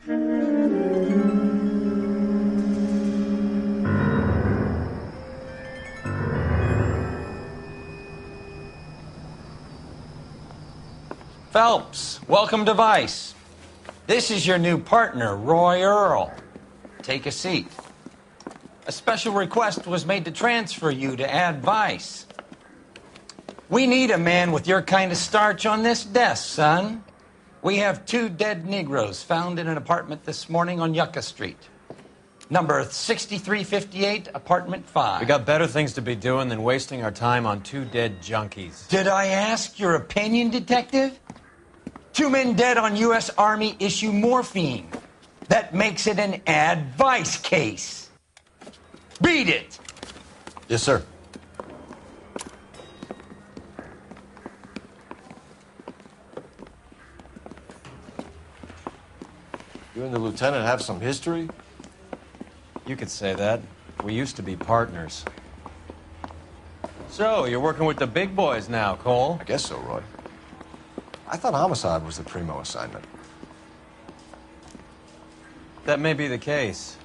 Phelps, welcome to Vice. This is your new partner, Roy Earl. Take a seat. A special request was made to transfer you to Ad Vice. We need a man with your kind of starch on this desk, son. We have 2 dead Negroes found in an apartment this morning on Yucca Street. Number 6358, apartment 5. We got better things to be doing than wasting our time on 2 dead junkies. Did I ask your opinion, detective? 2 men dead on U.S. Army issue morphine. That makes it an Ad Vice case. Read it. Yes, sir. You and the lieutenant have some history? You could say that. We used to be partners. So, you're working with the big boys now, Cole? I guess so, Roy. I thought homicide was the primo assignment. That may be the case.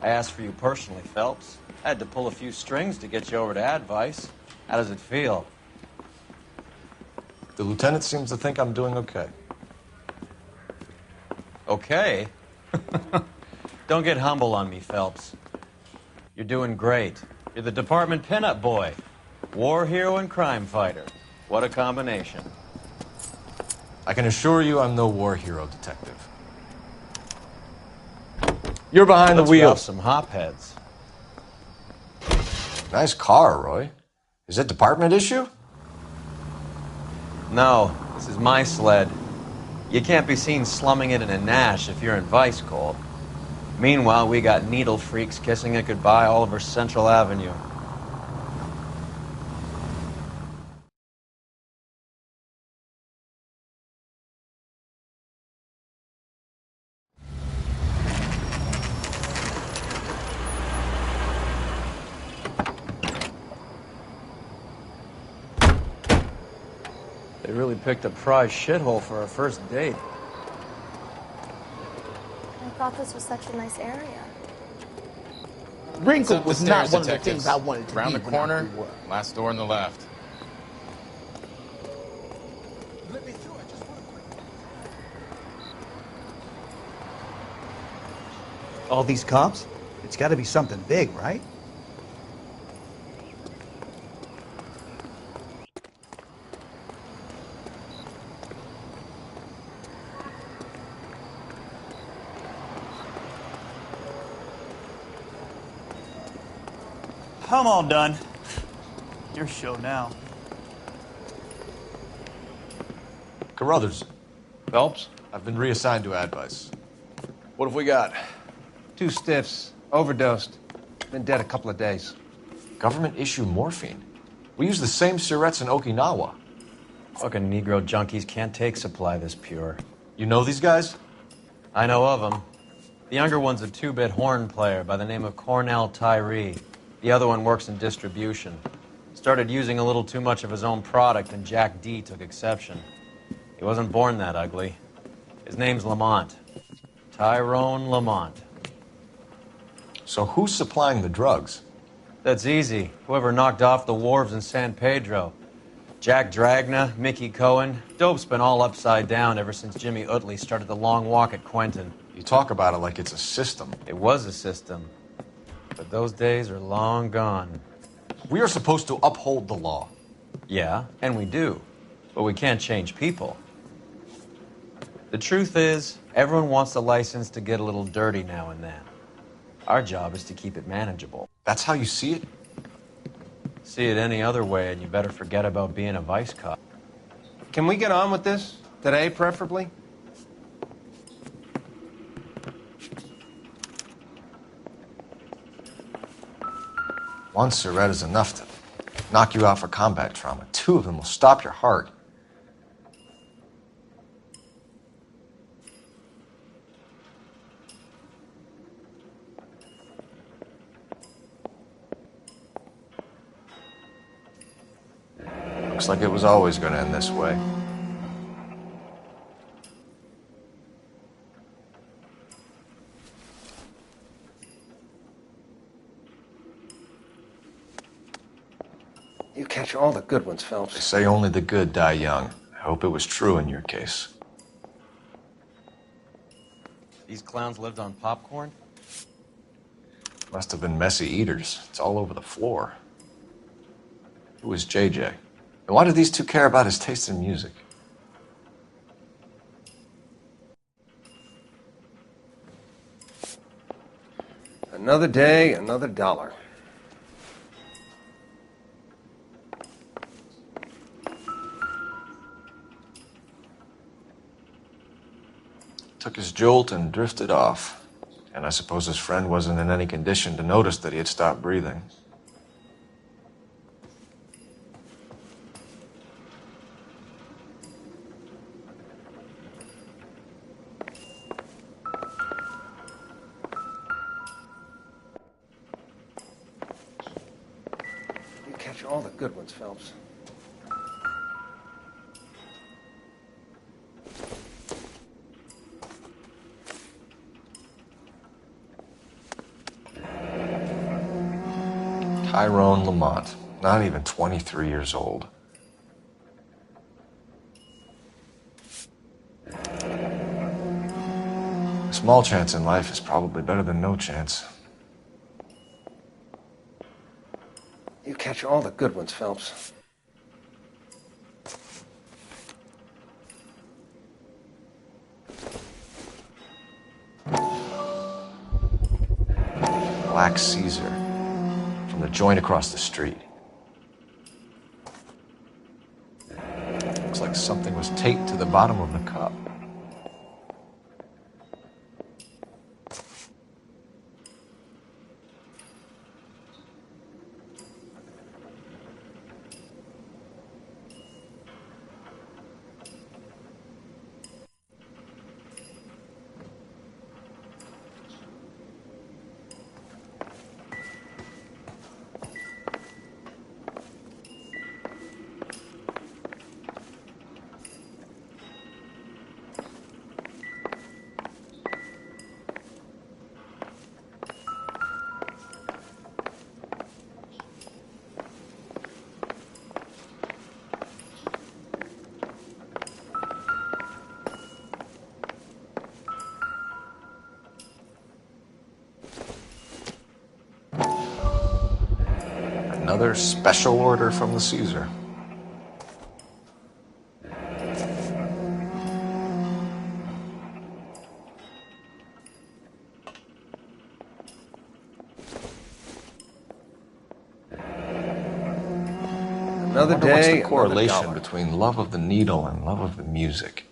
I asked for you personally, Phelps. I had to pull a few strings to get you over to Ad Vice. How does it feel? The lieutenant seems to think I'm doing okay. Okay? Don't get humble on me, Phelps. You're doing great. You're the department pinup boy. War hero and crime fighter. What a combination. I can assure you I'm no war hero, detective. You're behind the wheel. Some hopheads. Nice car, Roy. Is it department issue? No, this is my sled. You can't be seen slumming it in a Nash if you're in Vice, Cole. Meanwhile, we got needle freaks kissing it goodbye all over Central Avenue. They really picked a prize shithole for our first date. I thought this was such a nice area. Wrinkle was not one of the things I wanted to be. Around the corner, last door on the left. Let me through. I just want to... All these cops? It's got to be something big, right? I'm all done. Your show now. Carruthers, Phelps? I've been reassigned to Ad Vice. What have we got? 2 stiffs. Overdosed. Been dead a couple of days. Government issue morphine. We use the same syrettes in Okinawa. Fucking Negro junkies can't take supply this pure. You know these guys? I know of them. The younger one's a 2-bit horn player by the name of Cornell Tyree. The other one works in distribution. Started using a little too much of his own product, and Jack D took exception. He wasn't born that ugly. His name's Lamont. Tyrone Lamont. So who's supplying the drugs? That's easy. Whoever knocked off the wharves in San Pedro. Jack Dragna, Mickey Cohen. Dope's been all upside down ever since Jimmy Utley started the long walk at Quentin. You talk about it like it's a system. It was a system. But those days are long gone. We are supposed to uphold the law. Yeah, and we do. But we can't change people. The truth is, everyone wants a license to get a little dirty now and then. Our job is to keep it manageable. That's how you see it? See it any other way, and you better forget about being a vice cop. Can we get on with this? Today, preferably? One Surette is enough to knock you out for combat trauma. 2 of them will stop your heart. Looks like it was always going to end this way. catch all the good ones, They Phelps. say only the good die young. I hope it was true in your case. These clowns lived on popcorn? Must have been messy eaters. It's all over the floor. Who is JJ? And why do these two care about his taste in music? Another day, another dollar. Took his jolt and drifted off. And I suppose his friend wasn't in any condition to notice that he had stopped breathing. You catch all the good ones, Phelps. Tyrone Lamont, not even 23 years old. A small chance in life is probably better than no chance. You catch all the good ones, Phelps. Black Caesar. From the joint across the street. Looks like something was taped to the bottom of the cup. Another special order from the Caesar. Another What's day, the correlation another dollar. between love of the needle and love of the music?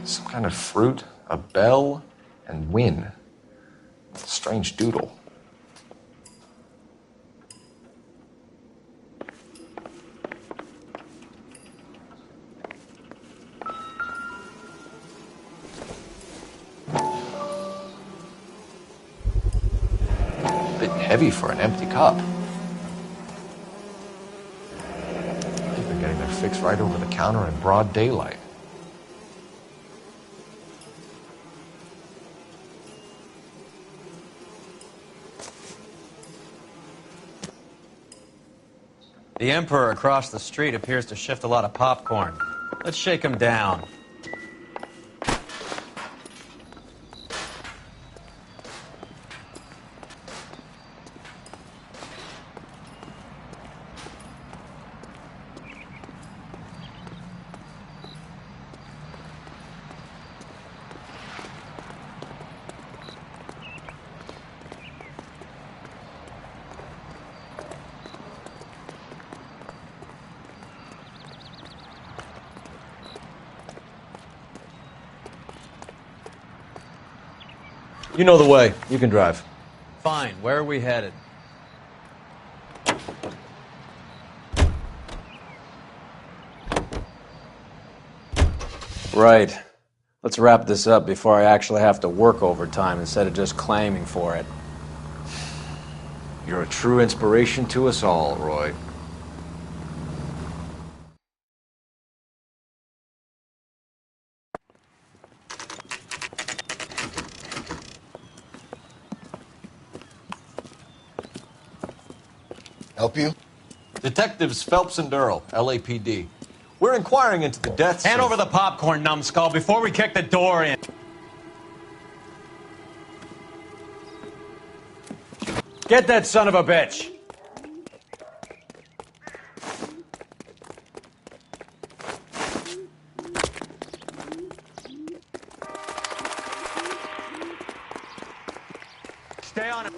Some kind of fruit, a bell, and win. Strange doodle. Bit heavy for an empty cup. They've been getting their fix right over the counter in broad daylight. The Emperor across the street appears to shift a lot of popcorn. Let's shake him down. You know the way. You can drive. Fine, where are we headed? Right. Let's wrap this up before I actually have to work overtime instead of just claiming for it. You're a true inspiration to us all, Roy. Help you? Detectives Phelps and Earl, LAPD. We're inquiring into the deaths Hand of... over the popcorn, numbskull, before we kick the door in. Get that son of a bitch! Stay on it.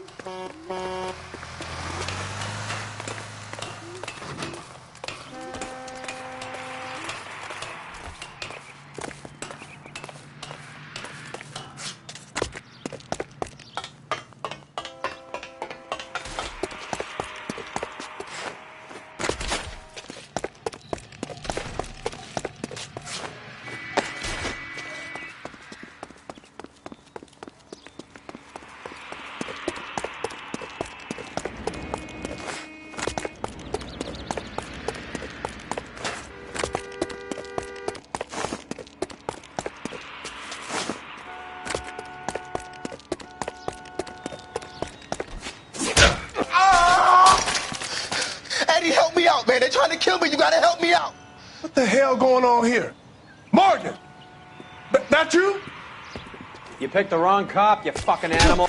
Eddie, help me out, man. They're trying to kill me. You gotta help me out. What the hell going on here? Morgan! That you? You picked the wrong cop, you fucking animal.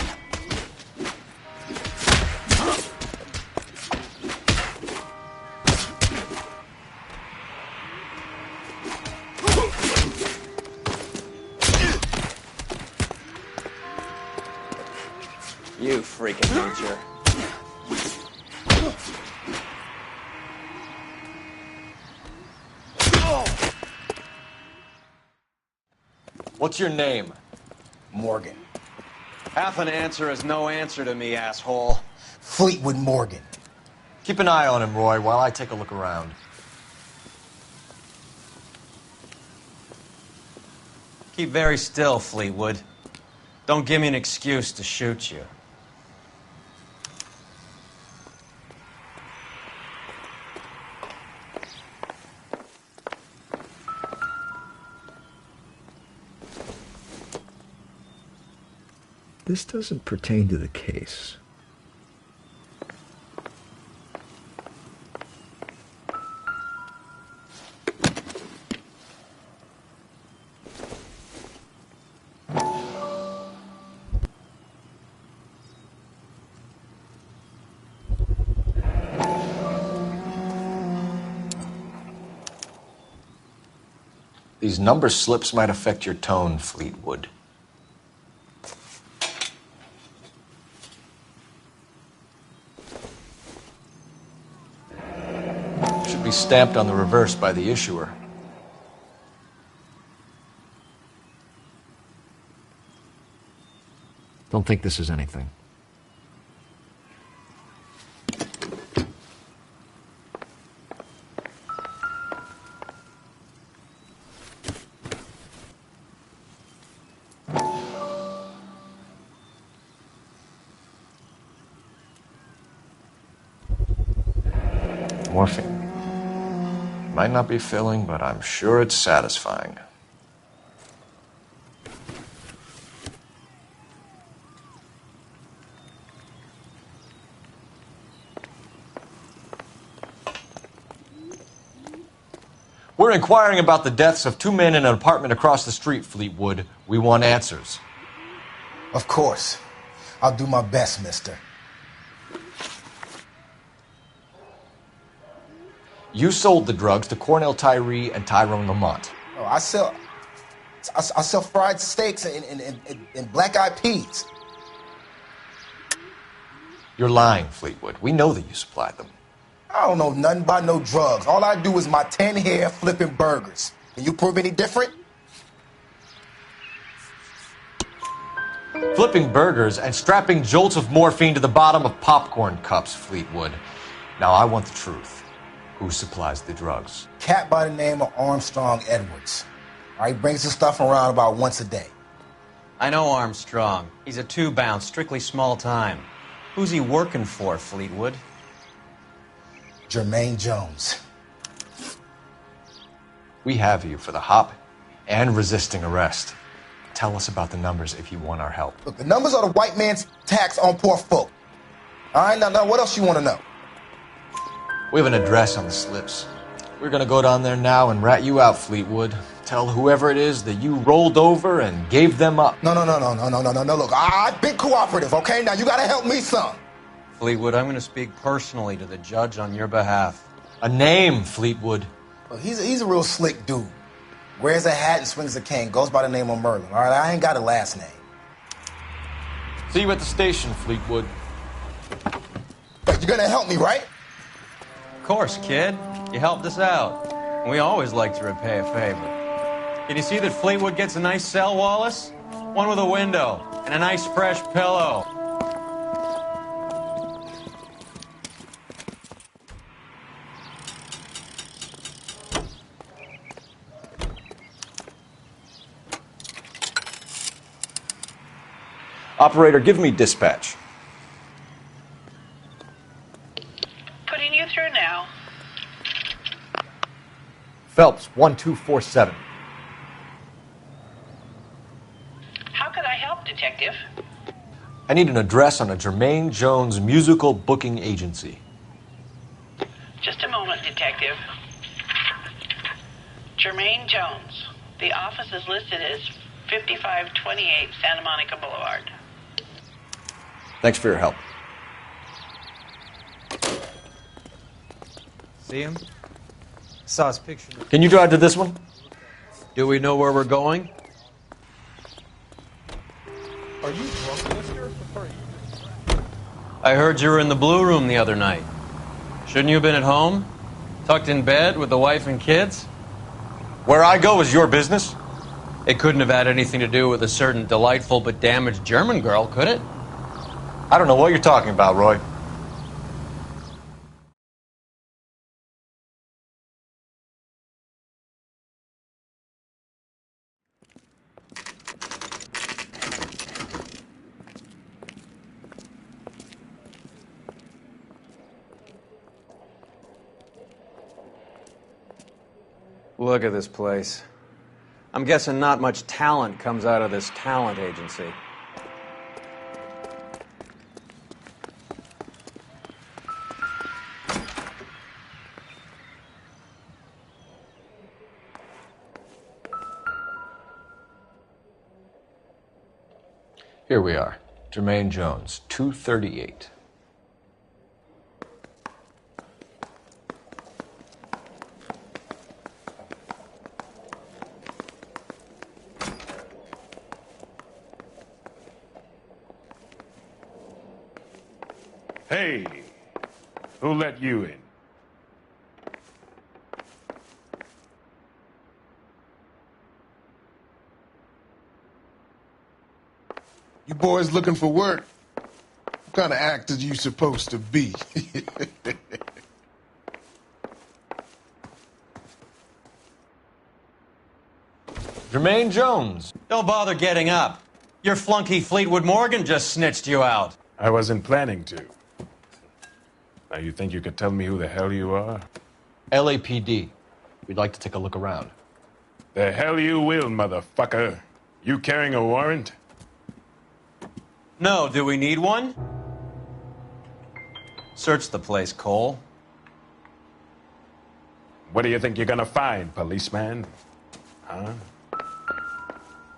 You freaking nature. What's your name? Morgan. Half an answer is no answer to me, asshole. Fleetwood Morgan. Keep an eye on him, Roy, while I take a look around. Keep very still, Fleetwood. Don't give me an excuse to shoot you. This doesn't pertain to the case. These number slips might affect your tone, Fleetwood. Should be stamped on the reverse by the issuer. Don't think this is anything. Morphine. Might not be filling, but I'm sure it's satisfying. We're inquiring about the deaths of two men in an apartment across the street, Fleetwood. We want answers. Of course. I'll do my best, mister. You sold the drugs to Cornell Tyree and Tyrone Lamont. Oh, I sell fried steaks and black-eyed peas. You're lying, Fleetwood. We know that you supplied them. I don't know nothing about no drugs. All I do is my 10 hair flipping burgers. Can you prove any different? Flipping burgers and strapping jolts of morphine to the bottom of popcorn cups, Fleetwood. Now I want the truth. Who supplies the drugs? Cat by the name of Armstrong Edwards. All right, brings the stuff around about once a day. I know Armstrong. He's a two-bounce, strictly small time. Who's he working for, Fleetwood? Jermaine Jones. We have you for the hop and resisting arrest. Tell us about the numbers if you want our help. Look, the numbers are the white man's tax on poor folk. All right, now what else you want to know? We have an address on the slips. We're gonna go down there now and rat you out, Fleetwood. Tell whoever it is that you rolled over and gave them up. No. Look, I've been cooperative, okay? Now you gotta help me some. Fleetwood, I'm going to speak personally to the judge on your behalf. A name, Fleetwood. Well, he's a real slick dude. Wears a hat and swings a cane. Goes by the name of Merlin. All right, I ain't got a last name. See you at the station, Fleetwood. But you're gonna help me, right? Of course, kid. You helped us out. We always like to repay a favor. Can you see that Fleetwood gets a nice cell, Wallace? One with a window and a nice fresh pillow. Operator, give me dispatch. Putting you through now. Phelps, 1247. How could I help, Detective? I need an address on a Jermaine Jones musical booking agency. Just a moment, Detective. Jermaine Jones. The office is listed as 5528 Santa Monica Boulevard. Thanks for your help. See him? Saw his picture. Can you drive to this one? Do we know where we're going? Are you drunk, mister? I heard you were in the Blue Room the other night. Shouldn't you have been at home? Tucked in bed with the wife and kids? Where I go is your business? It couldn't have had anything to do with a certain delightful but damaged German girl, could it? I don't know what you're talking about, Roy. Look at this place. I'm guessing not much talent comes out of this talent agency. Here we are. Jermaine Jones, 238. Hey, who let you in? You boys looking for work? What kind of actor you supposed to be? Jermaine Jones. Don't bother getting up. Your flunky Fleetwood Morgan just snitched you out. I wasn't planning to. Now you think you could tell me who the hell you are? LAPD. We'd like to take a look around. The hell you will, motherfucker. You carrying a warrant? No, do we need one? Search the place, Cole. What do you think you're gonna find, policeman? Huh?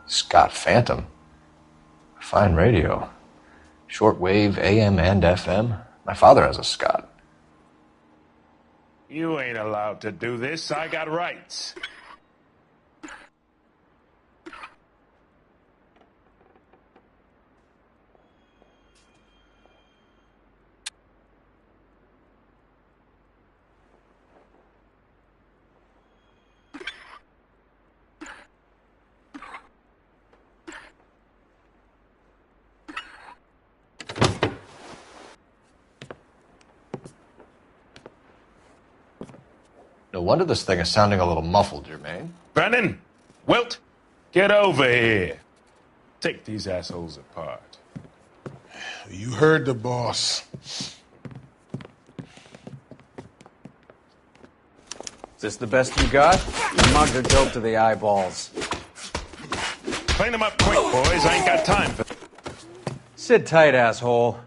Scott Phantom. Fine radio. Shortwave, AM and FM. My father has a Scott. You ain't allowed to do this. I got rights. No wonder this thing is sounding a little muffled, Jermaine. Brennan, Wilt, get over here. Take these assholes apart. You heard the boss. Is this the best you got? You mugged a dope to the eyeballs. Clean them up quick, boys. I ain't got time for... Sit tight, asshole.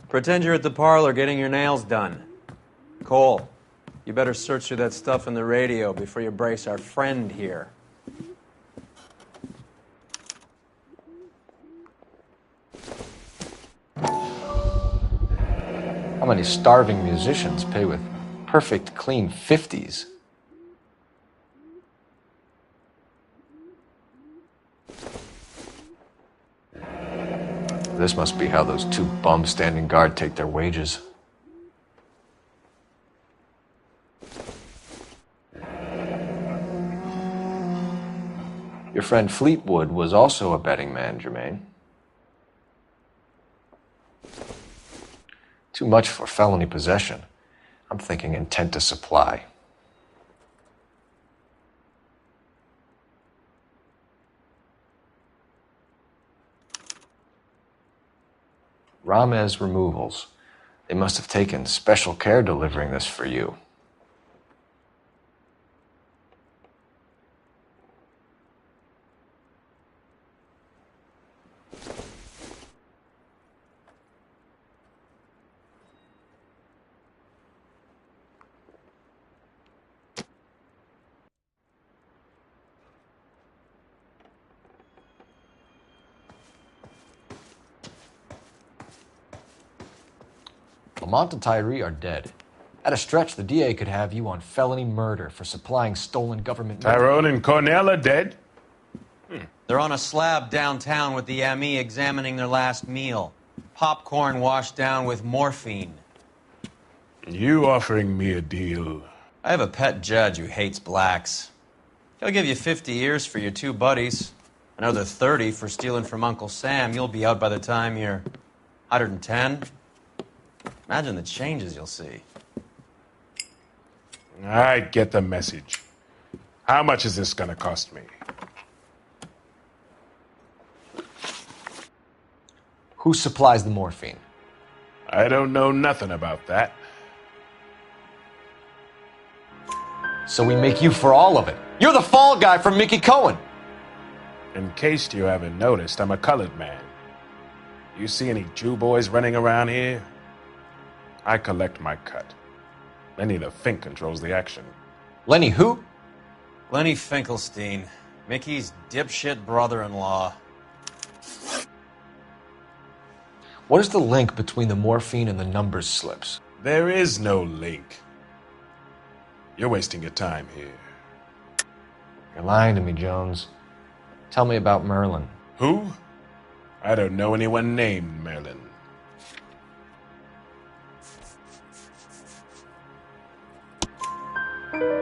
Pretend you're at the parlor getting your nails done. Cole, You better search through that stuff in the radio before you brace our friend here. How many starving musicians pay with perfect, clean 50s? This must be how those two bums standing guard take their wages. Your friend Fleetwood was also a betting man, Jermaine. Too much for felony possession. I'm thinking intent to supply. Ramez Removals. They must have taken special care delivering this for you. Lamont and Tyree are dead. At a stretch, the DA could have you on felony murder for supplying stolen government... Tyrone and Cornell are dead? They're on a slab downtown with the ME examining their last meal. Popcorn washed down with morphine. You offering me a deal? I have a pet judge who hates blacks. He'll give you 50 years for your two buddies. Another 30 for stealing from Uncle Sam. You'll be out by the time you're 110. Imagine the changes you'll see. I get the message. How much is this gonna cost me? Who supplies the morphine? I don't know nothing about that. So we make you for all of it. You're the fall guy from Mickey Cohen. In case you haven't noticed, I'm a colored man. You see any Jew boys running around here? I collect my cut. Lenny the Fink controls the action. Lenny who? Lenny Finkelstein, Mickey's dipshit brother-in-law. What is the link between the morphine and the numbers slips? There is no link. You're wasting your time here. You're lying to me, Jones. Tell me about Merlin. Who? I don't know anyone named Merlin.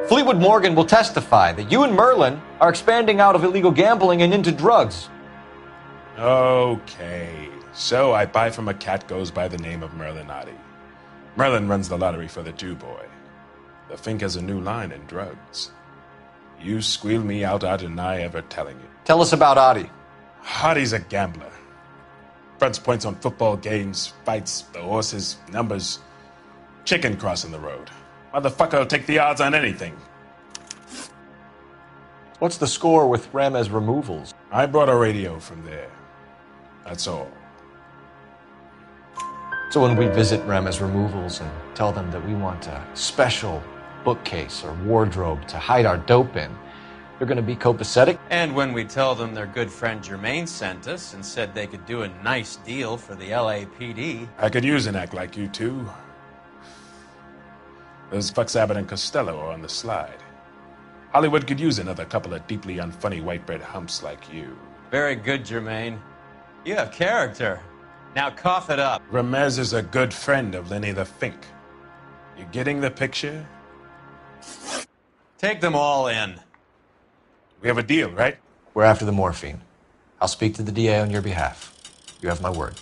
Fleetwood Morgan will testify that you and Merlin are expanding out of illegal gambling and into drugs. Okay. So I buy from a cat goes by the name of Merlinotti. Merlin runs the lottery for the Jew boy. The Fink has a new line in drugs. You squeal me out, I deny ever telling you. Tell us about Adi. Adi's a gambler. Fronts points on football games, fights, the horses, numbers. Chicken crossing the road. Motherfucker will take the odds on anything. What's the score with Ramez Removals? I brought a radio from there. That's all. So when we visit Ramez Removals and tell them that we want a special bookcase or wardrobe to hide our dope in, they're going to be copacetic? And when we tell them their good friend Jermaine sent us and said they could do a nice deal for the LAPD... I could use an act like you two. Those fucks Abbott and Costello are on the slide. Hollywood could use another couple of deeply unfunny white bread humps like you. Very good, Jermaine. You have character. Now cough it up. Ramez is a good friend of Lenny the Fink. You getting the picture? Take them all in. We have a deal, right? We're after the morphine. I'll speak to the DA on your behalf. You have my word.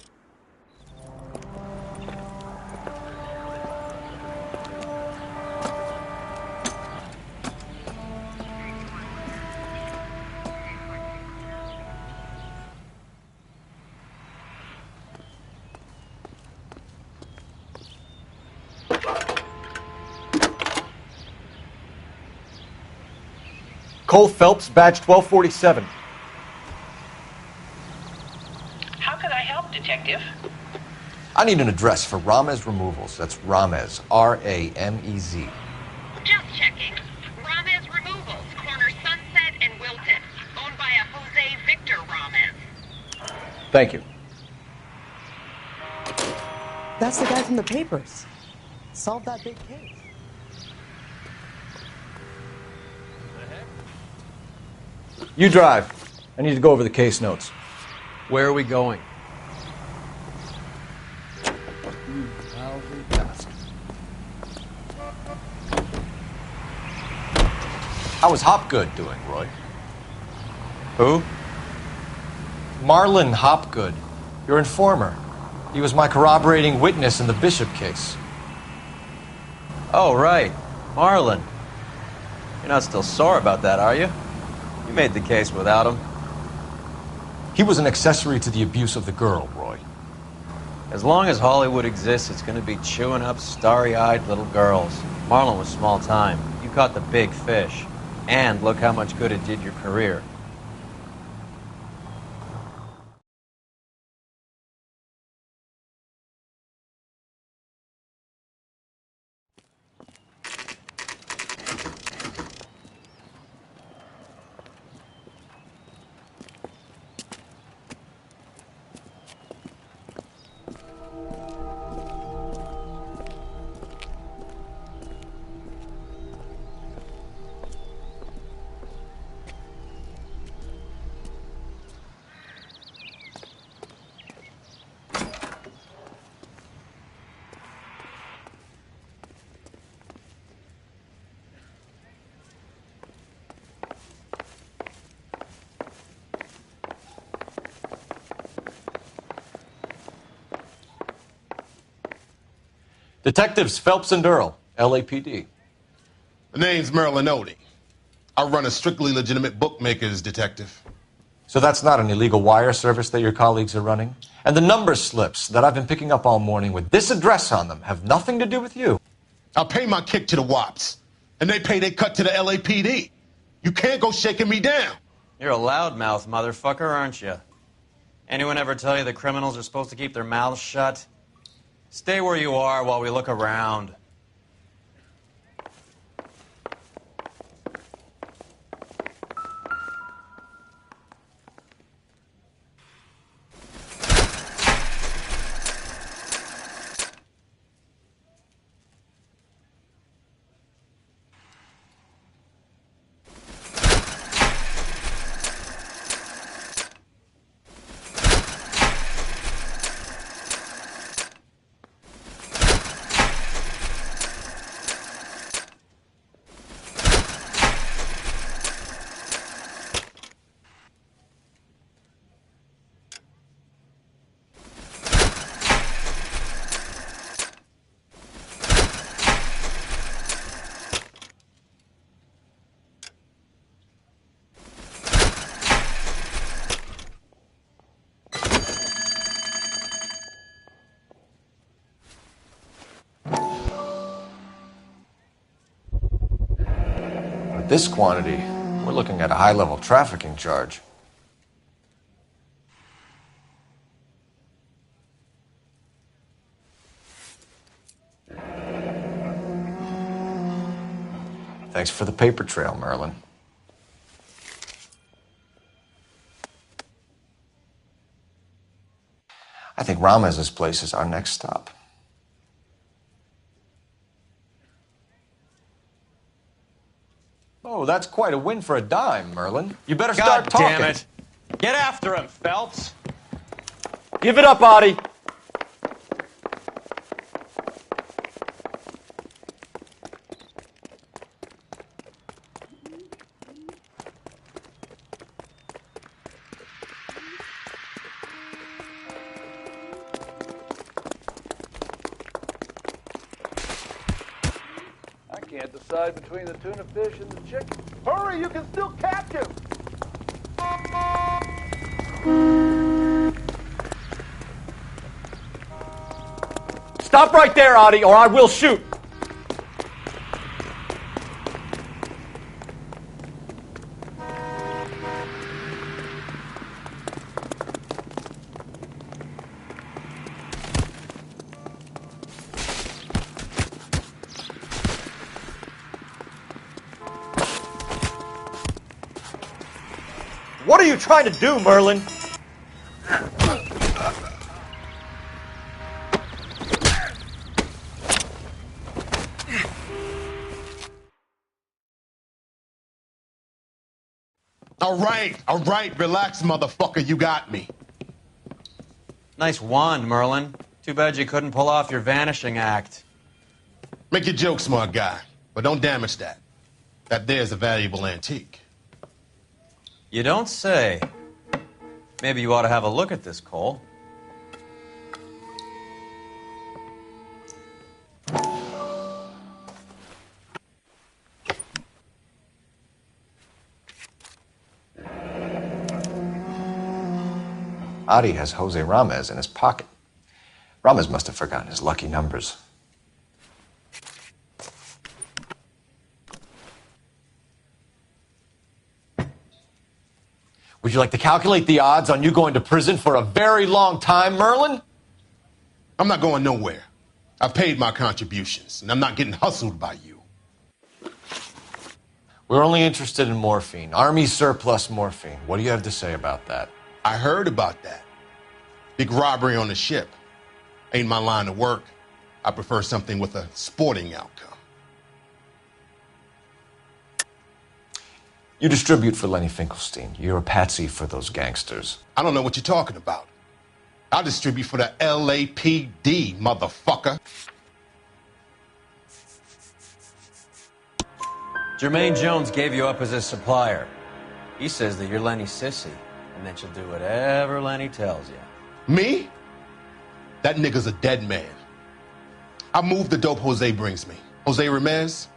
Cole Phelps, badge 1247. How can I help, Detective? I need an address for Ramez Removals. That's Ramez, R-A-M-E-Z. checking. Ramez Removals, corner Sunset and Wilton. Owned by a Jose Victor Ramez. Thank you. That's the guy from the papers. Solved that big case. You drive. I need to go over the case notes. Where are we going? How was Hopgood doing, Roy? Who? Marlon Hopgood, your informer. He was my corroborating witness in the Bishop case. Oh, right. Marlon. You're not still sore about that, are you? You made the case without him. He was an accessory to the abuse of the girl, Roy. As long as Hollywood exists, it's going to be chewing up starry-eyed little girls. Marlon was small time. You caught the big fish. And look how much good it did your career. Detectives Phelps and Earl, LAPD. The name's Merlin Odie. I run a strictly legitimate bookmakers detective. So that's not an illegal wire service that your colleagues are running? And the number slips that I've been picking up all morning with this address on them have nothing to do with you? I pay my kick to the WAPs, and they pay their cut to the LAPD. You can't go shaking me down. You're a loudmouth motherfucker, aren't you? Anyone ever tell you that criminals are supposed to keep their mouths shut? Stay where you are while we look around. With this quantity, we're looking at a high-level trafficking charge. Thanks for the paper trail, Merlin. I think Ramez's place is our next stop. Oh, that's quite a win for a dime, Merlin. You better start talking. God damn it. Get after him, Phelps. Give it up, Audie. Can't decide between the tuna fish and the chicken. Hurry, you can still catch him! Stop right there, Audie, or I will shoot. What are you trying to do, Merlin? All right, relax, motherfucker, you got me. Nice wand, Merlin. Too bad you couldn't pull off your vanishing act. Make your joke, smart guy, but don't damage that. That there's a valuable antique. You don't say. Maybe you ought to have a look at this, Cole. Adi has Jose Ramez in his pocket. Ramez must have forgotten his lucky numbers. Would you like to calculate the odds on you going to prison for a very long time, Merlin? I'm not going nowhere. I've paid my contributions, and I'm not getting hustled by you. We're only interested in morphine. Army surplus morphine. What do you have to say about that? I heard about that. Big robbery on the ship. Ain't my line of work. I prefer something with a sporting outcome. You distribute for Lenny Finkelstein. You're a patsy for those gangsters. I don't know what you're talking about. I distribute for the LAPD, motherfucker. Jermaine Jones gave you up as his supplier. He says that you're Lenny's sissy, and that you'll do whatever Lenny tells you. Me? That nigga's a dead man. I moved the dope Jose brings me. Jose Ramez?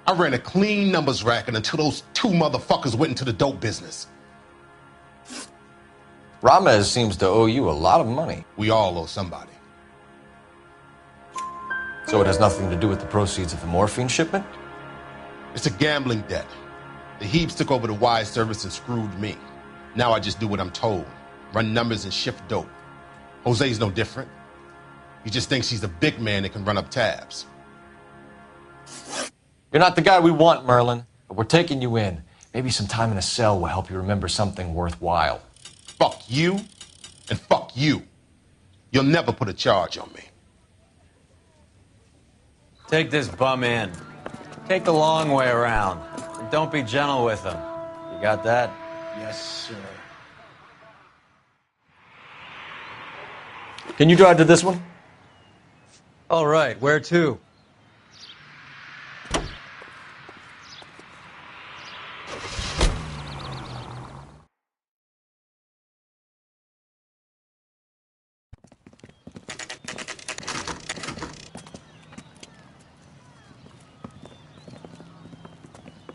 I ran a clean numbers racket until those two motherfuckers went into the dope business. Ramez seems to owe you a lot of money. We all owe somebody. So it has nothing to do with the proceeds of the morphine shipment? It's a gambling debt. The Heaps took over the wire service and screwed me. Now I just do what I'm told. Run numbers and shift dope. Jose's no different. He just thinks he's a big man that can run up tabs. You're not the guy we want, Merlin, but we're taking you in. Maybe some time in a cell will help you remember something worthwhile. Fuck you, and fuck you. You'll never put a charge on me. Take this bum in. Take the long way around. And don't be gentle with him. You got that? Yes, sir. Can you drive to this one? All right, where to?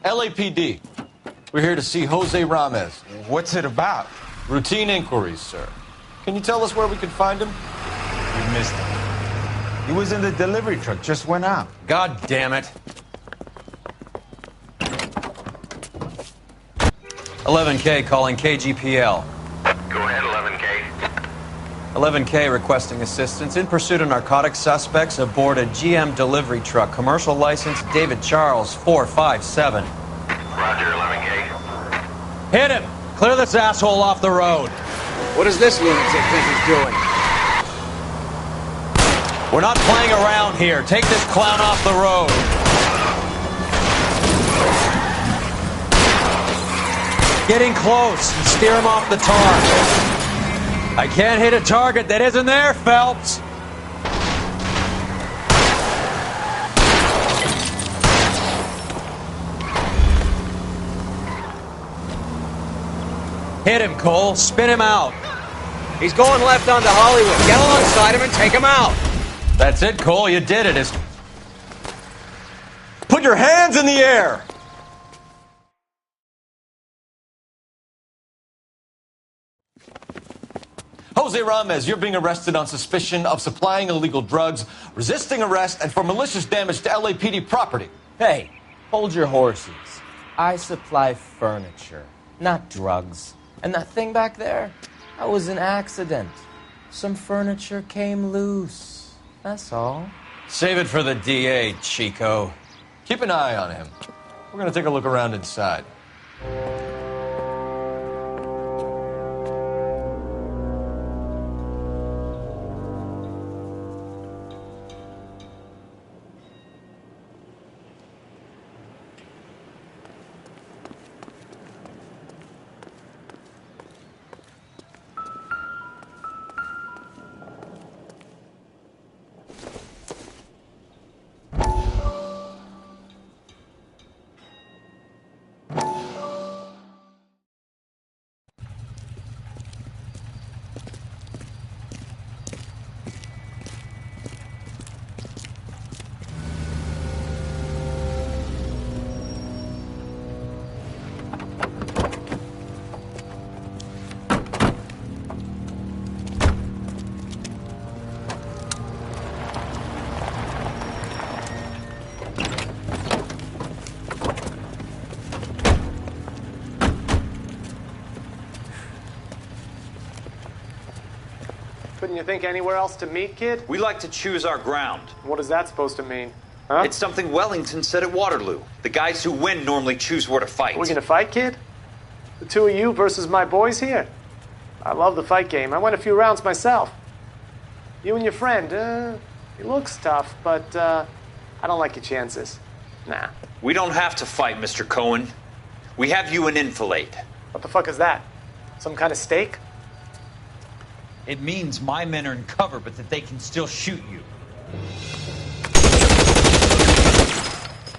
LAPD. We're here to see Jose Ramez. What's it about? Routine inquiries, sir. Can you tell us where we can find him? You missed him. He was in the delivery truck, just went out. God damn it. 11K calling KGPL. Go ahead, 11K. 11K requesting assistance in pursuit of narcotic suspects aboard a GM delivery truck. Commercial license David Charles 457. Roger, 11K. Hit him! Clear this asshole off the road. What does this lunatic think he's doing? We're not playing around here. Take this clown off the road. Getting close and steer him off the tar. I can't hit a target that isn't there, Phelps. Hit him, Cole. Spin him out. He's going left onto Hollywood. Get alongside him and take him out. That's it, Cole. You did it. Put your hands in the air. Jose Ramez, you're being arrested on suspicion of supplying illegal drugs, resisting arrest, and for malicious damage to LAPD property. Hey, hold your horses. I supply furniture, not drugs. And that thing back there, that was an accident. Some furniture came loose. That's all. Save it for the DA, Chico. Keep an eye on him. We're going to take a look around inside. Couldn't you think anywhere else to meet, kid? We like to choose our ground. What is that supposed to mean? Huh? It's something Wellington said at Waterloo. The guys who win normally choose where to fight. We're gonna fight, kid? The two of you versus my boys here? I love the fight game. I went a few rounds myself. You and your friend, he looks tough, but I don't like your chances. Nah. We don't have to fight, Mr. Cohen. We have you an enfilade. What the fuck is that? Some kind of steak? It means my men are in cover, but that they can still shoot you.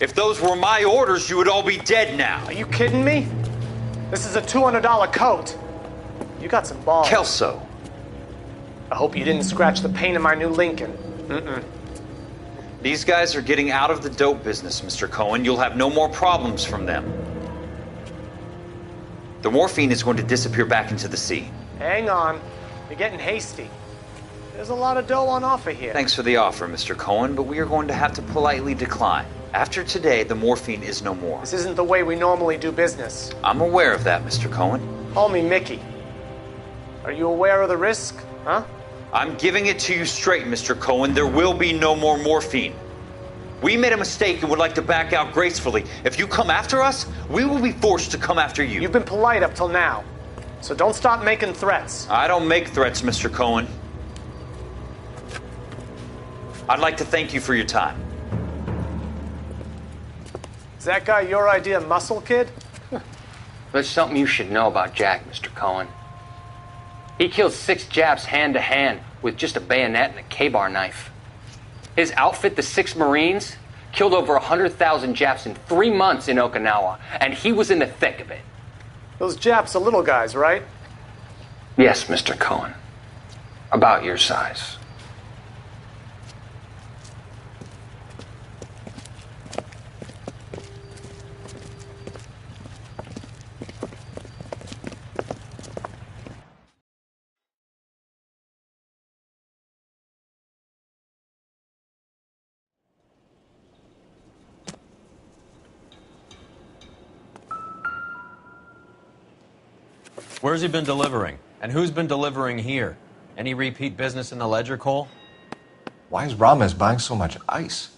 If those were my orders, you would all be dead now. Are you kidding me? This is a $200 coat. You got some balls. Kelso. I hope you didn't scratch the paint of my new Lincoln. Mm-mm. These guys are getting out of the dope business, Mr. Cohen. You'll have no more problems from them. The morphine is going to disappear back into the sea. Hang on. You're getting hasty. There's a lot of dough on offer here. Thanks for the offer, Mr. Cohen, but we are going to have to politely decline. After today, the morphine is no more. This isn't the way we normally do business. I'm aware of that, Mr. Cohen. Call me Mickey. Are you aware of the risk, huh? I'm giving it to you straight, Mr. Cohen. There will be no more morphine. We made a mistake and would like to back out gracefully. If you come after us, we will be forced to come after you. You've been polite up till now, so don't stop making threats. I don't make threats, Mr. Cohen. I'd like to thank you for your time. Is that guy your idea of muscle, kid? There's something you should know about Jack, Mr. Cohen. He killed 6 Japs hand-to-hand with just a bayonet and a K-bar knife. His outfit, the 6 Marines, killed over 100,000 Japs in 3 months in Okinawa, and he was in the thick of it. Those Japs are little guys, right? Yes, Mr. Cohen. About your size. Where's he been delivering? And who's been delivering here? Any repeat business in the ledger, Cole? Why is Ramos buying so much ice?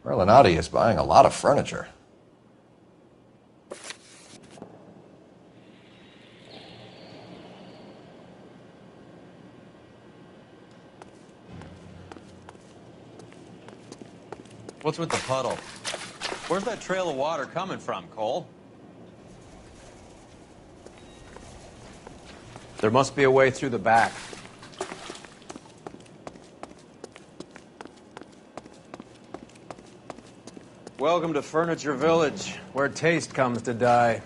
Merlinotti is buying a lot of furniture. What's with the puddle? Where's that trail of water coming from, Cole? There must be a way through the back. Welcome to Furniture Village, where taste comes to die.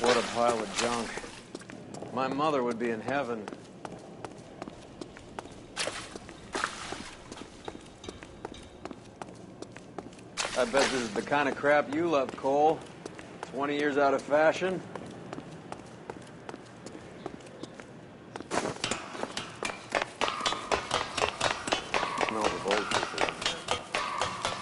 What a pile of junk. My mother would be in heaven. I bet this is the kind of crap you love, Cole. 20 years out of fashion. Smells of old people in there.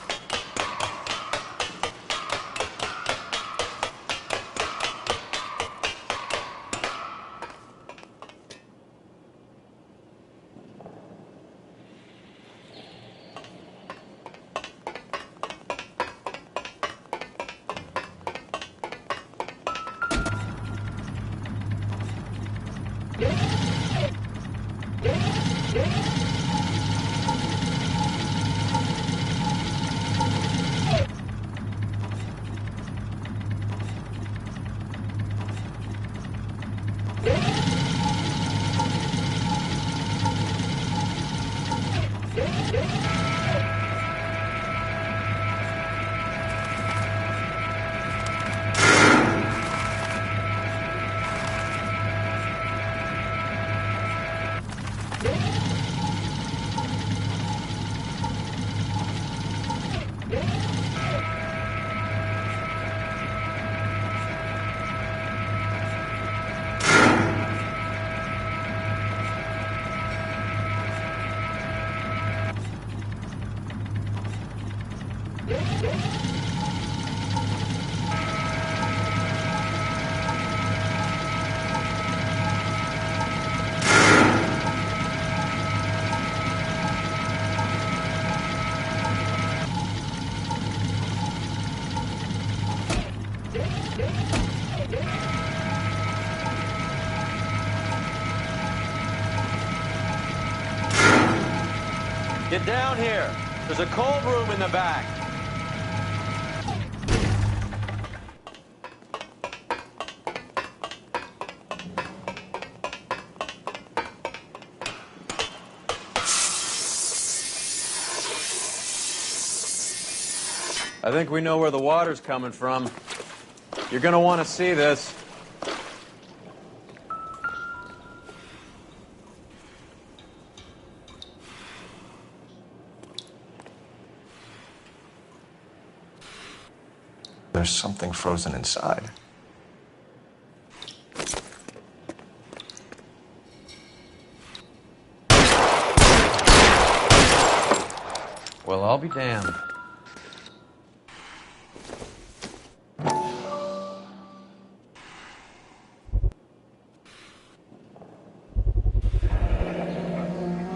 Get down here. There's a cold room in the back. I think we know where the water's coming from. You're gonna want to see this. There's something frozen inside. Well, I'll be damned.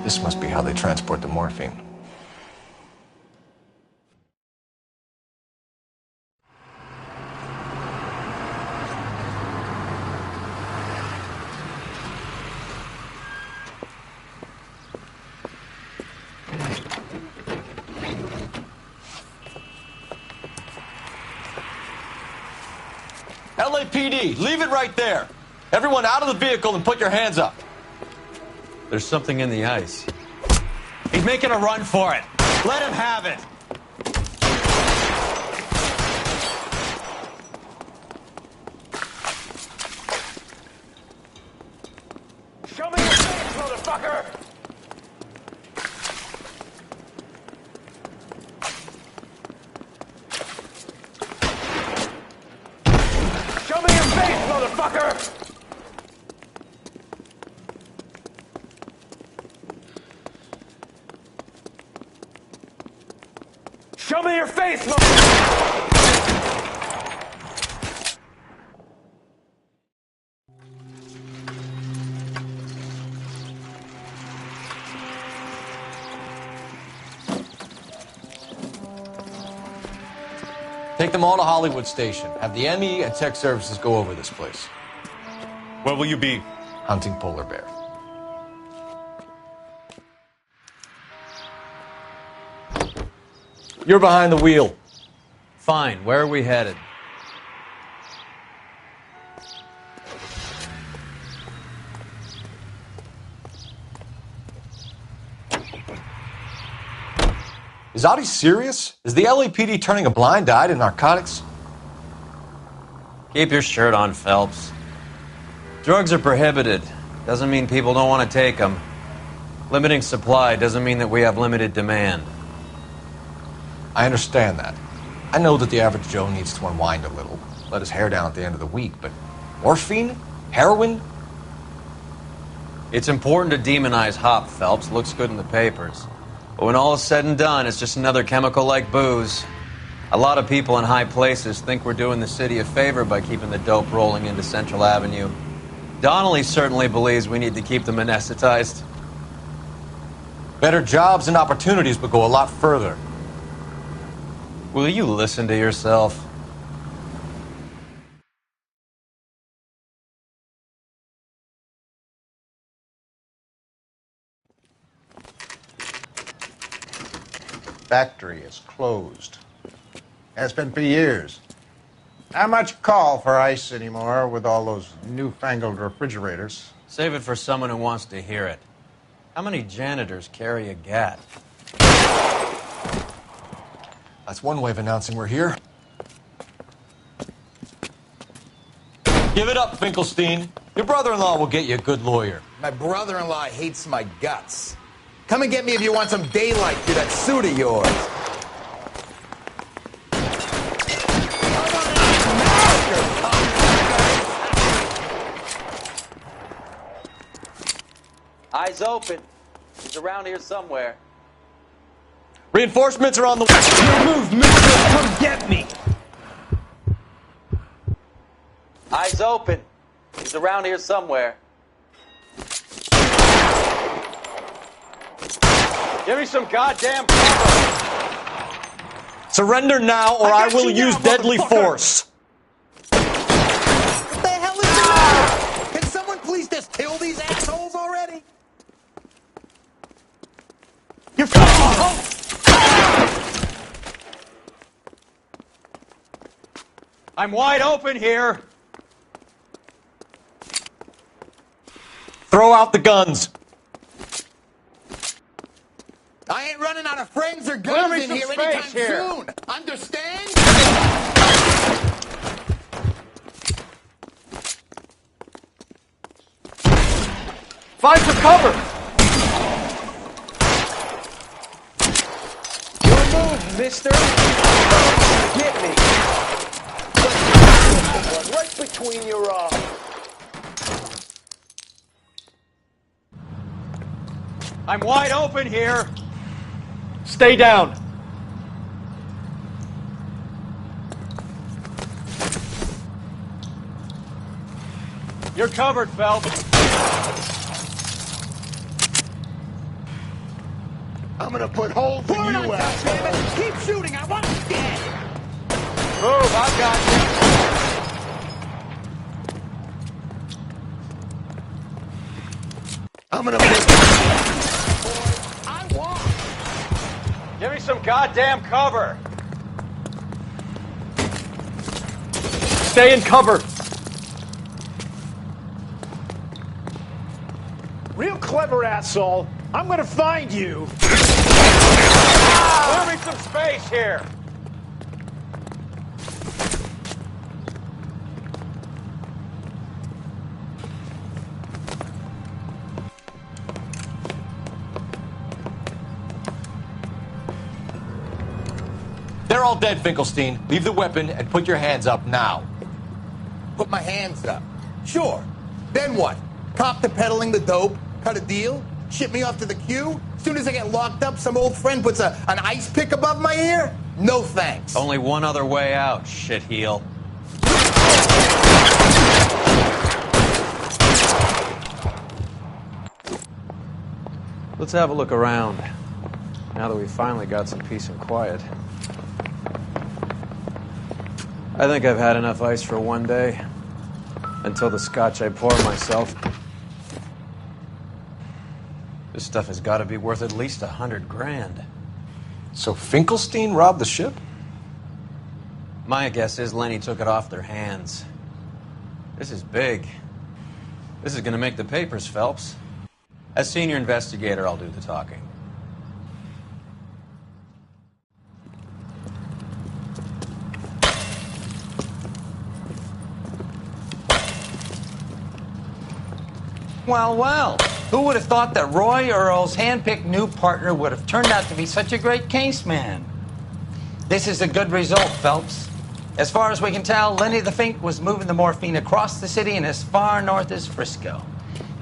This must be how they transport the morphine. LAPD, leave it right there. Everyone out of the vehicle and put your hands up. There's something in the ice. He's making a run for it. Let him have it. Show me your face, motherfucker! Show me your face, motherfucker! Show me your face, motherfucker! Take them all to Hollywood Station. Have the ME and tech services go over this place. Where will you be? Hunting polar bear. You're behind the wheel. Fine. Where are we headed? Is Audie serious? Is the LAPD turning a blind eye to narcotics? Keep your shirt on, Phelps. Drugs are prohibited. Doesn't mean people don't want to take them. Limiting supply doesn't mean that we have limited demand. I understand that. I know that the average Joe needs to unwind a little, let his hair down at the end of the week, but morphine? Heroin? It's important to demonize hop, Phelps. Looks good in the papers. But when all is said and done, it's just another chemical like booze. A lot of people in high places think we're doing the city a favor by keeping the dope rolling into Central Avenue. Donnelly certainly believes we need to keep them anesthetized. Better jobs and opportunities would go a lot further. Will you listen to yourself? Factory is closed. Has been for years. Not much call for ice anymore with all those newfangled refrigerators. Save it for someone who wants to hear it. How many janitors carry a gat? That's one way of announcing we're here. Give it up, Finkelstein. Your brother-in-law will get you a good lawyer. My brother-in-law hates my guts. Come and get me if you want some daylight through that suit of yours. Eyes open. He's around here somewhere. Reinforcements are on the way. Move, mister! Come get me! Eyes open. He's around here somewhere. Give me some goddamn cover. Surrender now, or I will use deadly force. What the hell is this? Can someone please just kill these assholes already? You're fucking I'm wide open here. Throw out the guns. I ain't running out of friends or guns in here anytime soon. Understand? Find some cover! Your move, mister! Get me! Right between your eyes. I'm wide open here. Stay down. You're covered, Phelps. I'm gonna put holes in you, asshole. Keep shooting. I want you dead. Move, I've got you. I'm gonna make I won. Give me some goddamn cover. Stay in cover. Real clever, asshole. I'm gonna find you. Clear me some space here. They're all dead, Finkelstein. Leave the weapon and put your hands up now. Put my hands up. Sure. Then what? Cop to peddling the dope? Cut a deal? Ship me off to the queue? Soon as I get locked up, some old friend puts an ice pick above my ear? No thanks. Only one other way out, shitheel. Let's have a look around, now that we finally got some peace and quiet. I think I've had enough ice for one day, until the scotch I pour myself. This stuff has got to be worth at least $100 grand. So Finkelstein robbed the ship? My guess is Lenny took it off their hands. This is big. This is going to make the papers, Phelps. As senior investigator, I'll do the talking. Well, well. Who would have thought that Roy Earl's hand-picked new partner would have turned out to be such a great case man? This is a good result, Phelps. As far as we can tell, Lenny the Fink was moving the morphine across the city and as far north as Frisco.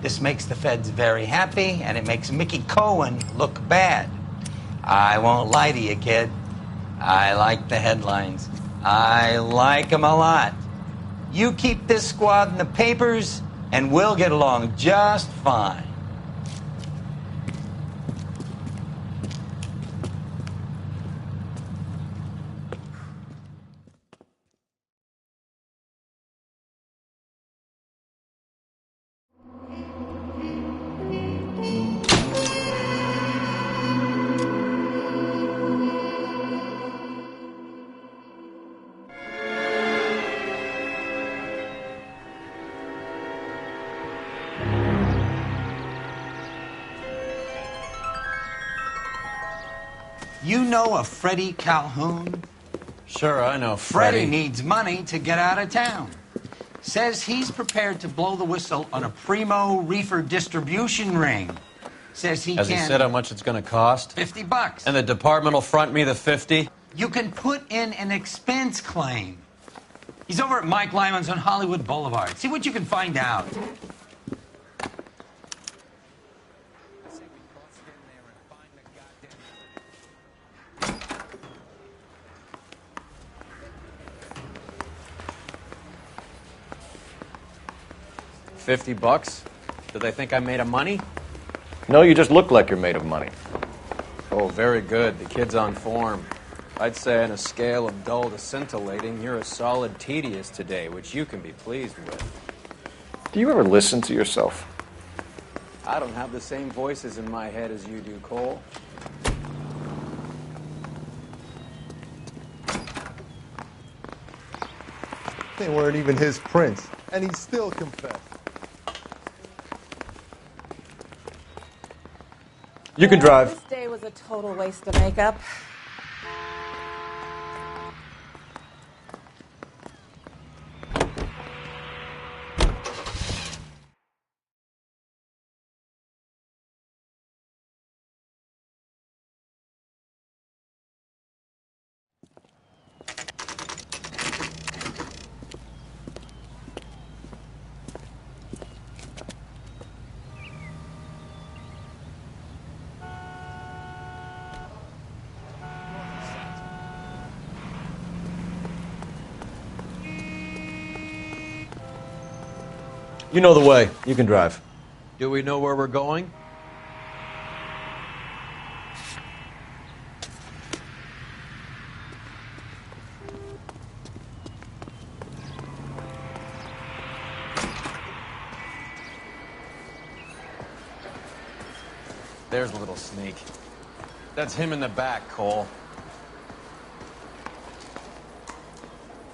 This makes the feds very happy, and it makes Mickey Cohen look bad. I won't lie to you, kid. I like the headlines. I like them a lot. You keep this squad in the papers, and we'll get along just fine. You know a Freddie Calhoun? Sure, I know Freddie needs money to get out of town. Says he's prepared to blow the whistle on a primo reefer distribution ring. Says he Has can... he said how much it's going to cost? $50. And the department will front me the 50? You can put in an expense claim. He's over at Mike Lyman's on Hollywood Boulevard. See what you can find out. $50? Do they think I'm made of money? No, you just look like you're made of money. Oh, very good. The kid's on form. I'd say on a scale of dull to scintillating, you're a solid tedious today, which you can be pleased with. Do you ever listen to yourself? I don't have the same voices in my head as you do, Cole. They weren't even his prints, and he still confessed. You can drive. This day was a total waste of makeup. You know the way. You can drive. Do we know where we're going? There's a little sneak. That's him in the back, Cole.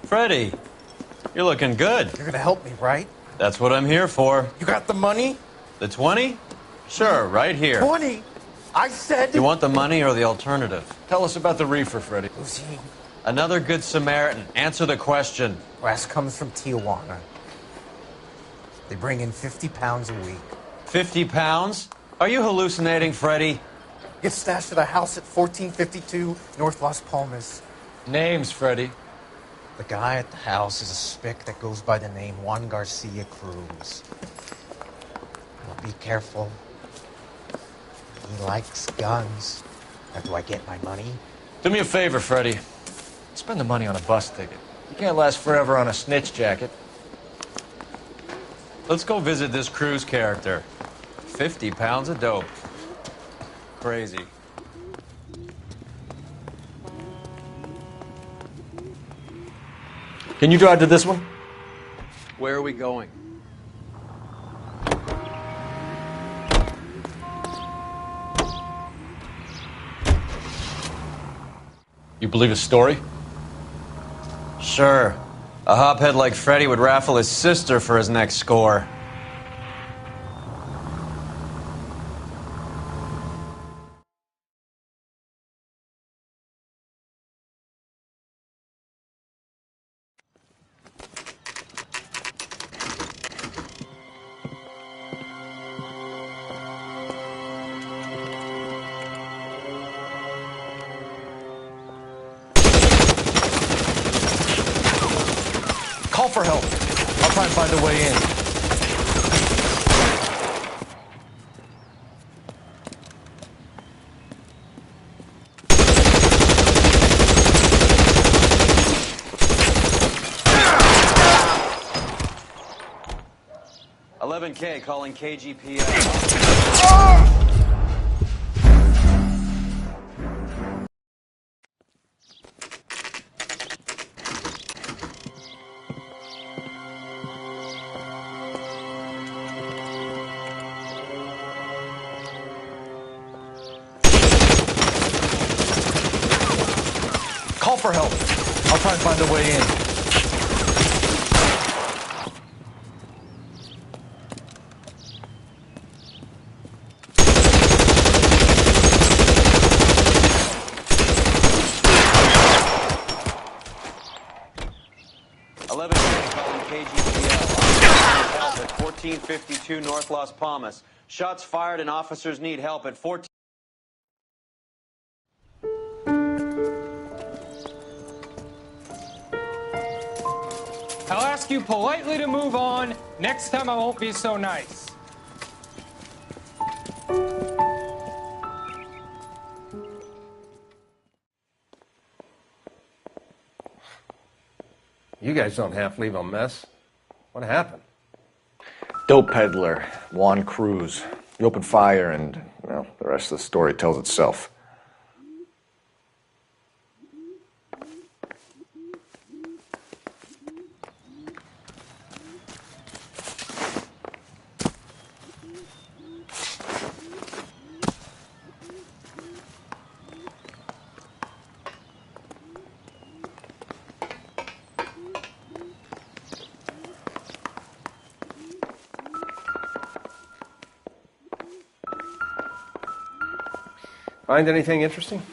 Freddy, you're looking good. You're gonna help me, right? That's what I'm here for. You got the money? The 20? Sure, right here. 20? I said... You want the money or the alternative? Tell us about the reefer, Freddy. Who's he? Another good Samaritan. Answer the question. Wes comes from Tijuana. They bring in 50 pounds a week. 50 pounds? Are you hallucinating, Freddy? Gets stashed at a house at 1452 North Las Palmas. Names, Freddy. The guy at the house is a spick that goes by the name Juan Garcia Cruz. Well, be careful. He likes guns. Now, do I get my money? Do me a favor, Freddy. Spend the money on a bus ticket. You can't last forever on a snitch jacket. Let's go visit this Cruz character. 50 pounds of dope. Crazy. Can you drive to this one? Where are we going? You believe his story? Sure. A hophead like Freddy would raffle his sister for his next score. Call for help. I'll try and find a way in. $11K calling KGPL. Call for help. I'll try and find a way in. Help at 1452 North Las Palmas. Shots fired and officers need help at 14... I'll ask you politely to move on. Next time I won't be so nice. You guys don't half leave a mess. What happened? Dope peddler, Juan Cruz. He opened fire and, well, the rest of the story tells itself. Find anything interesting?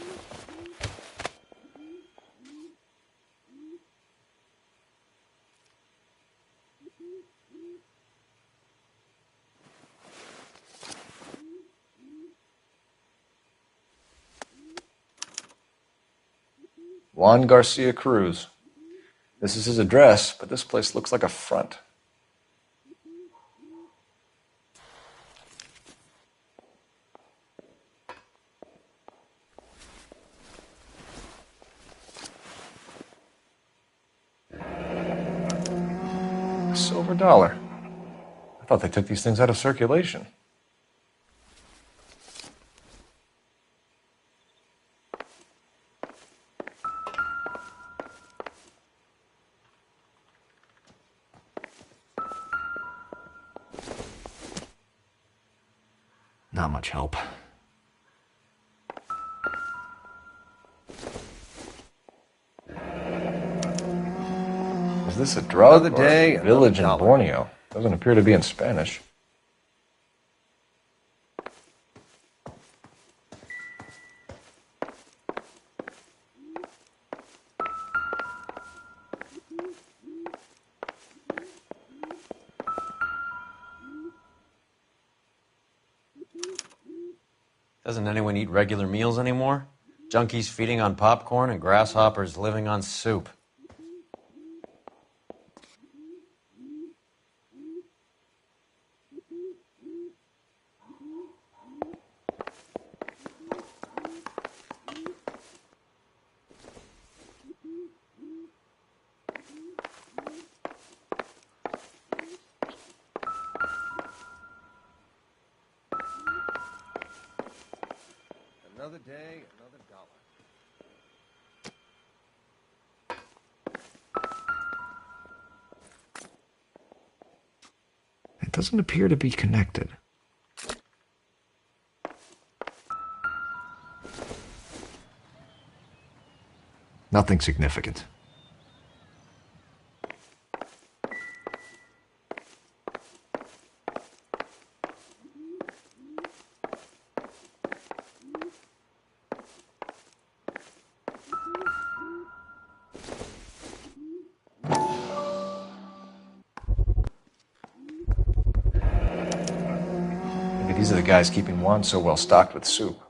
Juan Garcia Cruz. This is his address, but this place looks like a front. Silver dollar. I thought they took these things out of circulation. Not much help. Is this a drug Another day, or a village in another Borneo? Doesn't appear to be in Spanish. Doesn't anyone eat regular meals anymore? Junkies feeding on popcorn and grasshoppers living on soup. Another day, another dollar. It doesn't appear to be connected. Nothing significant. Maybe these are the guys keeping Juan so well stocked with soup.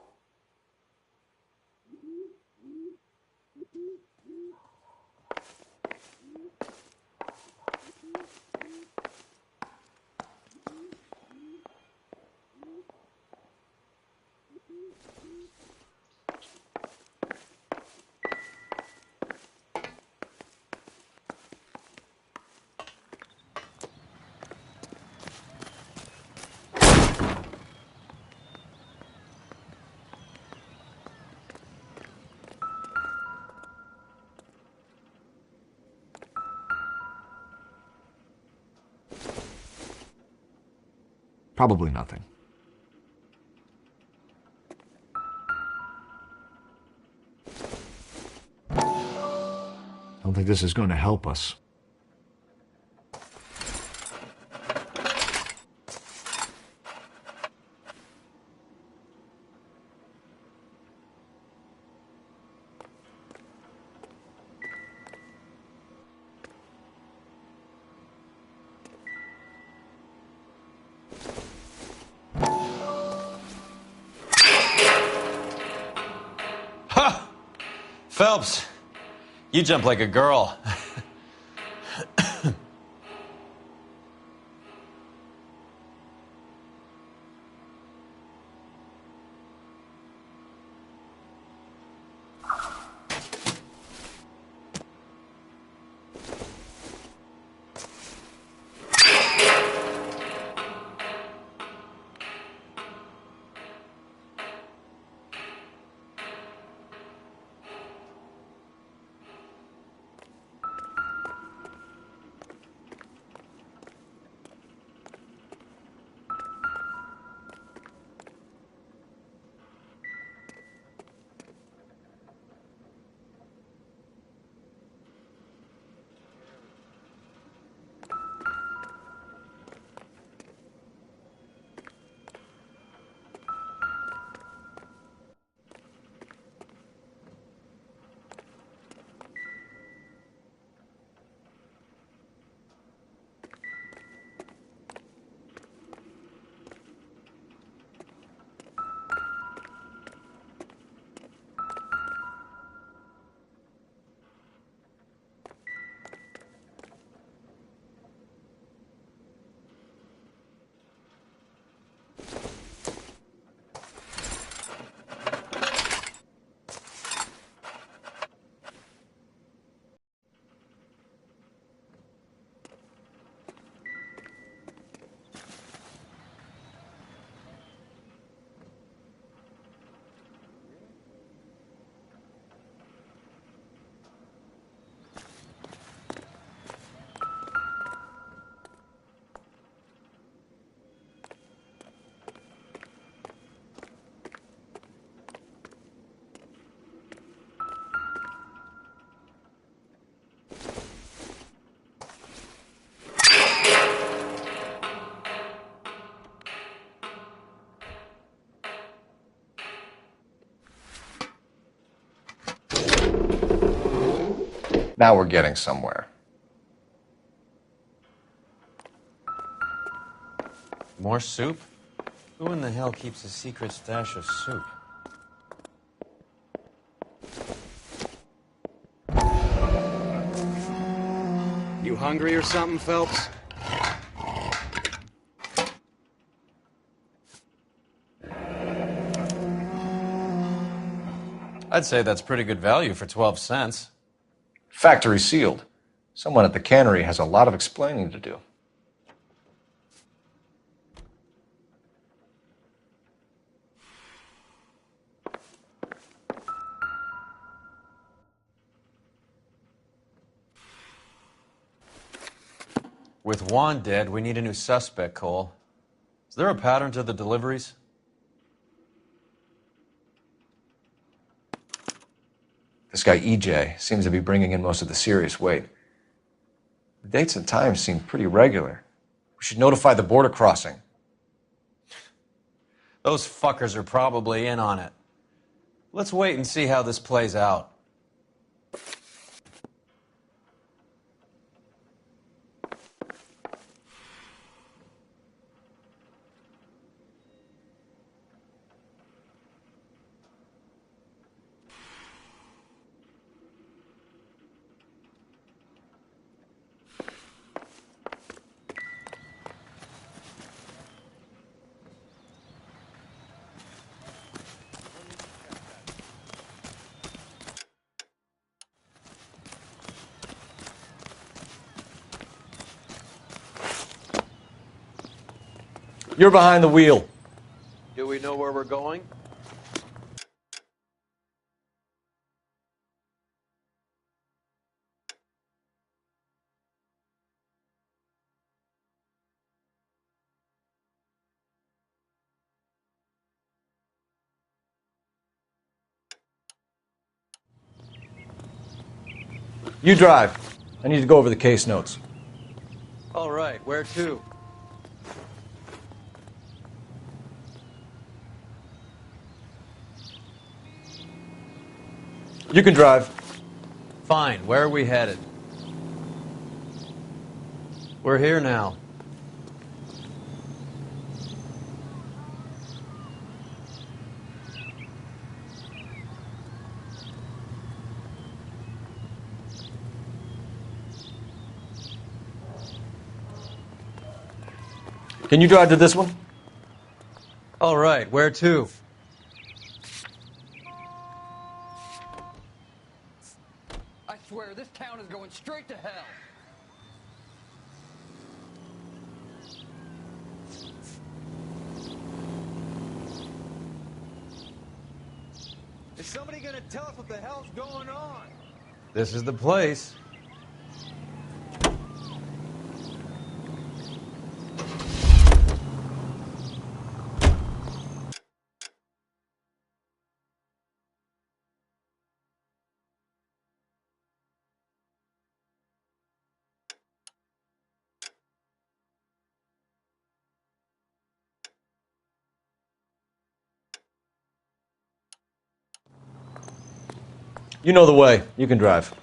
Probably nothing. I don't think this is going to help us. Phelps, you jump like a girl. Now we're getting somewhere. More soup? Who in the hell keeps a secret stash of soup? You hungry or something, Phelps? I'd say that's pretty good value for 12 cents. Factory sealed. Someone at the cannery has a lot of explaining to do. With Juan dead, we need a new suspect, Cole. Is there a pattern to the deliveries? This guy EJ seems to be bringing in most of the serious weight. The dates and times seem pretty regular. We should notify the border crossing. Those fuckers are probably in on it. Let's wait and see how this plays out. You're behind the wheel. Do we know where we're going? You drive. I need to go over the case notes. All right, where to? You can drive. Fine, where are we headed? We're here now. Can you drive to this one? All right, where to? I swear, this town is going straight to hell. Is somebody gonna tell us what the hell's going on? This is the place. You know the way. You can drive.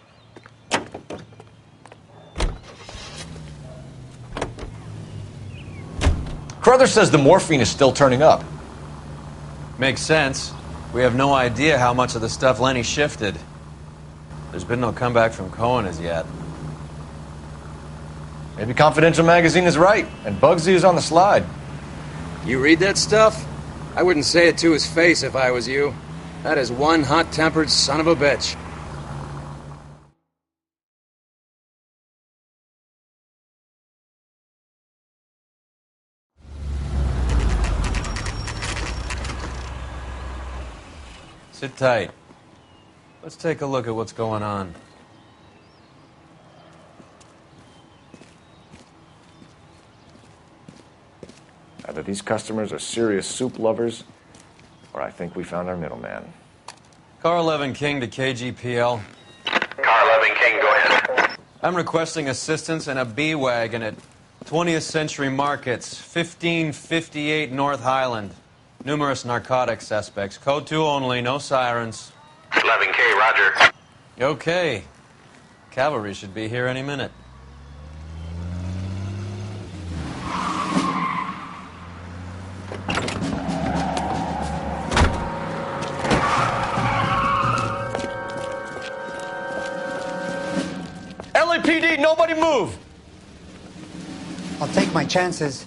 Carruthers says the morphine is still turning up. Makes sense. We have no idea how much of the stuff Lenny shifted. There's been no comeback from Cohen as yet. Maybe Confidential Magazine is right, and Bugsy is on the slide. You read that stuff? I wouldn't say it to his face if I was you. That is one hot-tempered son of a bitch. Sit tight. Let's take a look at what's going on. Either these customers are serious soup lovers, or I think we found our middleman. Car 11 King to KGPL. Car 11 King, go ahead. I'm requesting assistance in a B-Wagon at 20th Century Markets, 1558 North Highland. Numerous narcotic suspects. Code 2 only, no sirens. 11K, roger. Okay. Cavalry should be here any minute. LAPD, nobody move! I'll take my chances.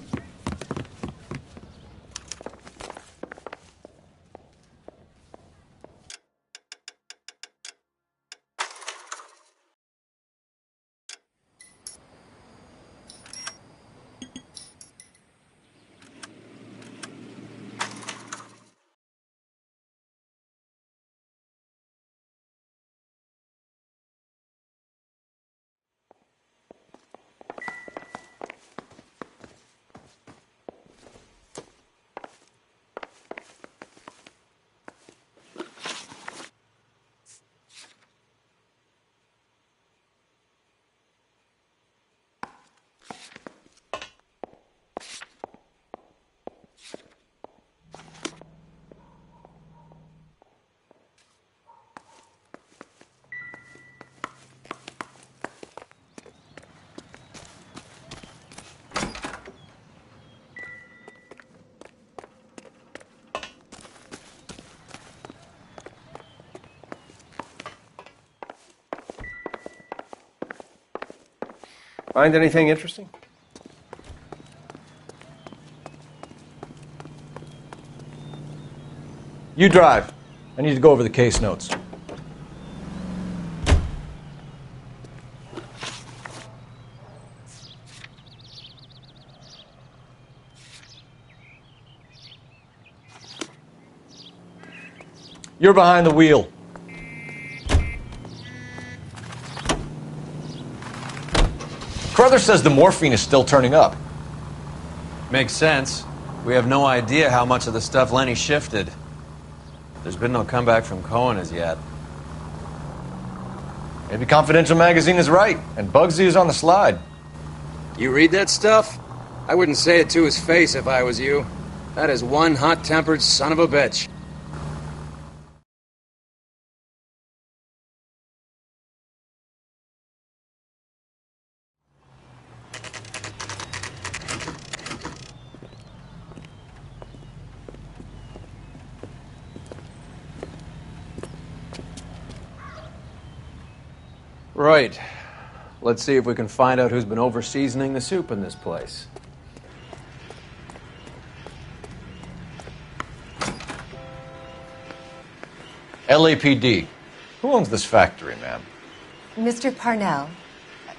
Find anything interesting? You drive. I need to go over the case notes. You're behind the wheel. Carruthers says the morphine is still turning up. Makes sense. We have no idea how much of the stuff Lenny shifted. There's been no comeback from Cohen as yet. Maybe Confidential Magazine is right, and Bugsy is on the slide. You read that stuff? I wouldn't say it to his face if I was you. That is one hot-tempered son of a bitch. Right. Let's see if we can find out who's been over-seasoning the soup in this place. LAPD. Who owns this factory, ma'am? Mr. Parnell.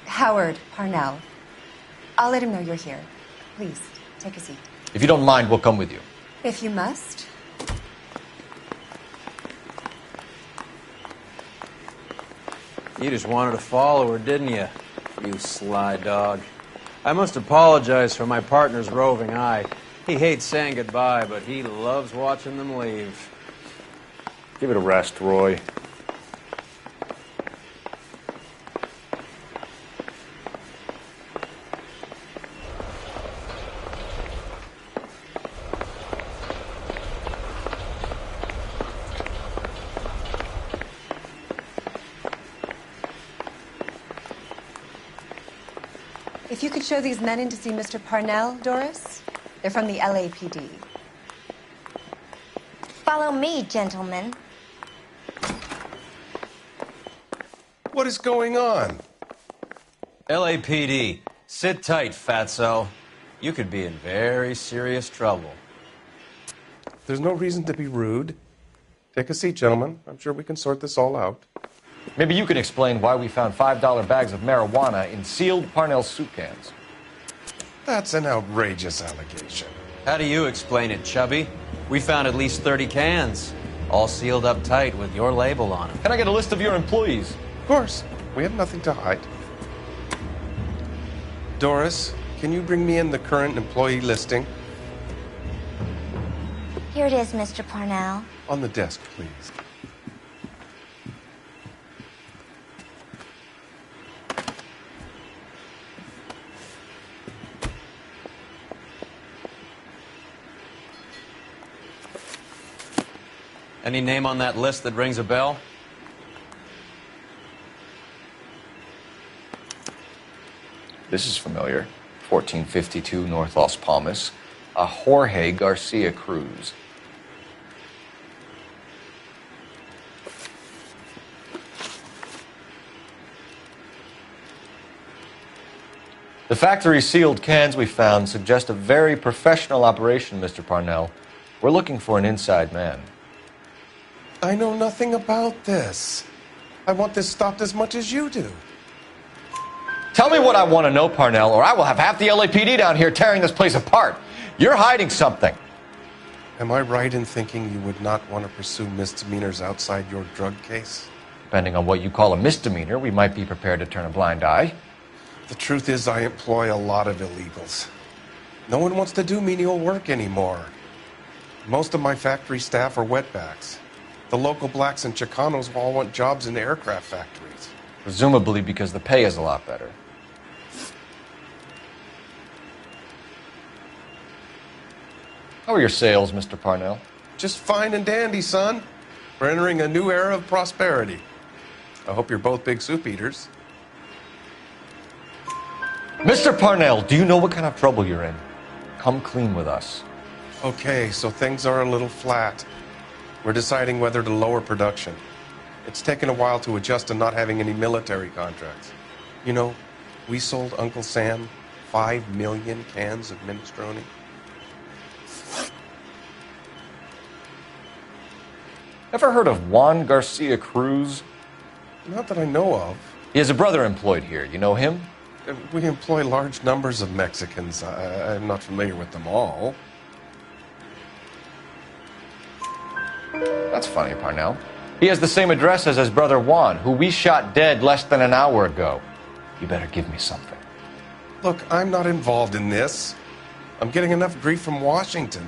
Howard Parnell. I'll let him know you're here. Please, take a seat. If you don't mind, we'll come with you. If you must. You just wanted to follow her, didn't you? You sly dog. I must apologize for my partner's roving eye. He hates saying goodbye, but he loves watching them leave. Give it a rest, Roy. If you could show these men in to see Mr. Parnell, Doris. They're from the LAPD. Follow me, gentlemen. What is going on? LAPD, sit tight, fatso. You could be in very serious trouble. There's no reason to be rude. Take a seat, gentlemen. I'm sure we can sort this all out. Maybe you can explain why we found $5 bags of marijuana in sealed Parnell soup cans. That's an outrageous allegation. How do you explain it, Chubby? We found at least 30 cans, all sealed up tight with your label on them. Can I get a list of your employees? Of course. We have nothing to hide. Doris, can you bring me in the current employee listing? Here it is, Mr. Parnell. On the desk, please. Any name on that list that rings a bell? This is familiar. 1452 North Las Palmas. A Jorge Garcia Cruz. The factory sealed cans we found suggest a very professional operation, Mr. Parnell. We're looking for an inside man. I know nothing about this. I want this stopped as much as you do. Tell me what I want to know, Parnell, or I will have half the LAPD down here tearing this place apart. You're hiding something. Am I right in thinking you would not want to pursue misdemeanors outside your drug case? Depending on what you call a misdemeanor, we might be prepared to turn a blind eye. The truth is, I employ a lot of illegals. No one wants to do menial work anymore. Most of my factory staff are wetbacks. The local blacks and Chicanos all want jobs in aircraft factories. Presumably because the pay is a lot better. How are your sales, Mr. Parnell? Just fine and dandy, son. We're entering a new era of prosperity. I hope you're both big soup eaters. Mr. Parnell, do you know what kind of trouble you're in? Come clean with us. Okay, so things are a little flat. We're deciding whether to lower production. It's taken a while to adjust to not having any military contracts. You know, we sold Uncle Sam 5 million cans of minestrone. Ever heard of Juan Garcia Cruz? Not that I know of. He has a brother employed here. You know him? We employ large numbers of Mexicans. I'm not familiar with them all. That's funny, Parnell. He has the same address as his brother Juan, who we shot dead less than an hour ago. You better give me something. Look, I'm not involved in this. I'm getting enough grief from Washington.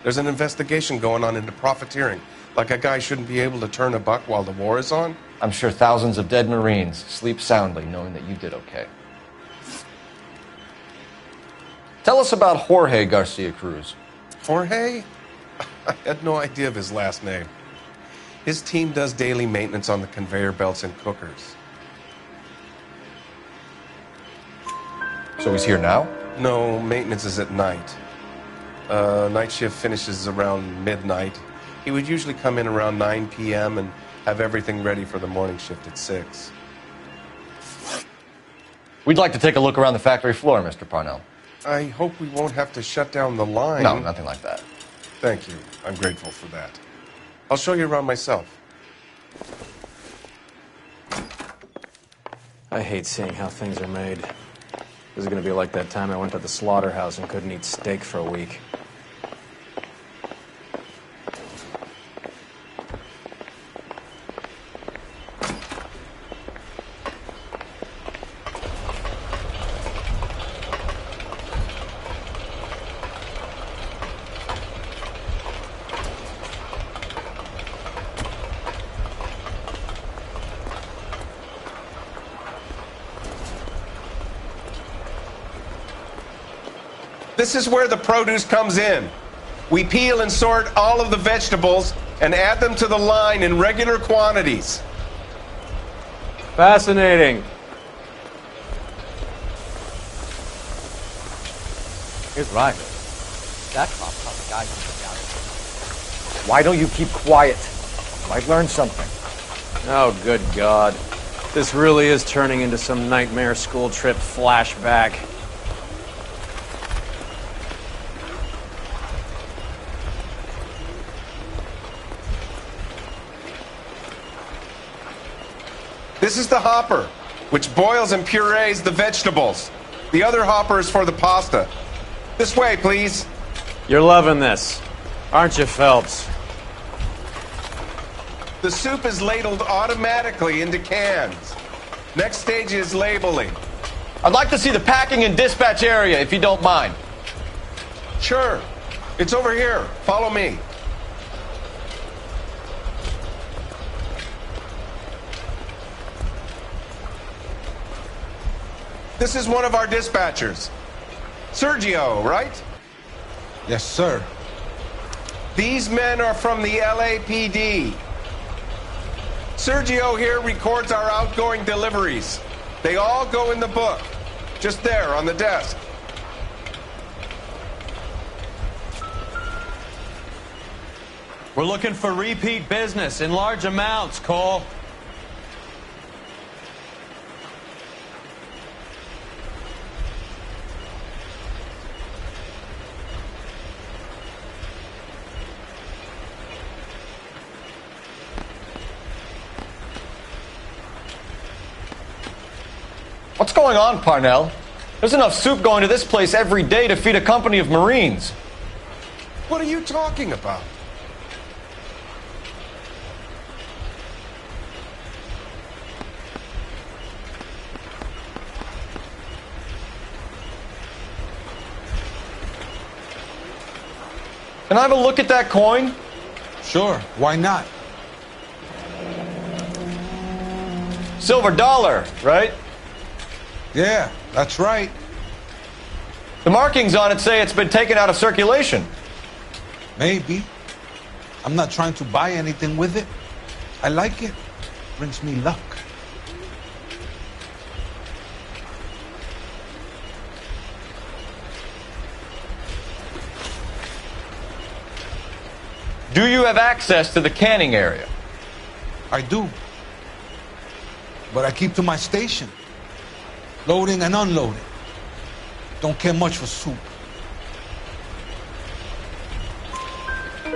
There's an investigation going on into profiteering. Like a guy shouldn't be able to turn a buck while the war is on. I'm sure thousands of dead Marines sleep soundly knowing that you did okay. Tell us about Jorge Garcia Cruz. Jorge? I had no idea of his last name. His team does daily maintenance on the conveyor belts and cookers. So he's here now? No, maintenance is at night. Night shift finishes around midnight. He would usually come in around 9 p.m. and have everything ready for the morning shift at 6. We'd like to take a look around the factory floor, Mr. Parnell. I hope we won't have to shut down the line. No, nothing like that. Thank you. I'm grateful for that. I'll show you around myself. I hate seeing how things are made. This is going to be like that time I went to the slaughterhouse and couldn't eat steak for a week. This is where the produce comes in. We peel and sort all of the vegetables and add them to the line in regular quantities. Fascinating. Here's Ryder. That cop caught the guy who got it. Why don't you keep quiet? You might learn something. Oh, good God. This really is turning into some nightmare school trip flashback. This is the hopper, which boils and purees the vegetables. The other hopper is for the pasta. This way, please. You're loving this, aren't you, Phelps? The soup is ladled automatically into cans. Next stage is labeling. I'd like to see the packing and dispatch area, if you don't mind. Sure. It's over here. Follow me. This is one of our dispatchers. Sergio, right? Yes, sir. These men are from the LAPD. Sergio here records our outgoing deliveries. They all go in the book. Just there, on the desk. We're looking for repeat business in large amounts, Cole. What's going on, Parnell? There's enough soup going to this place every day to feed a company of Marines. What are you talking about? Can I have a look at that coin? Sure, why not? Silver dollar, right? Yeah, that's right. The markings on it say it's been taken out of circulation. Maybe. I'm not trying to buy anything with it. I like it. Brings me luck. Do you have access to the canning area? I do. But I keep to my station. Loading and unloading. Don't care much for soup.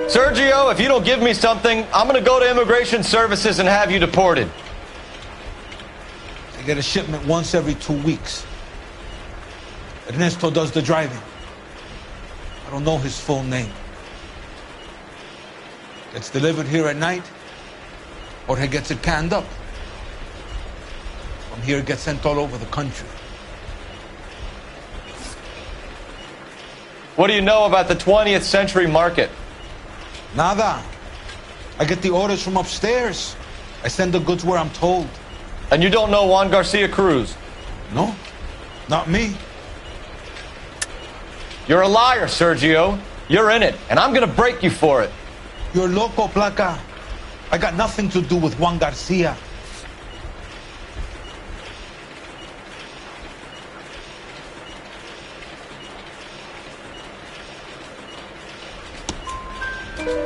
Sergio, if you don't give me something, I'm going to go to Immigration Services and have you deported. I get a shipment once every 2 weeks. Ernesto does the driving. I don't know his full name. Gets delivered here at night, or he gets it canned up. From here, it gets sent all over the country. What do you know about the 20th century market? Nada. I get the orders from upstairs. I send the goods where I'm told. And you don't know Juan Garcia Cruz? No, not me. You're a liar, Sergio. You're in it, and I'm going to break you for it. You're loco, Placa. I got nothing to do with Juan Garcia.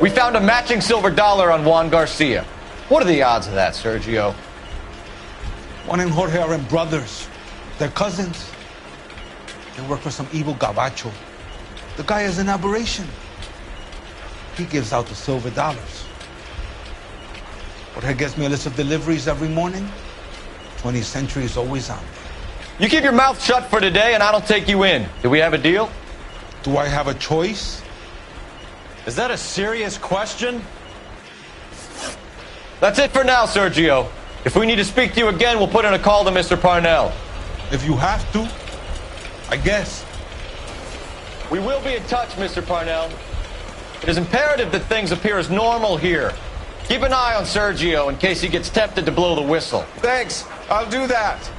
We found a matching silver dollar on Juan Garcia. What are the odds of that, Sergio? Juan and Jorge are brothers. They're cousins. They work for some evil gabacho. The guy is an aberration. He gives out the silver dollars. Jorge gets me a list of deliveries every morning. 20th century is always on. You keep your mouth shut for today, and I don't take you in. Do we have a deal? Do I have a choice? Is that a serious question? That's it for now, Sergio. If we need to speak to you again, we'll put in a call to Mr. Parnell. If you have to, I guess. We will be in touch, Mr. Parnell. It is imperative that things appear as normal here. Keep an eye on Sergio in case he gets tempted to blow the whistle. Thanks. I'll do that.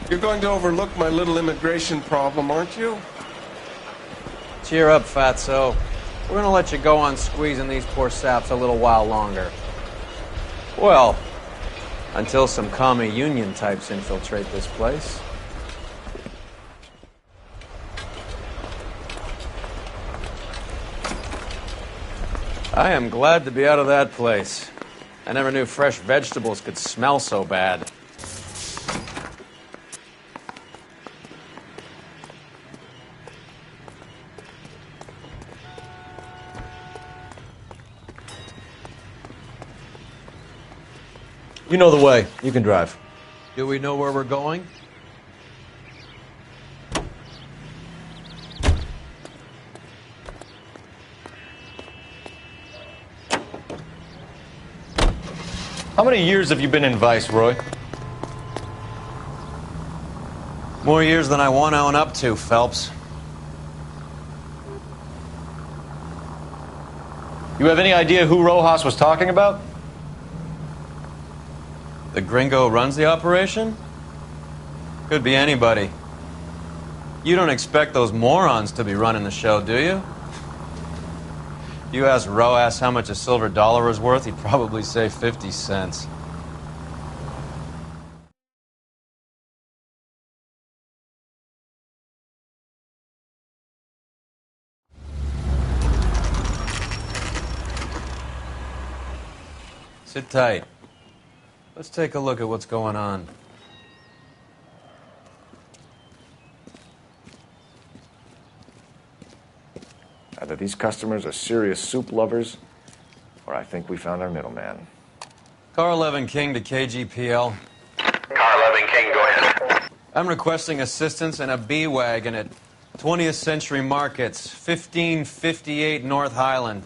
You're going to overlook my little immigration problem, aren't you? Cheer up, fatso. We're going to let you go on squeezing these poor saps a little while longer. Well, until some commie union types infiltrate this place. I am glad to be out of that place. I never knew fresh vegetables could smell so bad. You know the way. You can drive. Do we know where we're going? How many years have you been in Vice, Roy? More years than I want to own up to, Phelps. You have any idea who Rojas was talking about? The gringo runs the operation? Could be anybody. You don't expect those morons to be running the show, do you? If you asked Rojas how much a silver dollar was worth, he'd probably say 50 cents. Sit tight. Let's take a look at what's going on. Either these customers are serious soup lovers, or I think we found our middleman. Car 11 King to KGPL. Car 11 King, go ahead. I'm requesting assistance in a B-Wagon at 20th Century Markets, 1558 North Highland.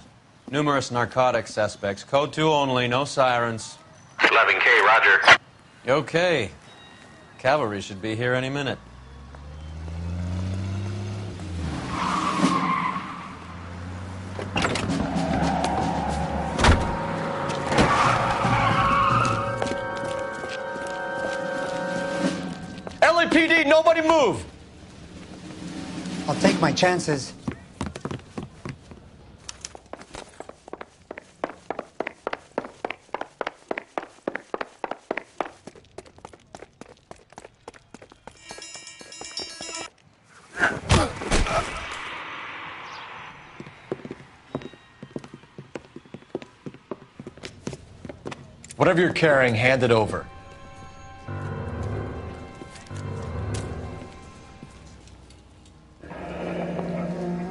Numerous narcotic suspects. Code 2 only, no sirens. 11K, roger. Okay. Cavalry should be here any minute. LAPD, nobody move! I'll take my chances. Whatever you're carrying, hand it over.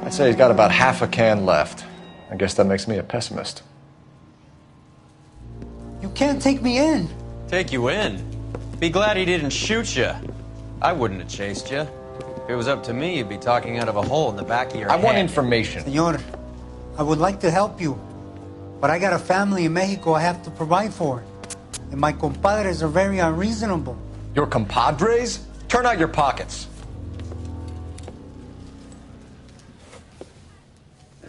I'd say he's got about half a can left. I guess that makes me a pessimist. You can't take me in. Take you in? Be glad he didn't shoot you. I wouldn't have chased you. If it was up to me, you'd be talking out of a hole in the back of your head. I want information. Senor, I would like to help you, but I got a family in Mexico I have to provide for. And my compadres are very unreasonable. Your compadres? Turn out your pockets.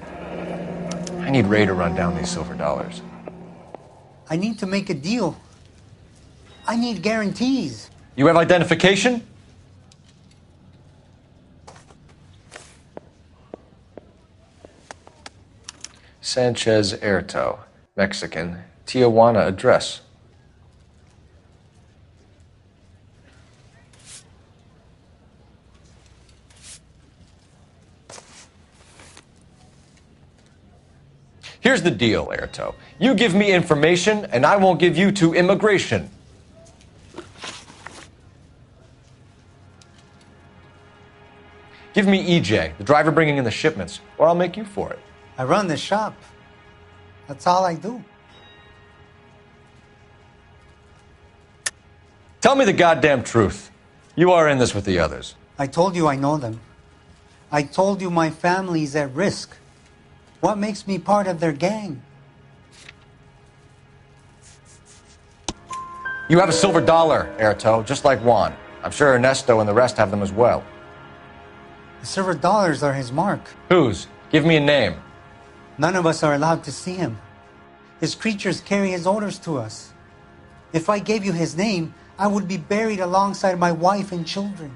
I need Ray to run down these silver dollars. I need to make a deal. I need guarantees. You have identification? Sanchez Erto, Mexican, Tijuana address. Here's the deal, Erto. You give me information, and I won't give you to immigration. Give me EJ, the driver bringing in the shipments, or I'll make you for it. I run the shop. That's all I do. Tell me the goddamn truth. You are in this with the others. I told you I know them. I told you my family's at risk. What makes me part of their gang? You have a silver dollar, Erto, just like Juan. I'm sure Ernesto and the rest have them as well. The silver dollars are his mark. Whose? Give me a name. None of us are allowed to see him. His creatures carry his orders to us. If I gave you his name, I would be buried alongside my wife and children.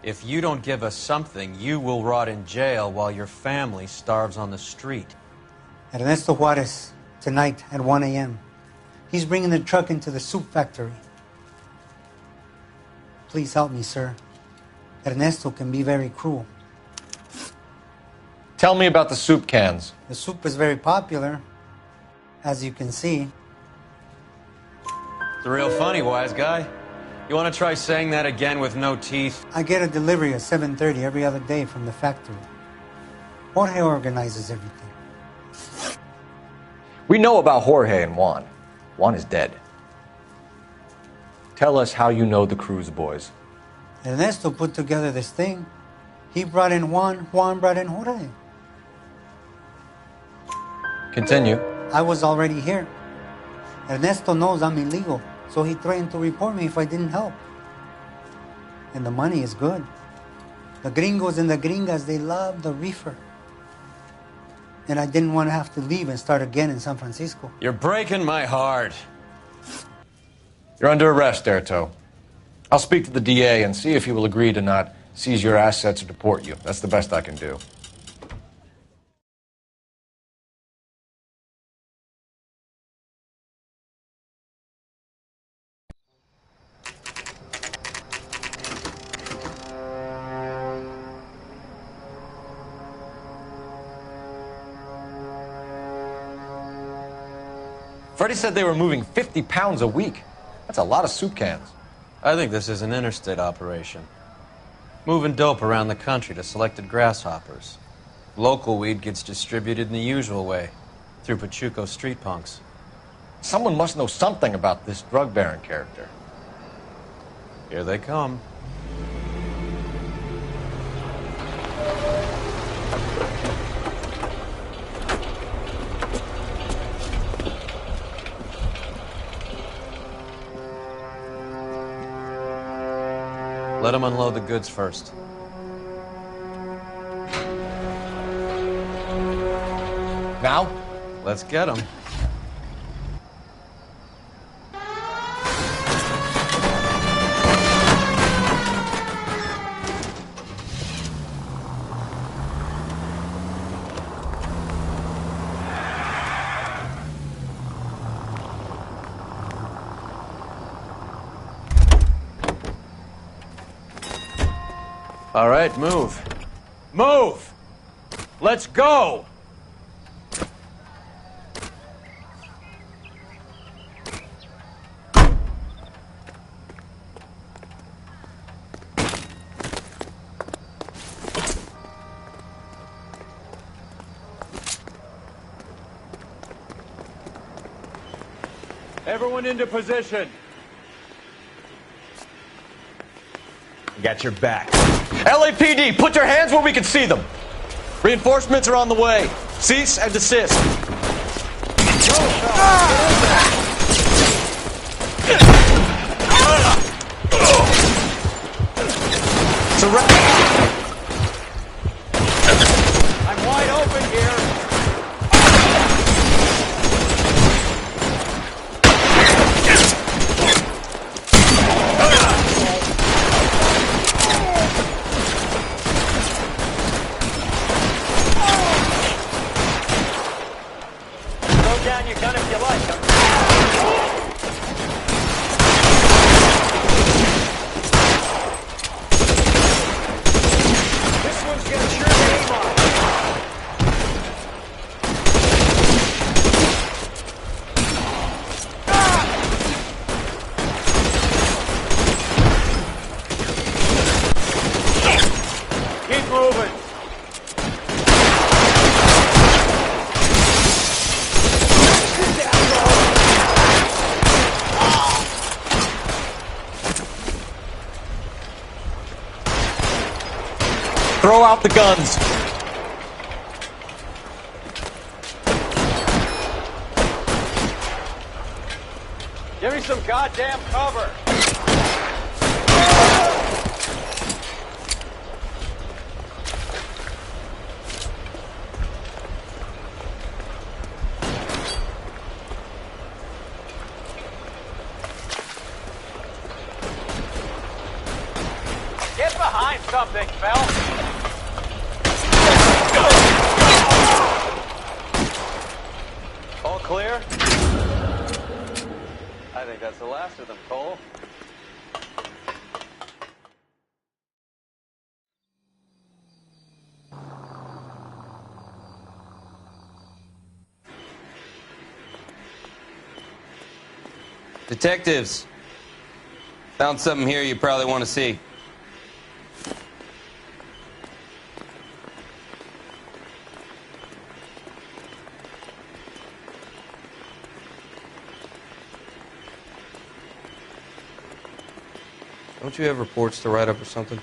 If you don't give us something, you will rot in jail while your family starves on the street. Ernesto Juarez, tonight at 1 a.m. He's bringing the truck into the soup factory. Please help me, sir. Ernesto can be very cruel. Tell me about the soup cans. The soup is very popular, as you can see. It's real funny, wise guy. You want to try saying that again with no teeth? I get a delivery at 7:30 every other day from the factory. Jorge organizes everything. We know about Jorge and Juan. Juan is dead. Tell us how you know the Cruz boys. Ernesto put together this thing. He brought in Juan, Juan brought in Jorge. Continue. I was already here. Ernesto knows I'm illegal, so he threatened to report me if I didn't help. And the money is good. The gringos and the gringas, they love the reefer. And I didn't want to have to leave and start again in San Francisco. You're breaking my heart. You're under arrest, Erto. I'll speak to the DA and see if he will agree to not seize your assets or deport you. That's the best I can do. Freddie said they were moving 50 pounds a week. That's a lot of soup cans. I think this is an interstate operation. Moving dope around the country to selected grasshoppers. Local weed gets distributed in the usual way, through Pachuco street punks. Someone must know something about this drug baron character. Here they come. Let them unload the goods first. Now? Let's get them. All right, move. Move! Let's go! Everyone into position. Got your back. LAPD, put your hands where we can see them. Reinforcements are on the way. Cease and desist. Surrender. I'm wide open here. Throw out the guns. Give me some goddamn cover. Get behind something, Phil. All clear? I think that's the last of them, Cole. Detectives, found something here you probably want to see. Don't you have reports to write up or something?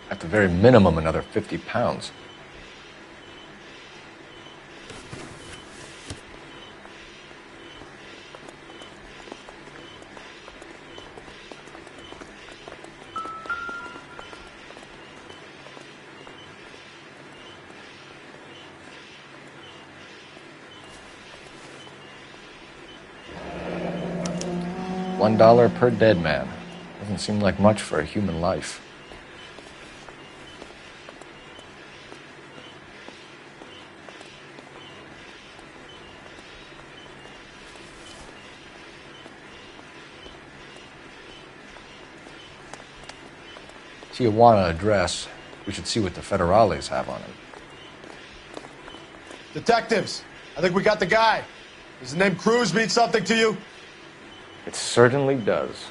At the very minimum, another 50 pounds. $1 per dead man. Doesn't seem like much for a human life. Tijuana address. We should see what the federales have on him. Detectives, I think we got the guy. Does the name Cruz mean something to you? It certainly does.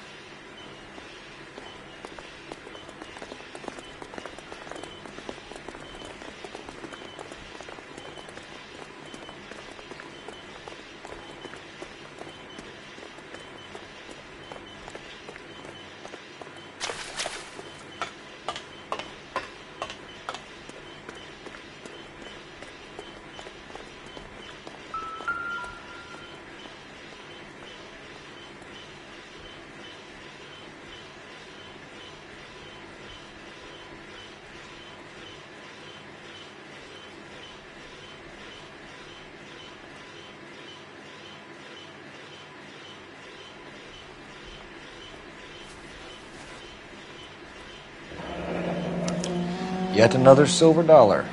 Yet another silver dollar.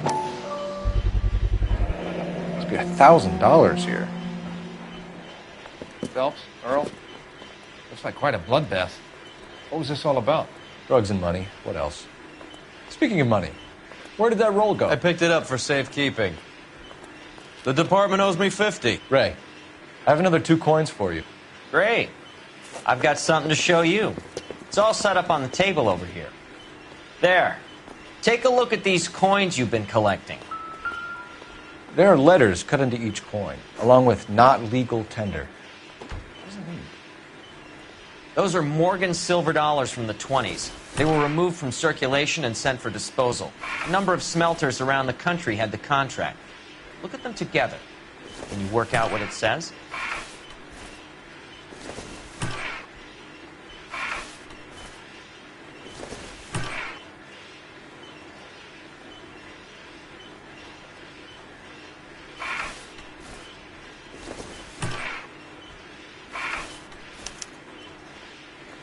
Must be $1,000 here. Phelps, Earl, looks like quite a bloodbath. What was this all about? Drugs and money. What else? Speaking of money, where did that roll go? I picked it up for safekeeping. The department owes me 50. Ray, I have another 2 coins for you. Great. I've got something to show you. It's all set up on the table over here. There. Take a look at these coins you've been collecting. There are letters cut into each coin, along with not legal tender. What does it mean? Those are Morgan silver dollars from the 20s. They were removed from circulation and sent for disposal. A number of smelters around the country had the contract. Look at them together. Can you work out what it says?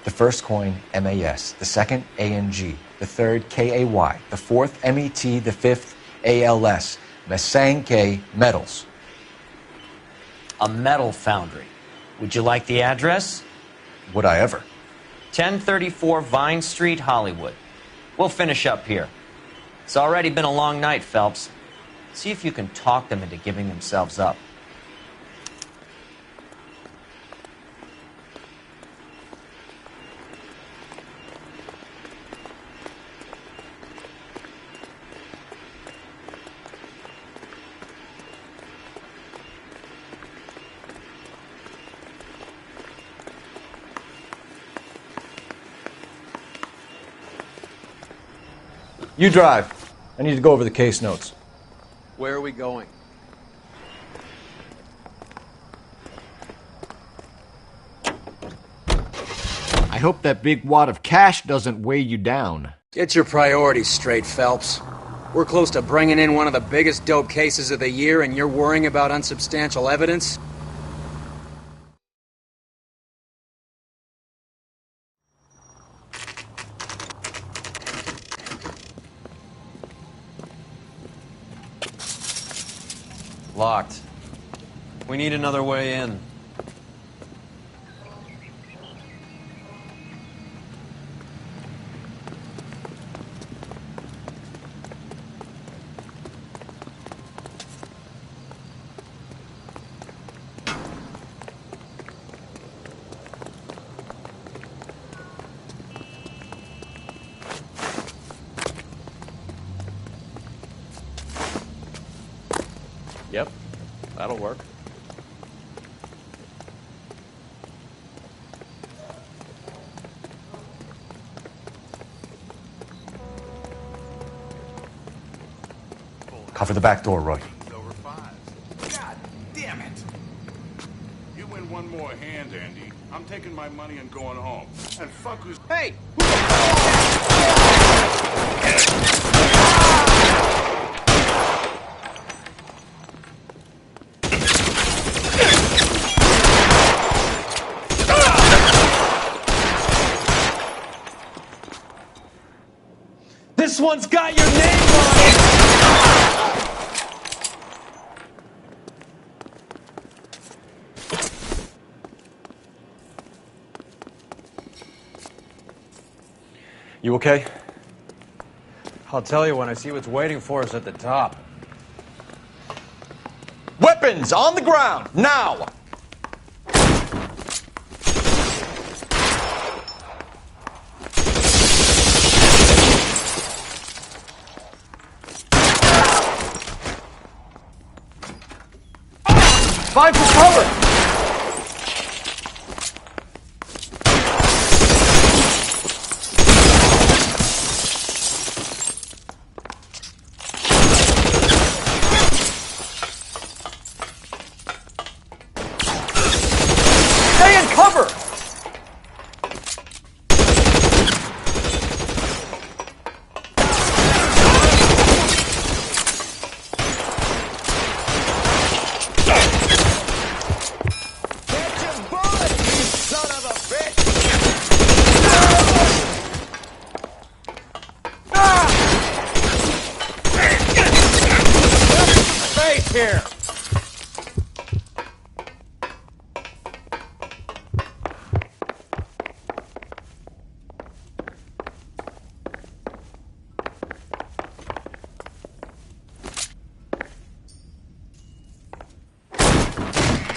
The first coin, MAS. The second, ANG. The third, KAY. The fourth, MET. The fifth, ALS. Mesanke Metals. A metal foundry. Would you like the address? Would I ever? 1034 Vine Street, Hollywood. We'll finish up here. It's already been a long night, Phelps. See if you can talk them into giving themselves up. You drive. I need to go over the case notes. Where are we going? I hope that big wad of cash doesn't weigh you down. Get your priorities straight, Phelps. We're close to bringing in one of the biggest dope cases of the year, and you're worrying about unsubstantial evidence? Locked. We need another way in. Yep, that'll work. Cover the back door, Roy. Over 5. God damn it! You win one more hand, Andy. I'm taking my money and going home. And fuck who's... Hey! This one's got your name on it! You okay? I'll tell you when I see what's waiting for us at the top. Weapons on the ground, now! Find for cover! Here.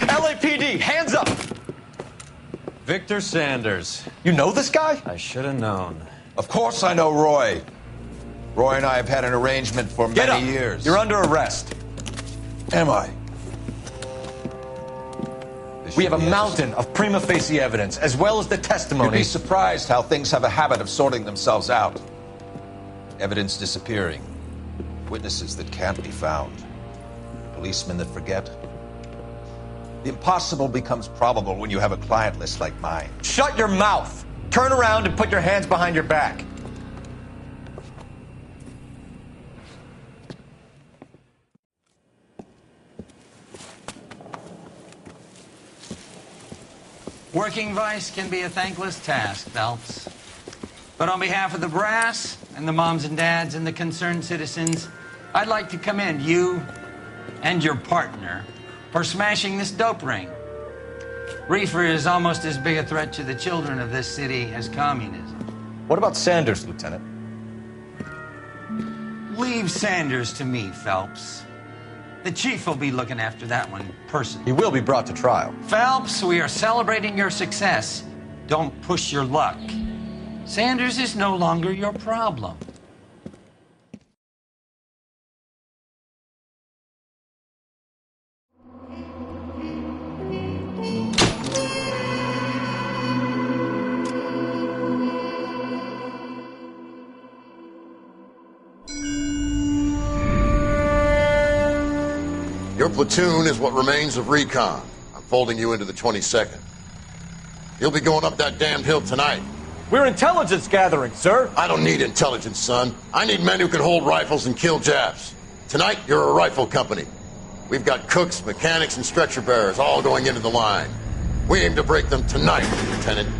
LAPD, hands up! Victor Sanders. You know this guy? I should have known. Of course I know Roy. Roy and I have had an arrangement for many years. You're under arrest. Am I? We have a mountain of prima facie evidence, as well as the testimony. You'd be surprised how things have a habit of sorting themselves out. Evidence disappearing. Witnesses that can't be found. Policemen that forget. The impossible becomes probable when you have a client list like mine. Shut your mouth! Turn around and put your hands behind your back. Working vice can be a thankless task, Phelps. But on behalf of the brass and the moms and dads and the concerned citizens, I'd like to commend you and your partner for smashing this dope ring. Reefer is almost as big a threat to the children of this city as communism. What about Sanders, Lieutenant? Leave Sanders to me, Phelps. The chief will be looking after that one personally. He will be brought to trial. Phelps, we are celebrating your success. Don't push your luck. Sanders is no longer your problem. Your platoon is what remains of recon. I'm folding you into the 22nd. You'll be going up that damned hill tonight. We're intelligence gathering, sir. I don't need intelligence, son. I need men who can hold rifles and kill Japs. Tonight, you're a rifle company. We've got cooks, mechanics, and stretcher bearers all going into the line. We aim to break them tonight, Lieutenant.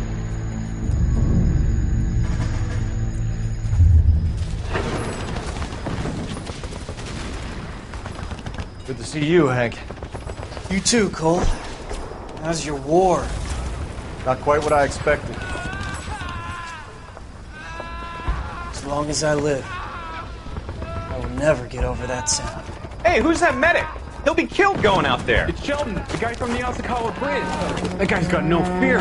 Good to see you, Hank. You too, Cole. How's your war? Not quite what I expected. As long as I live, I will never get over that sound. Hey, who's that medic? He'll be killed going out there. It's Sheldon, the guy from the Osakawa Bridge. That guy's got no fear.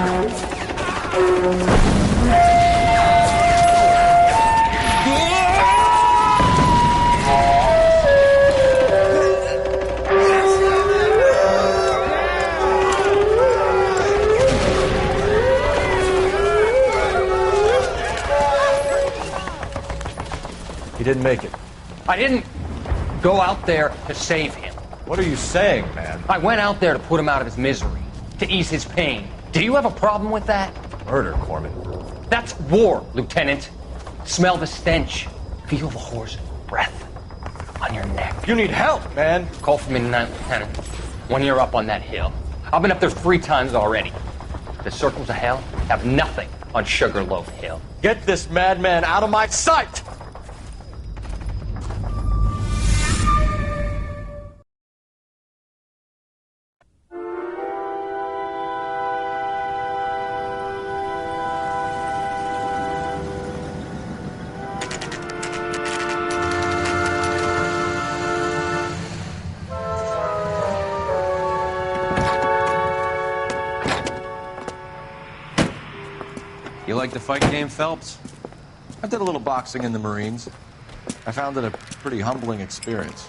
He didn't make it. I didn't go out there to save him. What are you saying, man? I went out there to put him out of his misery, to ease his pain. Do you have a problem with that? Murder, Corman. That's war, Lieutenant. Smell the stench. Feel the horse's breath on your neck. You need help, man. Call for me tonight, Lieutenant. When you're up on that hill. I've been up there 3 times already. The circles of hell have nothing on Sugarloaf Hill. Get this madman out of my sight! You like the fight game, Phelps? I did a little boxing in the Marines. I found it a pretty humbling experience.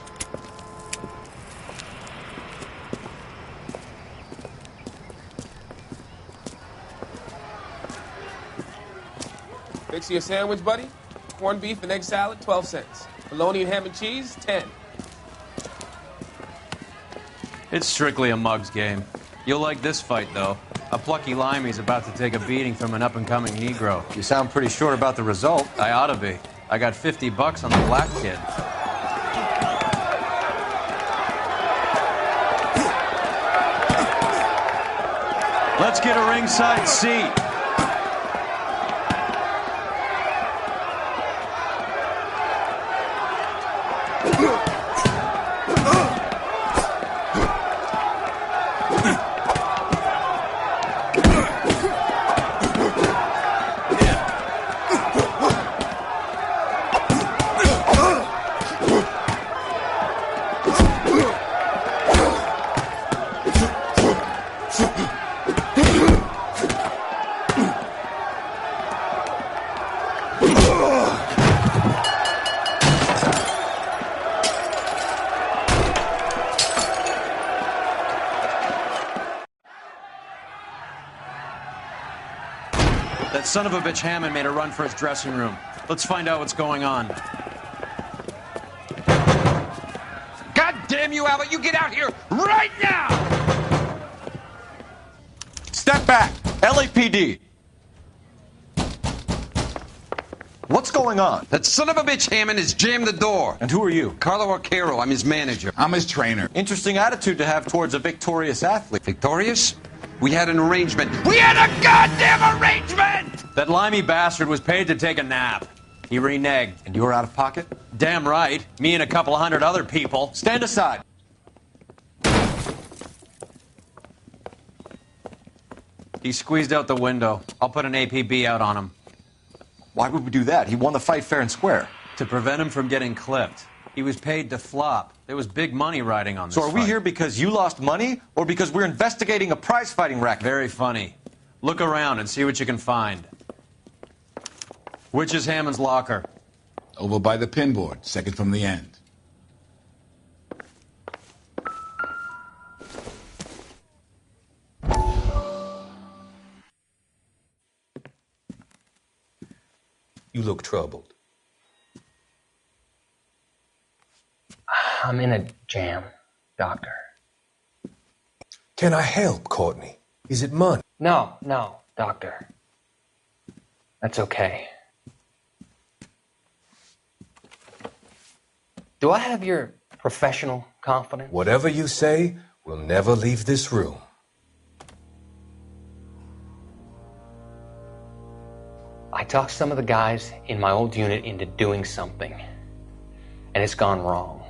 Fix you a sandwich, buddy? Corned beef and egg salad, 12 cents. Bologna and ham and cheese, 10. It's strictly a mug's game. You'll like this fight, though. A plucky limey's about to take a beating from an up-and-coming Negro. You sound pretty sure about the result. I ought to be. I got $50 on the black kid. Let's get a ringside seat. That son of a bitch Hammond made a run for his dressing room. Let's find out what's going on. God damn you, Albert! You get out here right now! Step back! LAPD! What's going on? That son of a bitch Hammond has jammed the door. And who are you? Carlo Arcaro. I'm his manager. I'm his trainer. Interesting attitude to have towards a victorious athlete. Victorious? We had an arrangement. We had a goddamn arrangement! That limey bastard was paid to take a nap. He reneged. And you were out of pocket? Damn right. Me and a couple hundred other people. Stand aside. He squeezed out the window. I'll put an APB out on him. Why would we do that? He won the fight fair and square. To prevent him from getting clipped. He was paid to flop. There was big money riding on this So are we fight. here because you lost money or because we're investigating a prize-fighting racket? Very funny. Look around and see what you can find. Which is Hammond's locker? Over by the pinboard, second from the end. You look troubled. I'm in a jam, Doctor. Can I help, Courtney? Is it money? No, Doctor. That's okay. Do I have your professional confidence? Whatever you say, we'll never leave this room. I talked some of the guys in my old unit into doing something, and it's gone wrong.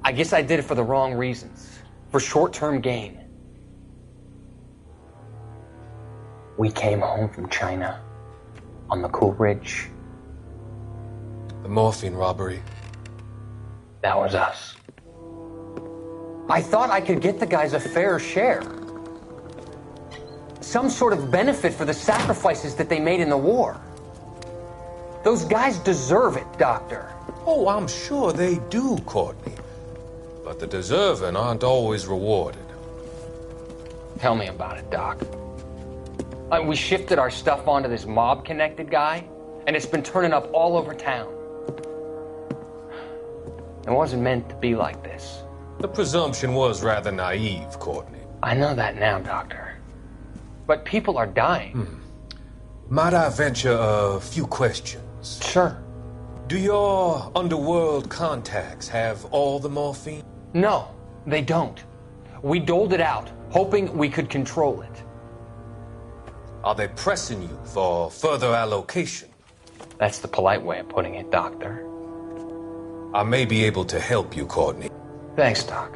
I guess I did it for the wrong reasons, for short-term gain. We came home from China on the Cool Ridge. The morphine robbery. That was us. I thought I could get the guys a fair share. Some sort of benefit for the sacrifices that they made in the war. Those guys deserve it, Doctor. Oh, I'm sure they do, Courtney. But the deserving aren't always rewarded. Tell me about it, Doc. We shifted our stuff onto this mob-connected guy, and it's been turning up all over town. It wasn't meant to be like this. The presumption was rather naive, Courtney. I know that now, Doctor. But people are dying. Might I venture a few questions? Sure. Do your underworld contacts have all the morphine? No, they don't. We doled it out, hoping we could control it. Are they pressing you for further allocation? That's the polite way of putting it, Doctor. I may be able to help you, Courtney. Thanks, Doc.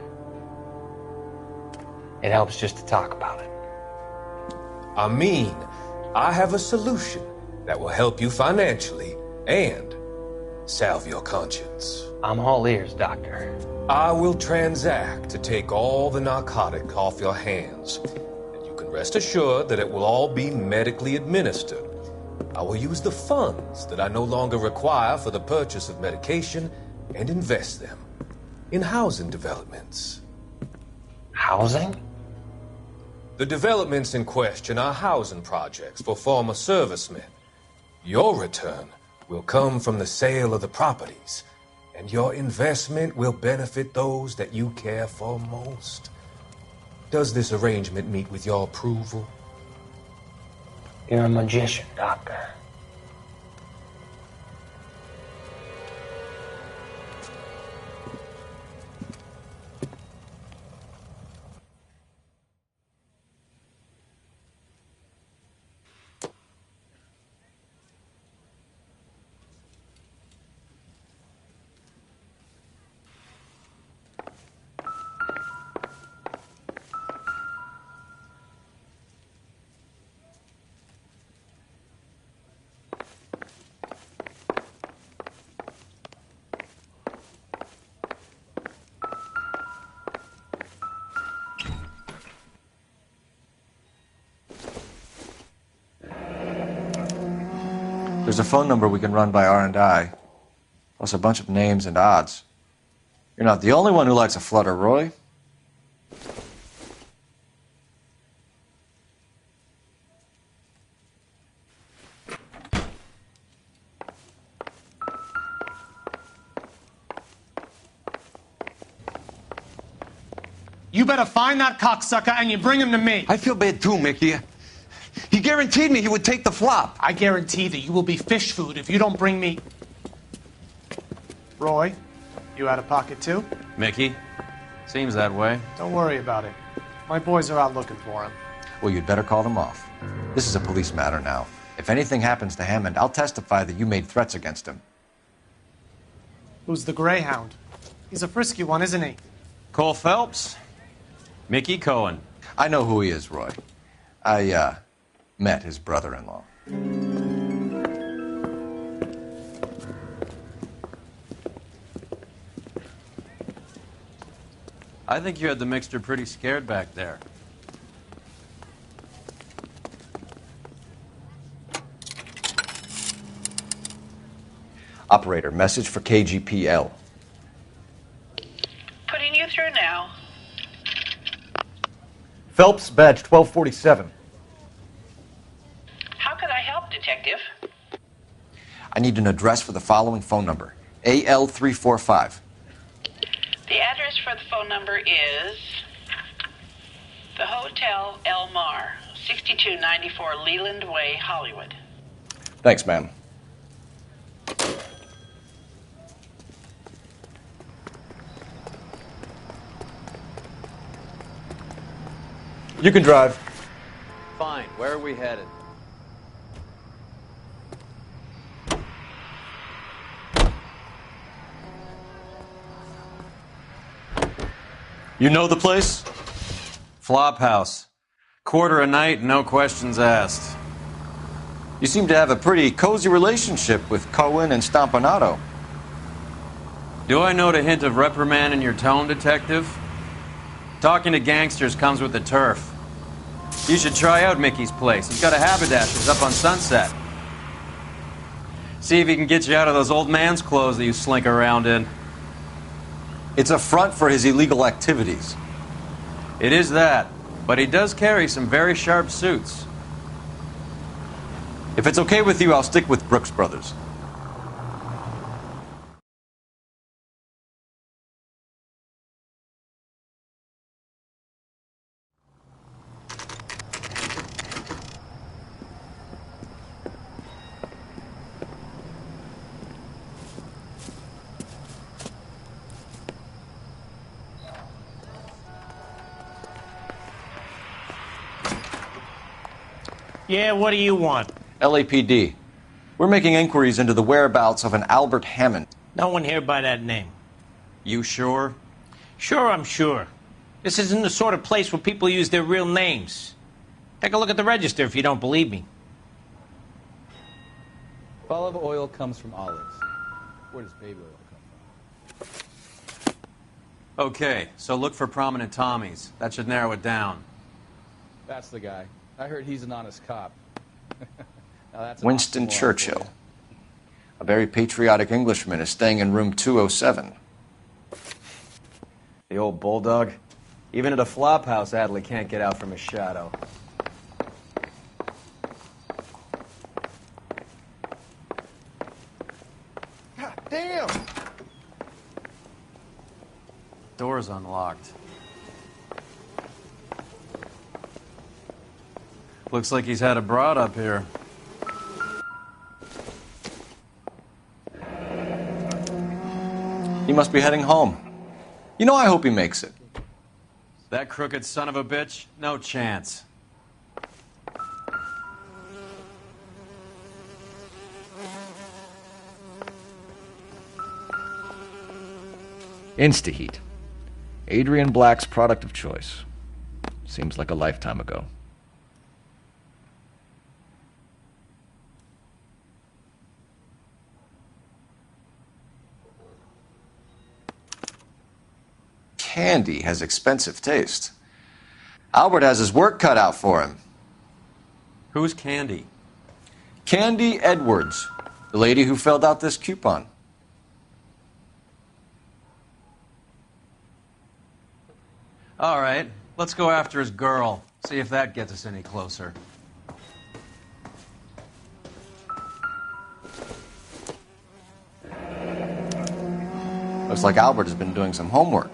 It helps just to talk about it. I mean, I have a solution that will help you financially and salve your conscience. I'm all ears, Doctor. I will transact to take all the narcotic off your hands, and you can rest assured that it will all be medically administered. I will use the funds that I no longer require for the purchase of medication and invest them in housing developments. Housing? The developments in question are housing projects for former servicemen. Your return will come from the sale of the properties, and your investment will benefit those that you care for most. Does this arrangement meet with your approval? You're a magician, Doctor. There's a phone number we can run by R&I, plus a bunch of names and odds. You're not the only one who likes a flutter, Roy. You better find that cocksucker and you bring him to me. I feel bad too, Mickey. He guaranteed me he would take the flop. I guarantee that you will be fish food if you don't bring me... Roy, you out of pocket too? Mickey? Seems that way. Don't worry about it. My boys are out looking for him. Well, you'd better call them off. This is a police matter now. If anything happens to Hammond, I'll testify that you made threats against him. Who's the Greyhound? He's a frisky one, isn't he? Cole Phelps? Mickey Cohen. I know who he is, Roy. I, met his brother-in-law. I think you had the mixture pretty scared back there. Operator, message for KGPL. Putting you through now. Phelps, badge 1247. How could I help, Detective? I need an address for the following phone number. AL345. The address for the phone number is the Hotel El Mar, 6294 Leland Way, Hollywood. Thanks, ma'am. You can drive. Fine. Where are we headed? You know the place? Flophouse. Quarter a night, no questions asked. You seem to have a pretty cozy relationship with Cohen and Stompanato. Do I note a hint of reprimand in your tone, Detective? Talking to gangsters comes with the turf. You should try out Mickey's place. He's got a haberdasher's up on Sunset. See if he can get you out of those old man's clothes that you slink around in. It's a front for his illegal activities. It is that, but he does carry some very sharp suits. If it's okay with you, I'll stick with Brooks Brothers. Yeah, what do you want? LAPD. We're making inquiries into the whereabouts of an Albert Hammond. No one here by that name. You sure? Sure, I'm sure. This isn't the sort of place where people use their real names. Take a look at the register if you don't believe me. Olive oil comes from olives. Where does baby oil come from? Okay, so look for prominent Tommies. That should narrow it down. That's the guy. I heard he's an honest cop. Now that's an Winston oxymoron Churchill. for you. A very patriotic Englishman is staying in room 207. The old bulldog. Even at a flop house, Adley can't get out from his shadow. God damn! Door's unlocked. Looks like he's had a broad up here. He must be heading home. You know, I hope he makes it. That crooked son of a bitch? No chance. Instaheat. Adrian Black's product of choice. Seems like a lifetime ago. Candy has expensive taste. Albert has his work cut out for him. Who's Candy? Candy Edwards, the lady who filled out this coupon. All right, let's go after his girl. See if that gets us any closer. Looks like Albert has been doing some homework.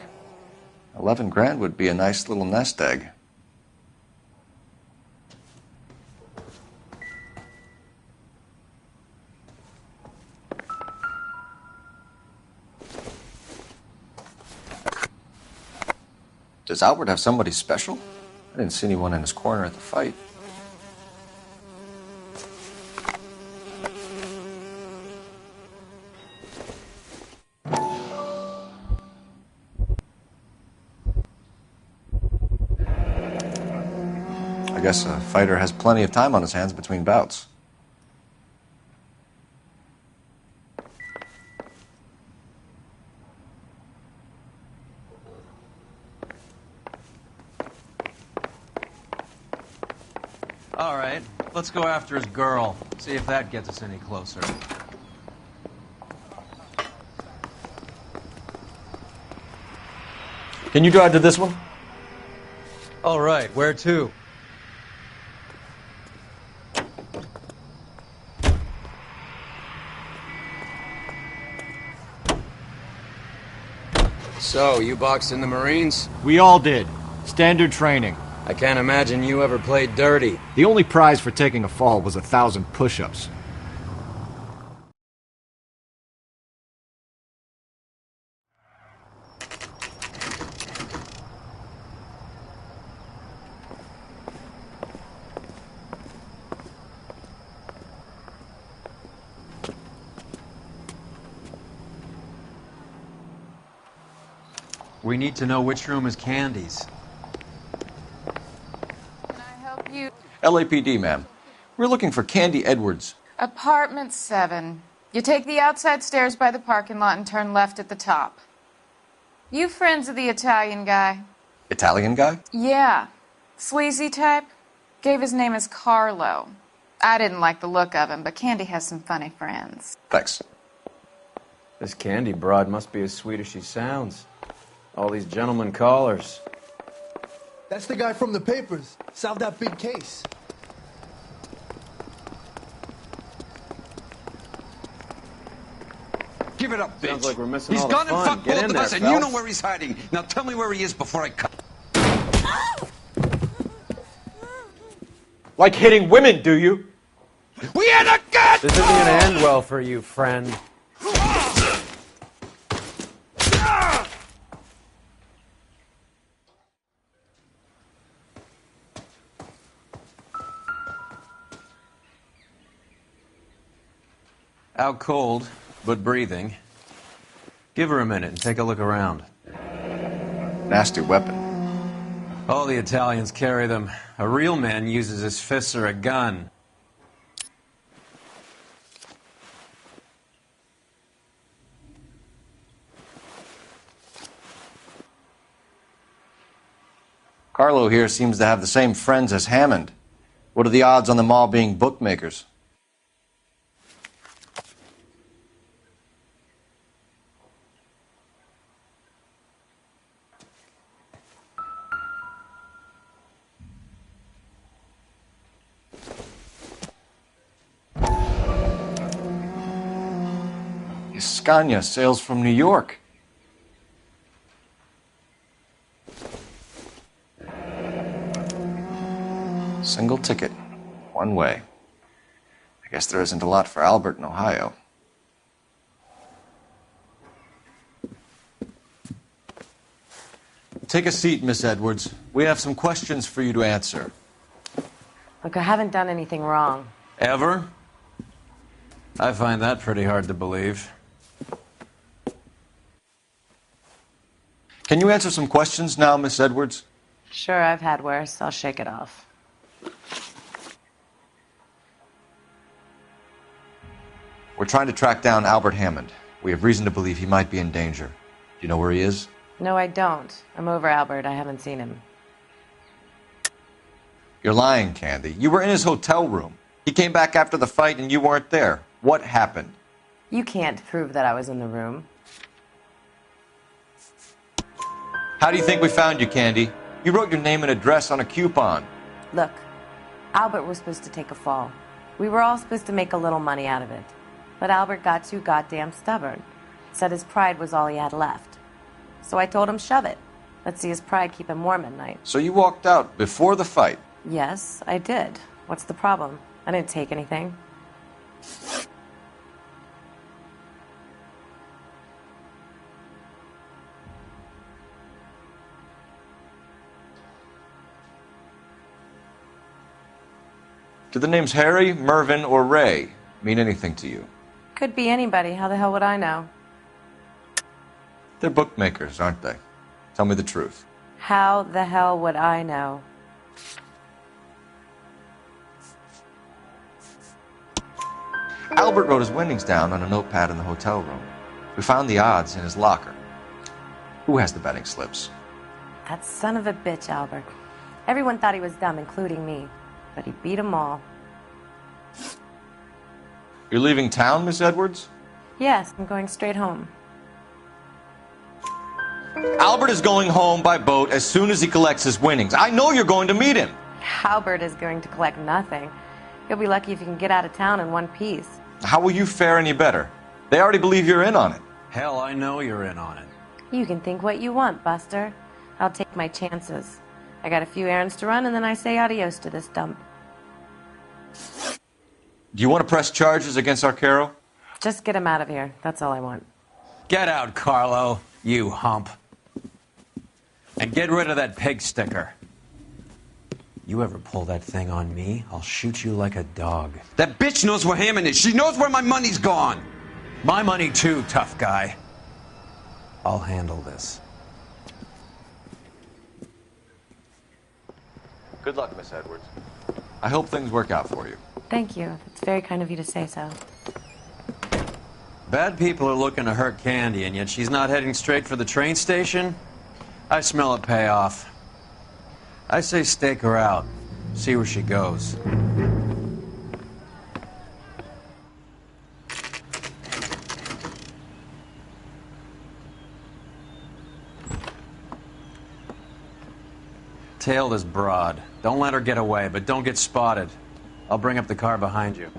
11 grand would be a nice little nest egg. Does Albert have somebody special? I didn't see anyone in his corner at the fight. I guess a fighter has plenty of time on his hands between bouts. All right, let's go after his girl. See if that gets us any closer. Can you drive to this one? All right, where to? So, you boxed in the Marines? We all did. Standard training. I can't imagine you ever played dirty. The only prize for taking a fall was 1,000 push-ups. We need to know which room is Candy's. Can I help you? LAPD, ma'am. We're looking for Candy Edwards. Apartment 7. You take the outside stairs by the parking lot and turn left at the top. You friends of the Italian guy? Italian guy? Yeah. Sleazy type? Gave his name as Carlo. I didn't like the look of him, but Candy has some funny friends. Thanks. This Candy broad must be as sweet as she sounds. All these gentlemen callers. That's the guy from the papers. Solved that big case. Give it up, bitch. Sounds like we're missing He's all the gone and fun. fucked Get both in of there, us, and you know Phelps. where he's hiding. Now tell me where he is before I cut. Like hitting women, do you? We had a gun! This isn't gonna end well for you, friend. Out cold, but breathing. Give her a minute and take a look around. Nasty weapon. All the Italians carry them. A real man uses his fists or a gun. Carlo here seems to have the same friends as Hammond. What are the odds on them all being bookmakers? Scania sails from New York. Single ticket, one way. I guess there isn't a lot for Albert in Ohio. Take a seat, Miss Edwards. We have some questions for you to answer. Look, I haven't done anything wrong. Ever? I find that pretty hard to believe. Can you answer some questions now, Miss Edwards? Sure, I've had worse. I'll shake it off. We're trying to track down Albert Hammond. We have reason to believe he might be in danger. Do you know where he is? No, I don't. I'm over Albert. I haven't seen him. You're lying, Candy. You were in his hotel room. He came back after the fight and you weren't there. What happened? You can't prove that I was in the room. How do you think we found you, Candy? You wrote your name and address on a coupon. Look, Albert was supposed to take a fall. We were all supposed to make a little money out of it. But Albert got too goddamn stubborn. Said his pride was all he had left. So I told him, shove it. Let's see his pride keep him warm at night. So you walked out before the fight? Yes, I did. What's the problem? I didn't take anything. Do the names Harry, Mervyn, or Ray mean anything to you? Could be anybody. How the hell would I know? They're bookmakers, aren't they? Tell me the truth. How the hell would I know? Albert wrote his winnings down on a notepad in the hotel room. We found the odds in his locker. Who has the betting slips? That son of a bitch, Albert. Everyone thought he was dumb, including me. But he beat them all. You're leaving town, Miss Edwards? Yes, I'm going straight home. Albert is going home by boat as soon as he collects his winnings. I know you're going to meet him. Albert is going to collect nothing. You'll be lucky if you can get out of town in one piece. How will you fare any better? They already believe you're in on it. Hell, I know you're in on it. You can think what you want, Buster. I'll take my chances. I got a few errands to run, and then I say adios to this dump. Do you want to press charges against Arcaro? Just get him out of here. That's all I want. Get out, Carlo, you hump. And get rid of that pig sticker. You ever pull that thing on me, I'll shoot you like a dog. That bitch knows where Hammond is. She knows where my money's gone. My money too, tough guy. I'll handle this. Good luck, Miss Edwards. I hope things work out for you. Thank you. It's very kind of you to say so. Bad people are looking to hurt Candy, and yet she's not heading straight for the train station? I smell a payoff. I say stake her out. See where she goes. Tail this broad. Don't let her get away, but don't get spotted. I'll bring up the car behind you.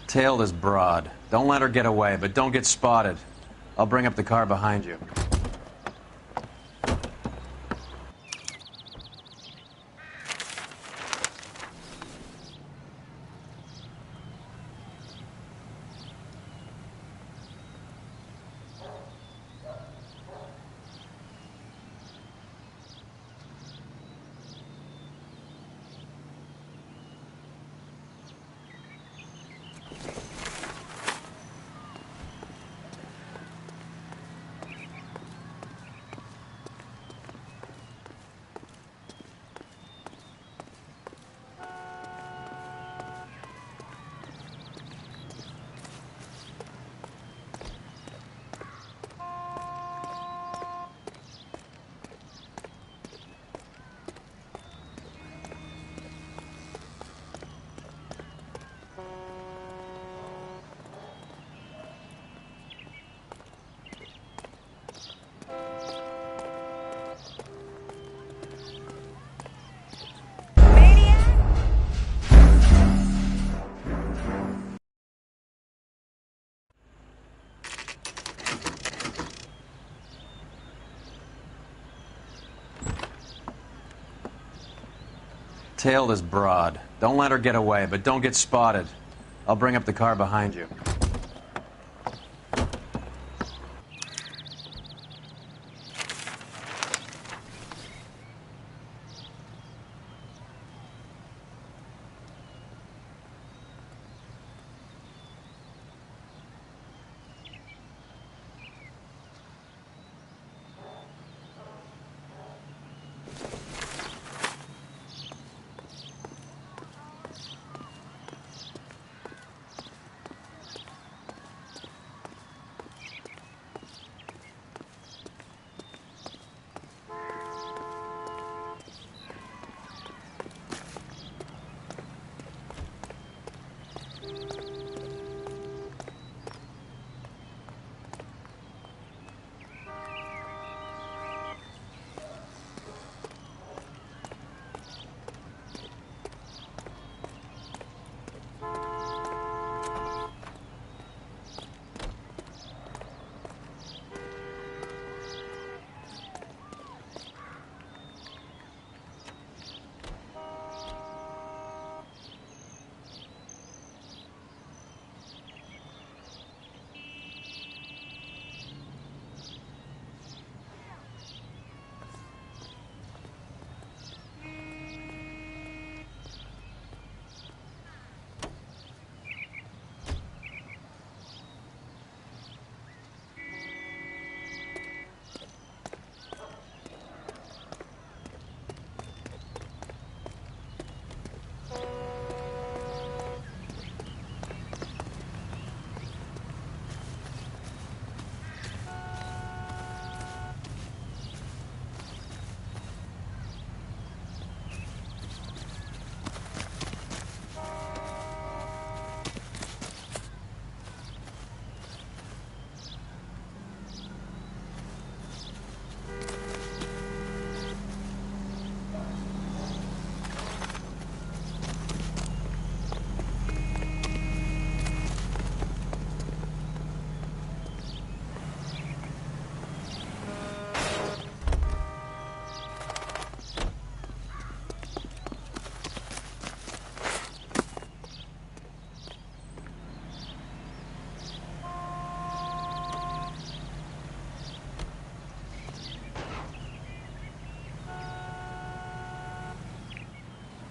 Tail this broad. Don't let her get away, but don't get spotted. I'll bring up the car behind you. Tail this broad. Don't let her get away, but don't get spotted. I'll bring up the car behind you.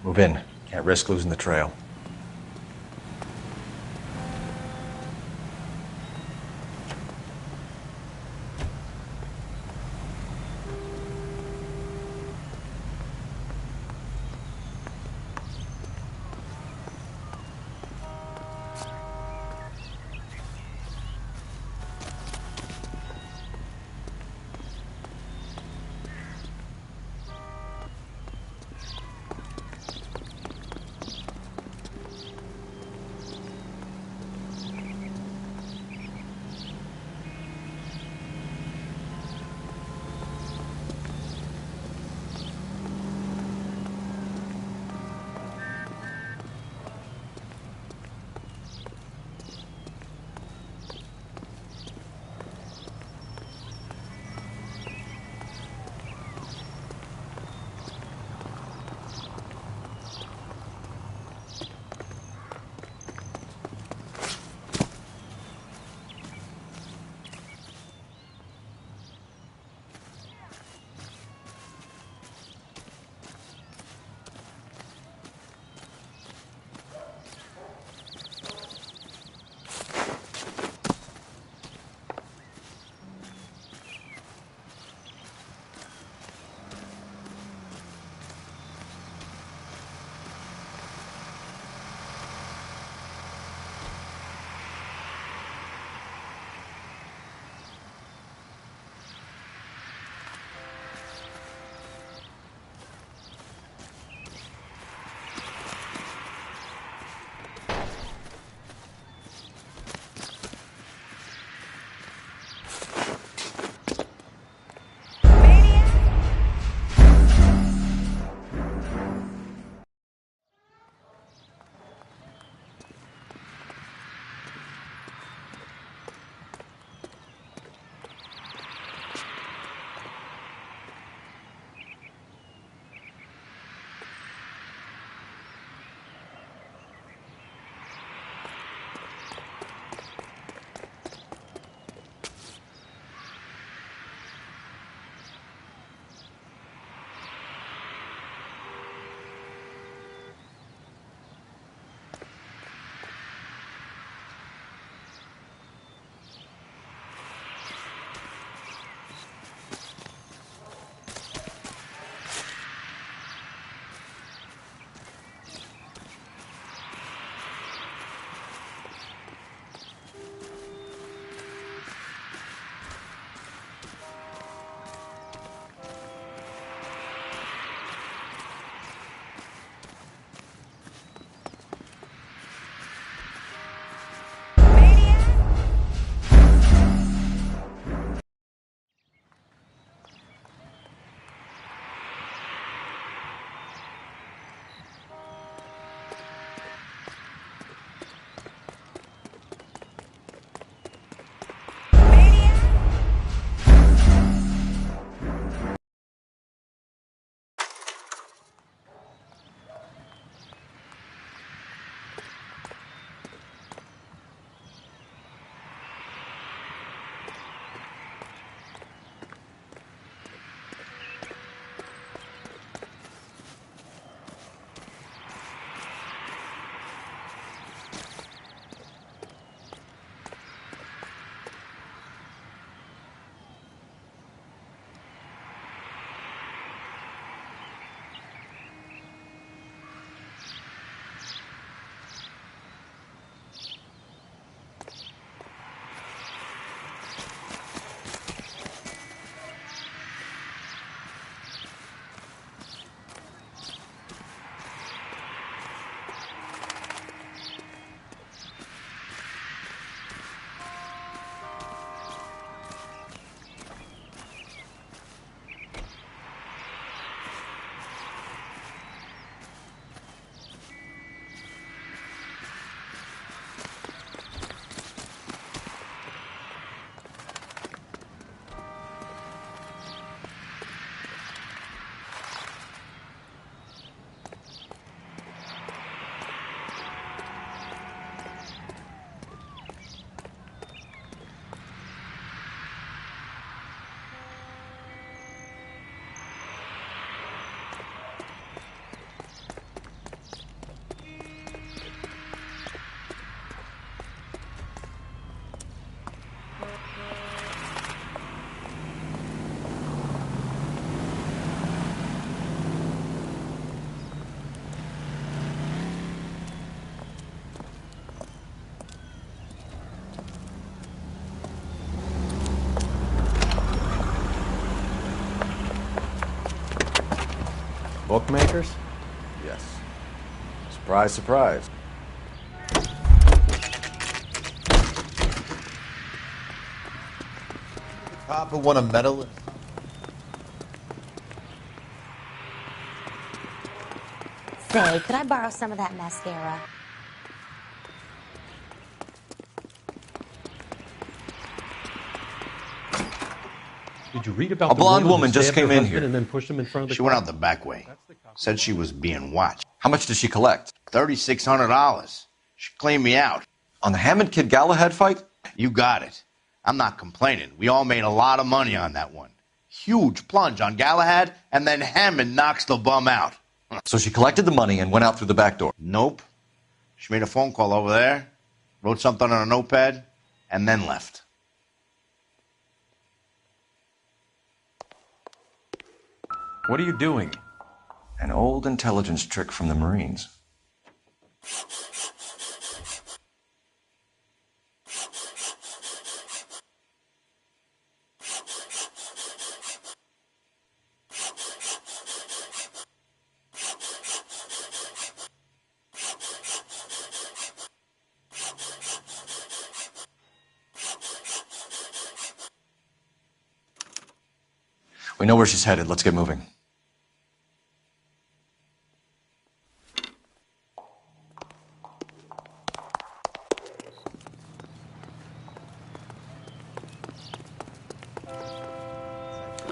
Move in. Can't risk losing the trail. bookmakers? Yes. Surprise, surprise. Papa won a medal. Say, could I borrow some of that mascara? Did you read about A blonde woman just came in here. and then pushed him in front of the She went out the back way. Said she was being watched. How much did she collect? $3,600. She cleaned me out. On the Hammond Kid Galahad fight? You got it. I'm not complaining. We all made a lot of money on that one. Huge plunge on Galahad, and then Hammond knocks the bum out. So she collected the money and went out through the back door? Nope. She made a phone call over there, wrote something on a notepad, and then left. What are you doing? An old intelligence trick from the Marines. We know where she's headed. Let's get moving.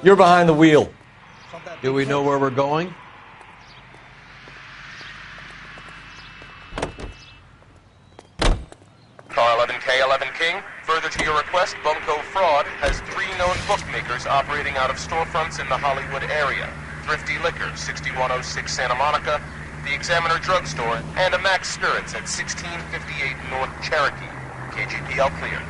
You're behind the wheel. Do we know where we're going? Car 11K, 11 King. Further to your request, Bunko Fraud has 3 known bookmakers operating out of storefronts in the Hollywood area. Thrifty Liquor, 6106 Santa Monica, the Examiner Drugstore, and a Max Spirits at 1658 North Cherokee. KGPL clear.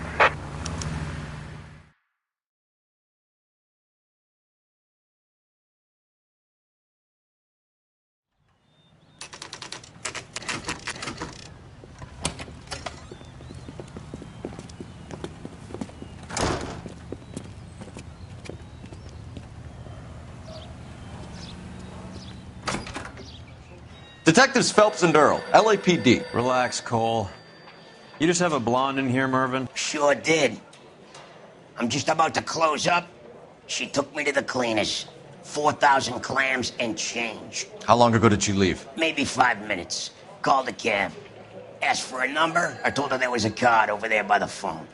Detectives Phelps and Earl, LAPD. Relax, Cole. You just have a blonde in here, Mervyn? Sure did. I'm just about to close up. She took me to the cleaners. 4,000 clams and change. How long ago did she leave? Maybe 5 minutes. Called a cab. Asked for a number. I told her there was a card over there by the phone.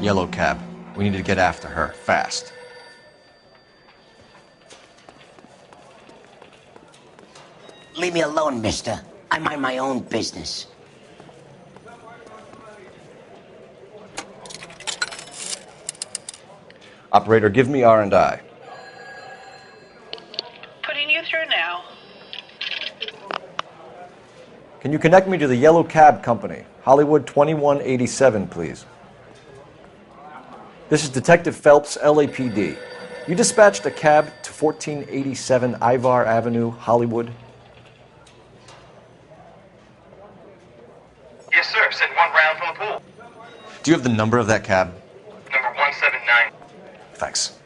Yellow cab. We need to get after her, fast. Leave me alone, mister. I mind my own business. Operator, give me R&I. Putting you through now. Can you connect me to the Yellow Cab Company? Hollywood 2187, please. This is Detective Phelps, LAPD. You dispatched a cab to 1487 Ivar Avenue, Hollywood? Yes, sir. Sent 1 round from the pool. Do you have the number of that cab? Number 179. Thanks.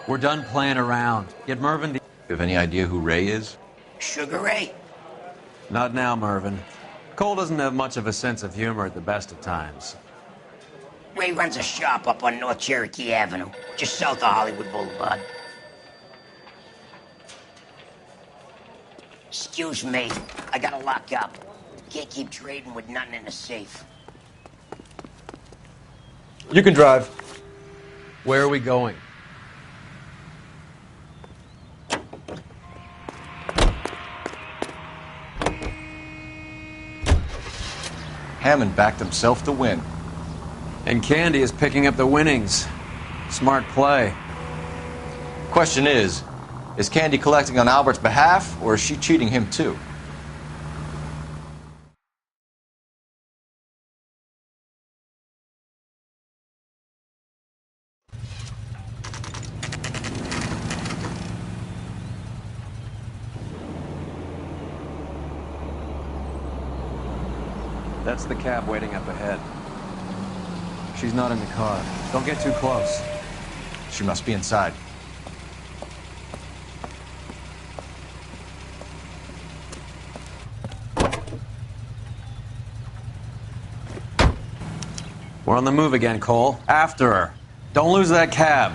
We're done playing around. Get Mervyn to... You have any idea who Ray is? Sugar Ray? Not now, Mervyn. Cole doesn't have much of a sense of humor at the best of times. Ray runs a shop up on North Cherokee Avenue, just south of Hollywood Boulevard. Excuse me, I gotta lock up. Can't keep trading with nothing in the safe. You can drive. Where are we going? Hammond backed himself to win. And Candy is picking up the winnings. Smart play. Question is Candy collecting on Albert's behalf, or is she cheating him too? That's the cab waiting up ahead. She's not in the car. Don't get too close. She must be inside. We're on the move again, Cole. After her. Don't lose that cab.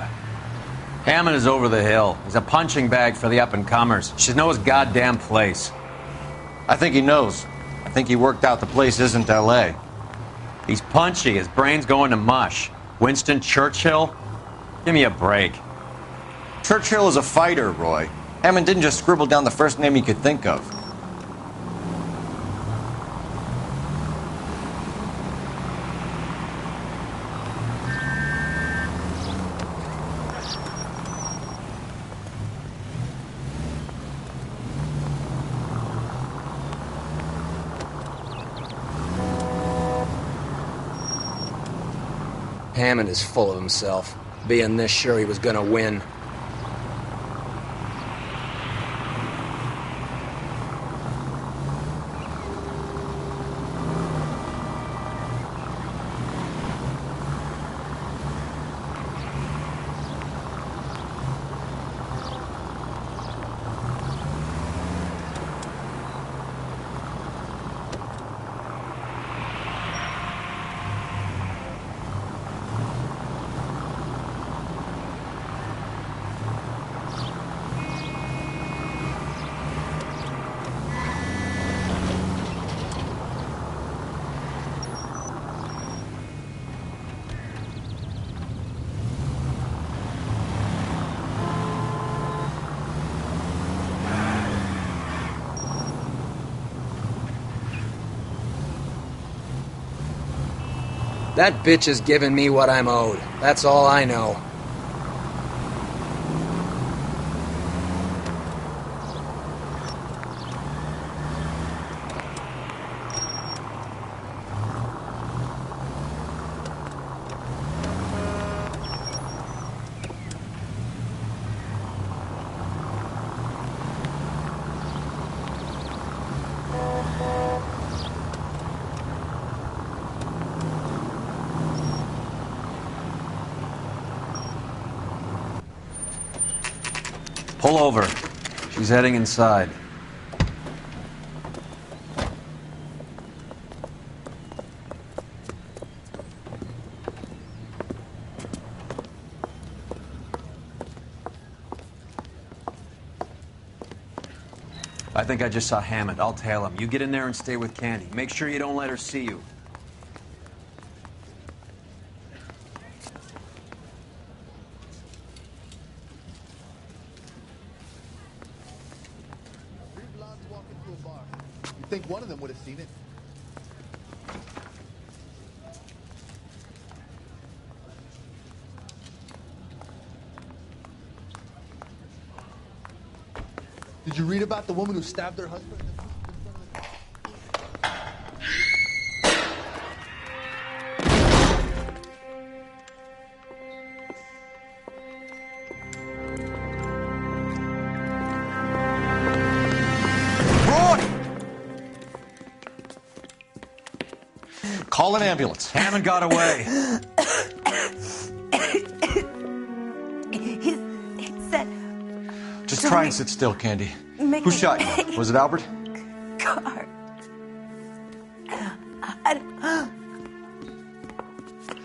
Hammond is over the hill. He's a punching bag for the up-and-comers. Should know his goddamn place. I think he knows. I think he worked out the place isn't L.A. He's punchy. His brain's going to mush. Winston Churchill? Give me a break. Churchill is a fighter, Roy. Hammond didn't just scribble down the first name he could think of. Hammond is full of himself, being this sure he was gonna win. That bitch is giving me what I'm owed. That's all I know. Pull over. She's heading inside. I think I just saw Hammond. I'll tail him. You get in there and stay with Candy. Make sure you don't let her see you. I think one of them would have seen it. Did you read about the woman who stabbed her husband? Call an ambulance. Hammond got away. He said... Just try and sit still, Candy. Who shot you? Was it Albert? Car.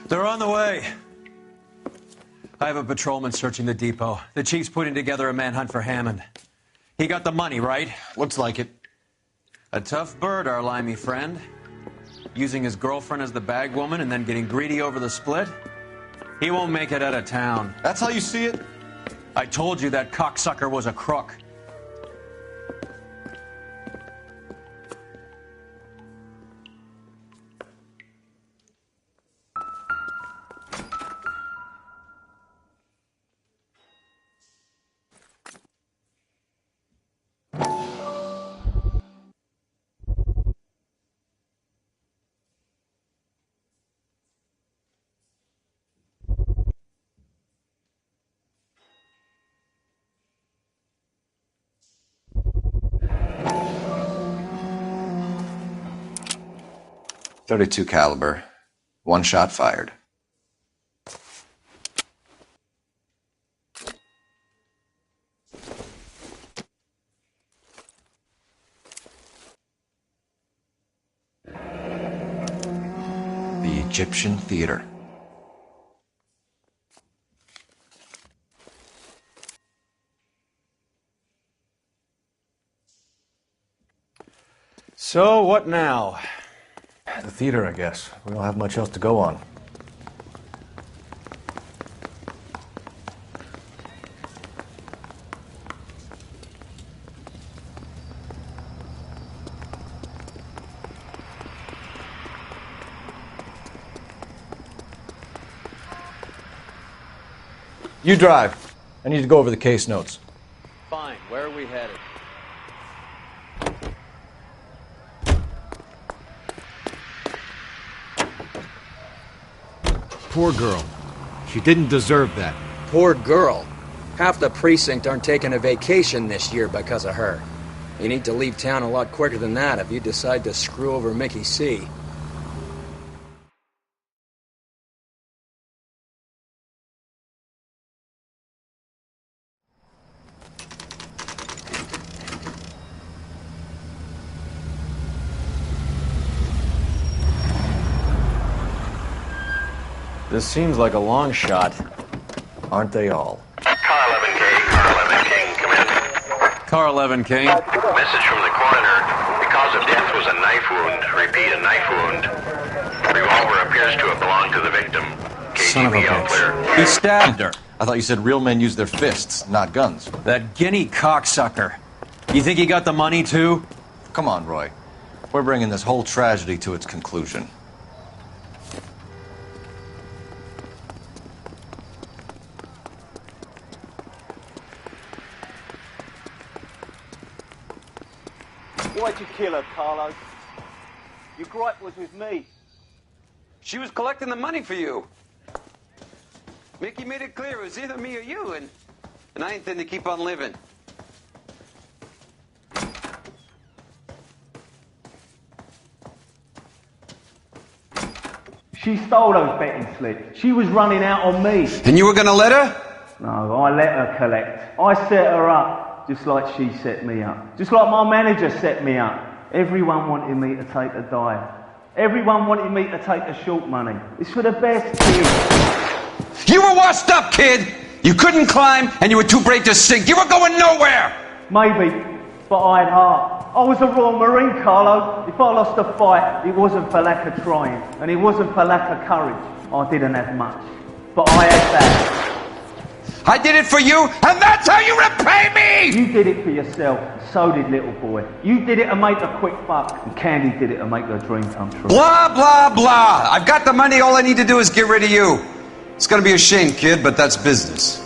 They're on the way. I have a patrolman searching the depot. The chief's putting together a manhunt for Hammond. He got the money, right? Looks like it. A tough bird, our limey friend. Using his girlfriend as the bag woman and then getting greedy over the split? He won't make it out of town. That's how you see it? I told you that cocksucker was a crook. .32 caliber. One shot fired. The Egyptian Theater. So, what now? The theater, I guess. We don't have much else to go on. You drive. I need to go over the case notes. Fine. Where are we headed? Poor girl. She didn't deserve that. Poor girl. Half the precinct aren't taking a vacation this year because of her. You need to leave town a lot quicker than that if you decide to screw over Mickey C. This seems like a long shot. Aren't they all? Car 11K, Car 11 King, come in. Car 11 King. Message from the coroner. The cause of death was a knife wound. Repeat, a knife wound. The revolver appears to have belonged to the victim. Son of a KGB all clear. bitch. He stabbed her. I thought you said real men use their fists, not guns. That guinea cocksucker. You think he got the money too? Come on, Roy. We're bringing this whole tragedy to its conclusion. Why'd you kill her, Carlo? Your gripe was with me. She was collecting the money for you. Mickey made it clear it was either me or you, and I intend to keep on living. She stole those betting slips. She was running out on me. And you were gonna let her? No, I let her collect. I set her up, just like she set me up. Just like my manager set me up. Everyone wanted me to take a dive. Everyone wanted me to take the short money. It's for the best, kid. You were washed up, kid! You couldn't climb, and you were too brave to sink. You were going nowhere! Maybe, but I had heart. I was a Royal Marine, Carlo. If I lost a fight, it wasn't for lack of trying, and it wasn't for lack of courage. I didn't have much, but I had that. I did it for you, and that's how you repay me! You did it for yourself, and so did little boy. You did it to make a quick buck, and Candy did it to make her dream come true. Blah, blah, blah. I've got the money. All I need to do is get rid of you. It's gonna be a shame, kid, but that's business.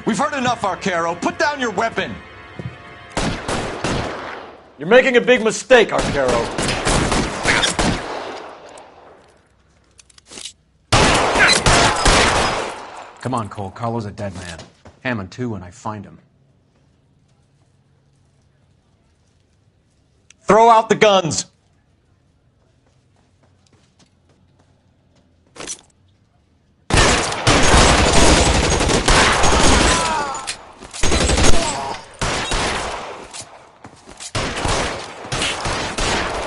We've heard enough, Arcaro. Put down your weapon. You're making a big mistake, Arcaro. Come on, Cole. Carlo's a dead man. Hammond too when I find him. Throw out the guns.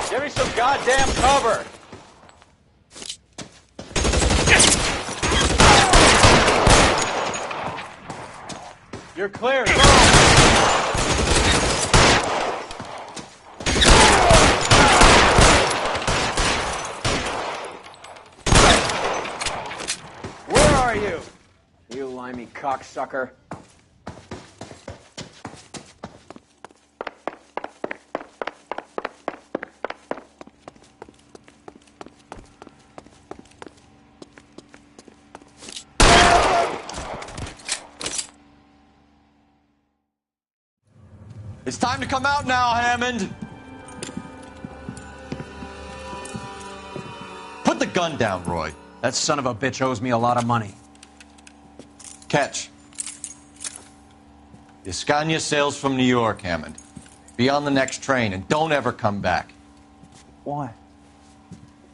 Give me some goddamn cover. You're clear. Where are you? You limey cocksucker. It's time to come out now, Hammond. Put the gun down, Roy. That son of a bitch owes me a lot of money. Catch. The Scania sails from New York, Hammond. Be on the next train and don't ever come back. Why?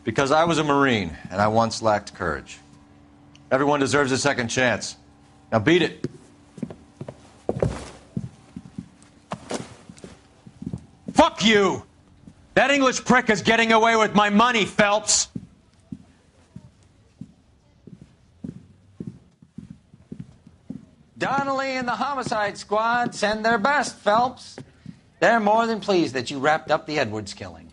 Because I was a Marine and I once lacked courage. Everyone deserves a second chance. Now beat it. Fuck you! That English prick is getting away with my money, Phelps! Donnelly and the homicide squad send their best, Phelps. They're more than pleased that you wrapped up the Edwards killing.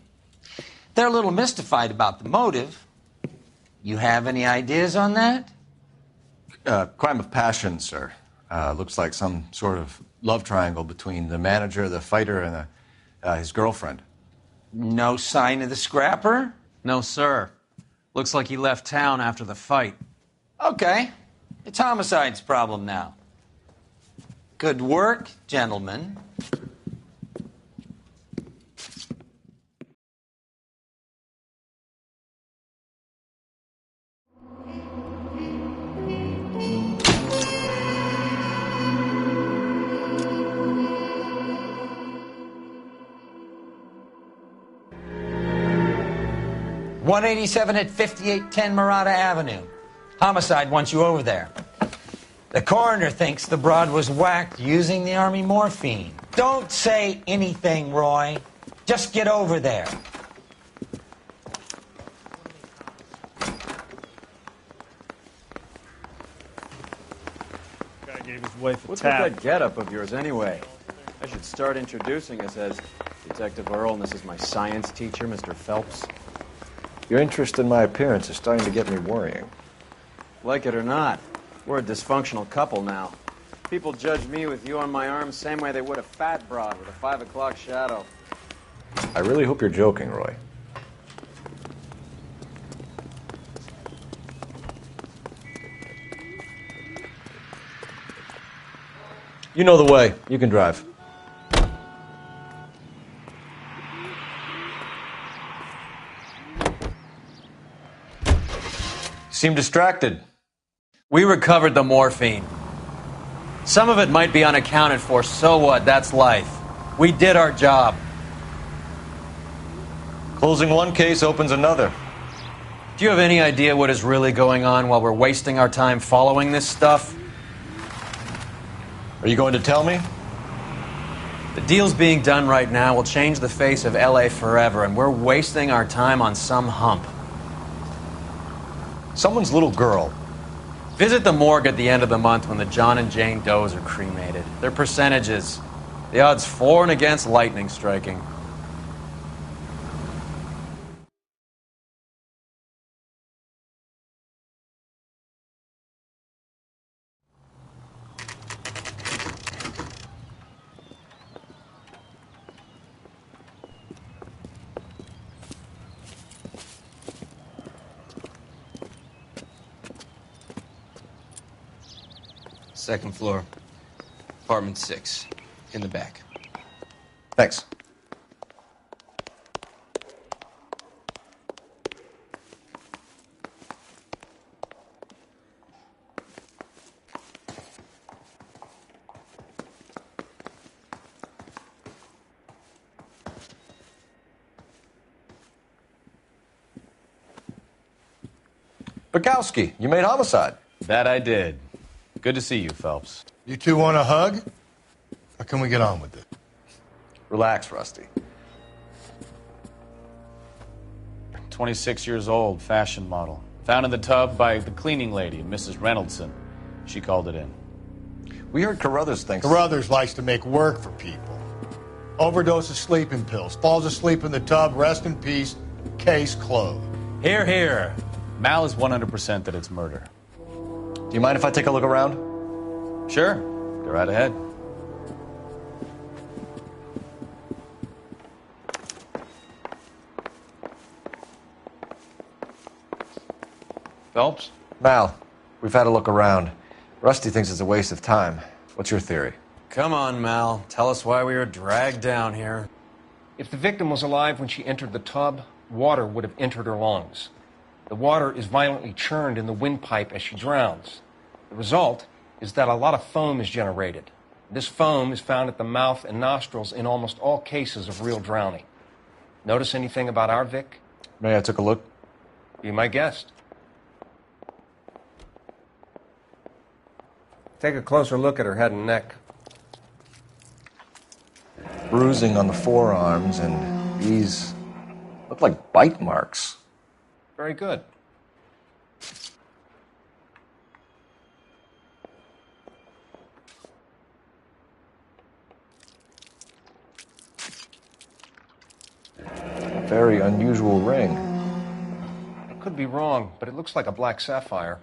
They're a little mystified about the motive. You have any ideas on that? Crime of passion, sir. Looks like some sort of love triangle between the manager, the fighter, and his girlfriend. No sign of the scrapper? No, sir. Looks like he left town after the fight. Okay. It's homicide's problem now. Good work, gentlemen. .187 at 5810 Murata Avenue. Homicide wants you over there. The coroner thinks the broad was whacked using the Army morphine. Don't say anything, Roy. Just get over there. Guy gave his wife a What's tap. with that getup of yours, anyway? I should start introducing us as Detective Earl, and this is my science teacher, Mr. Phelps. Your interest in my appearance is starting to get me worrying. Like it or not, we're a dysfunctional couple now. People judge me with you on my arm the same way they would a fat broad with a 5 o'clock shadow. I really hope you're joking, Roy. You know the way. You can drive. Seem distracted. We recovered the morphine. Some of it might be unaccounted for, so what? That's life. We did our job. Closing one case opens another. Do you have any idea what is really going on while we're wasting our time following this stuff? Are you going to tell me? The deals being done right now will change the face of LA forever, and we're wasting our time on some hump. Someone's little girl. Visit the morgue at the end of the month when the John and Jane Does are cremated. Their percentages. The odds for and against lightning striking. Second floor. Apartment 6. In the back. Thanks. Bukowski, you made homicide. That I did. Good to see you, Phelps. You two want a hug? Or can we get on with it? Relax, Rusty. 26 years old, fashion model. Found in the tub by the cleaning lady, Mrs. Reynoldson. She called it in. We heard Carruthers thinks... Carruthers likes to make work for people. Overdose of sleeping pills. Falls asleep in the tub. Rest in peace. Case closed. Here, here. Mal is 100% that it's murder. Do you mind if I take a look around? Sure. Go right ahead. Phelps? Mal, we've had a look around. Rusty thinks it's a waste of time. What's your theory? Come on, Mal. Tell us why we were dragged down here. If the victim was alive when she entered the tub, water would have entered her lungs. The water is violently churned in the windpipe as she drowns. The result is that a lot of foam is generated. This foam is found at the mouth and nostrils in almost all cases of real drowning. Notice anything about our Vic? May I took a look? Be my guest. Take a closer look at her head and neck. Bruising on the forearms, and these look like bite marks. Very good. A very unusual ring. I could be wrong, but it looks like a black sapphire.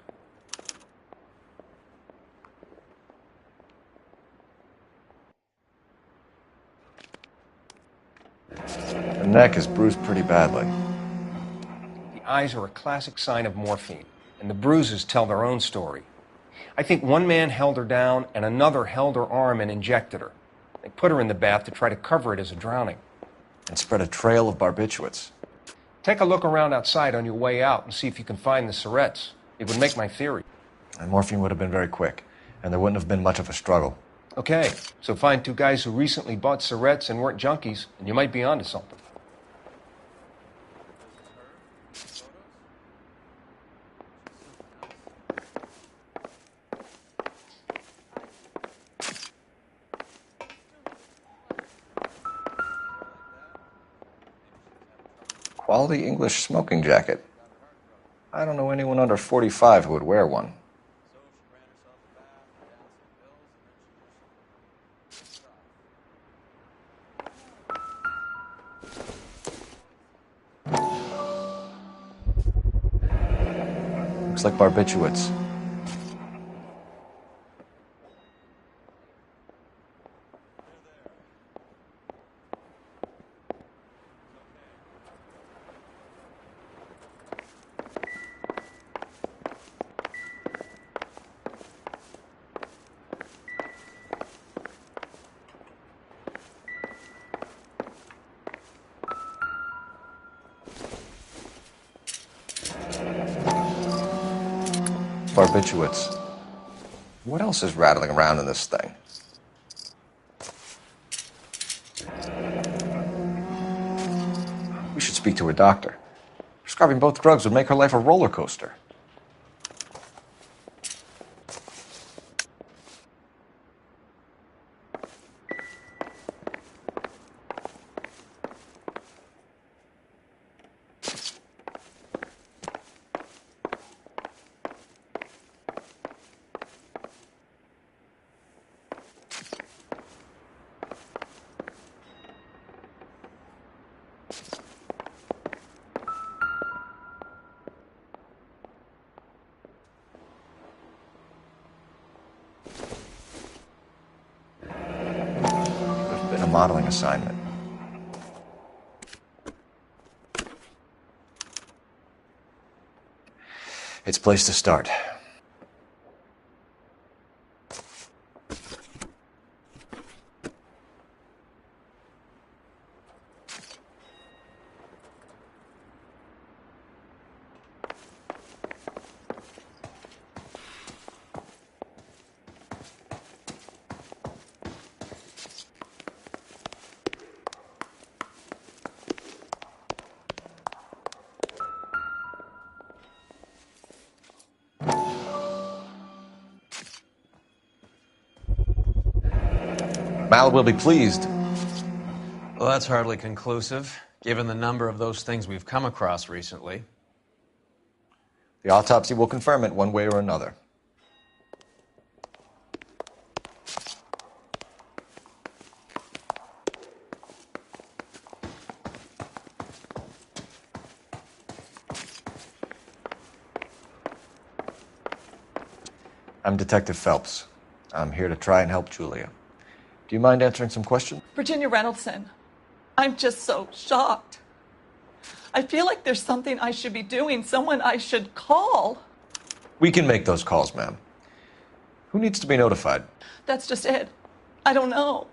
The neck is bruised pretty badly. The eyes are a classic sign of morphine, and the bruises tell their own story. I think one man held her down and another held her arm and injected her. They put her in the bath to try to cover it as a drowning. And spread a trail of barbiturates. Take a look around outside on your way out and see if you can find the syrettes. It would make my theory. And morphine would have been very quick, and there wouldn't have been much of a struggle. Okay, so find two guys who recently bought syrettes and weren't junkies, and you might be onto something. Quality English smoking jacket. I don't know anyone under 45 who would wear one. Looks like barbiturates. Barbiturates. What else is rattling around in this thing? We should speak to a doctor. Prescribing both drugs would make her life a roller coaster. Modeling assignment. It's a place to start. Mal will be pleased. Well, that's hardly conclusive, given the number of those things we've come across recently. The autopsy will confirm it one way or another. I'm Detective Phelps. I'm here to try and help Julia. Do you mind answering some questions? Virginia Reynoldson, I'm just so shocked. I feel like there's something I should be doing, someone I should call. We can make those calls, ma'am. Who needs to be notified? That's just it. I don't know.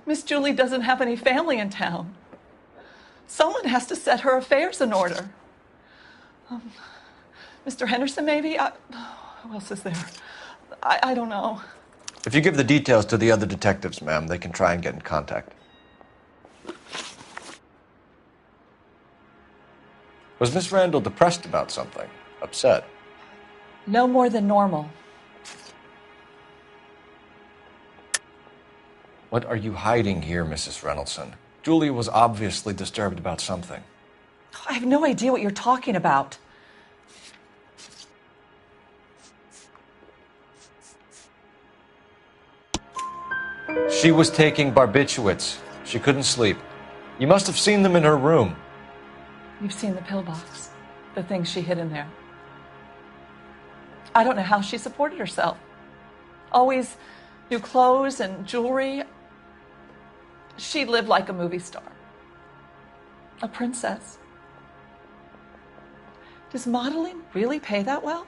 Miss Julie doesn't have any family in town. Someone has to set her affairs in order. Mr. Henderson, maybe? Who else is there? I don't know. If you give the details to the other detectives, ma'am, they can try and get in contact. Was Miss Randall depressed about something? Upset? No more than normal. What are you hiding here, Mrs. Reynoldsson? Julia was obviously disturbed about something. I have no idea what you're talking about. She was taking barbiturates. She couldn't sleep. You must have seen them in her room. You've seen the pillbox, the things she hid in there. I don't know how she supported herself. Always new clothes and jewelry. She lived like a movie star. A princess. Does modeling really pay that well?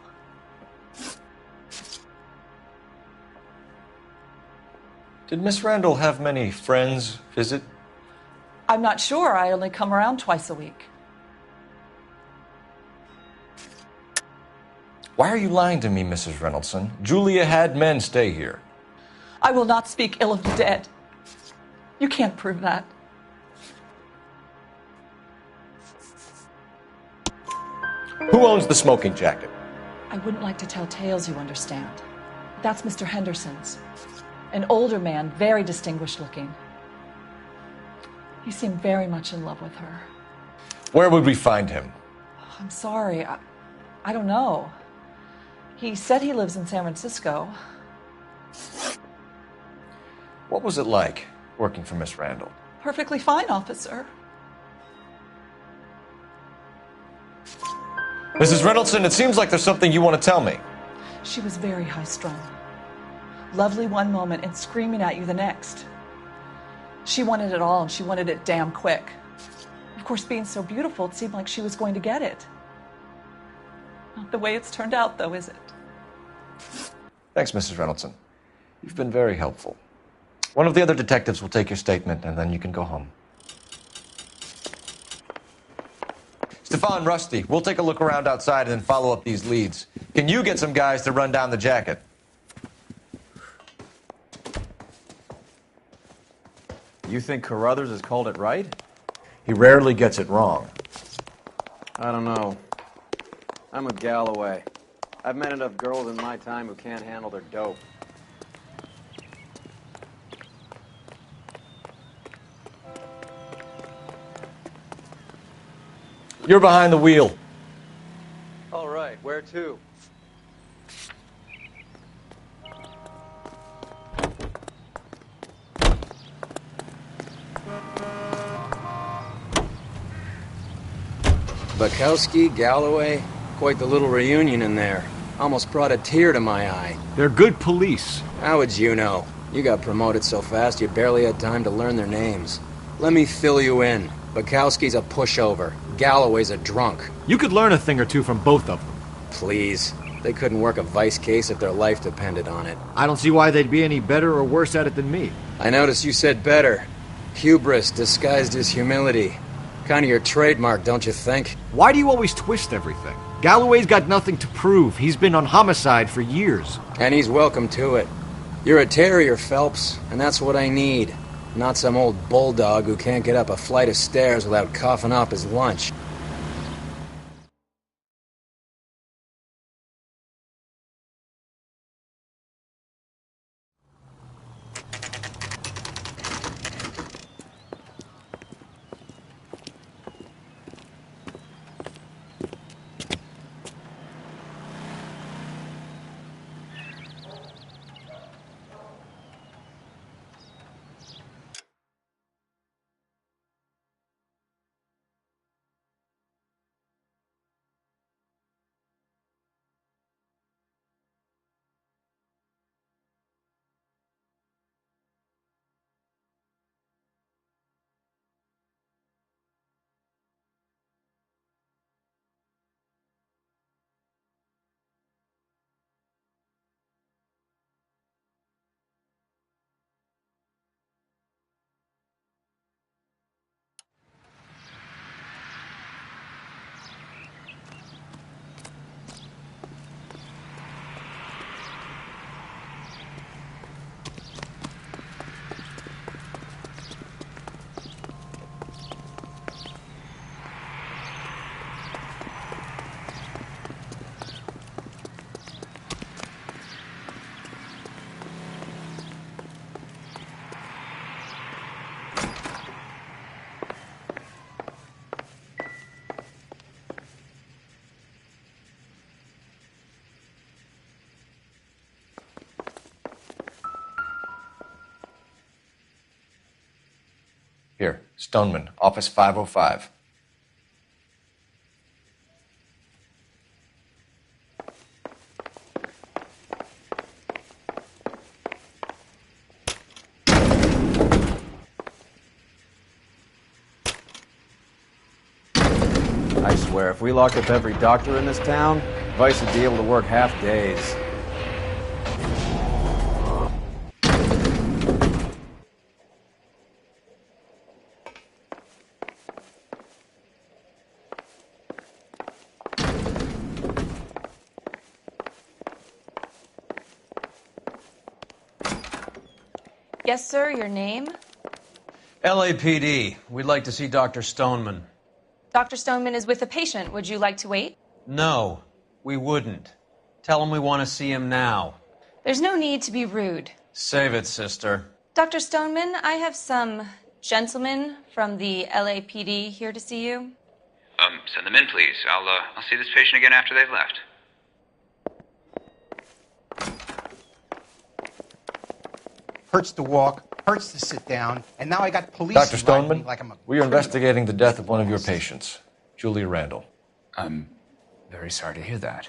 Did Miss Randall have many friends visit? I'm not sure. I only come around twice a week. Why are you lying to me, Mrs. Reynoldsson? Julia had men stay here. I will not speak ill of the dead. You can't prove that. Who owns the smoking jacket? I wouldn't like to tell tales, you understand. That's Mr. Henderson's. An older man, very distinguished looking. He seemed very much in love with her. Where would we find him? I'm sorry. I don't know. He said he lives in San Francisco. What was it like working for Miss Randall? Perfectly fine, officer. Mrs. Reynoldsson, it seems like there's something you want to tell me. She was very high-strung. Lovely one moment and screaming at you the next. She wanted it all, and she wanted it damn quick. Of course, being so beautiful, it seemed like she was going to get it. Not the way it's turned out, though, is it? Thanks, Mrs. Reynoldsson. You've been very helpful. One of the other detectives will take your statement, and then you can go home. Stefan, Rusty, we'll take a look around outside and then follow up these leads. Can you get some guys to run down the jacket? You think Carruthers has called it right? He rarely gets it wrong. I don't know. I'm with Galloway. I've met enough girls in my time who can't handle their dope. You're behind the wheel. All right, where to? Bukowski, Galloway, quite the little reunion in there. Almost brought a tear to my eye. They're good police. How would you know? You got promoted so fast you barely had time to learn their names. Let me fill you in. Bukowski's a pushover. Galloway's a drunk. You could learn a thing or two from both of them. Please. They couldn't work a vice case if their life depended on it. I don't see why they'd be any better or worse at it than me. I noticed you said better. Hubris disguised as humility. Kind of your trademark, don't you think? Why do you always twist everything? Galloway's got nothing to prove. He's been on homicide for years. And he's welcome to it. You're a terrier, Phelps, and that's what I need. Not some old bulldog who can't get up a flight of stairs without coughing up his lunch. Here, Stoneman, office 505. I swear, if we locked up every doctor in this town, Vice would be able to work half days. Yes, sir, your name? LAPD. We'd like to see Dr. Stoneman. Dr. Stoneman is with a patient. Would you like to wait? No, we wouldn't. Tell him we want to see him now. There's no need to be rude. Save it, sister. Dr. Stoneman, I have some gentlemen from the LAPD here to see you. Send them in, please. I'll see this patient again after they've left. Hurts to walk, hurts to sit down, and now I got police Dr. involved Stoneman, me like I'm a we are investigating the death of one of your patients, Julia Randall. I'm very sorry to hear that.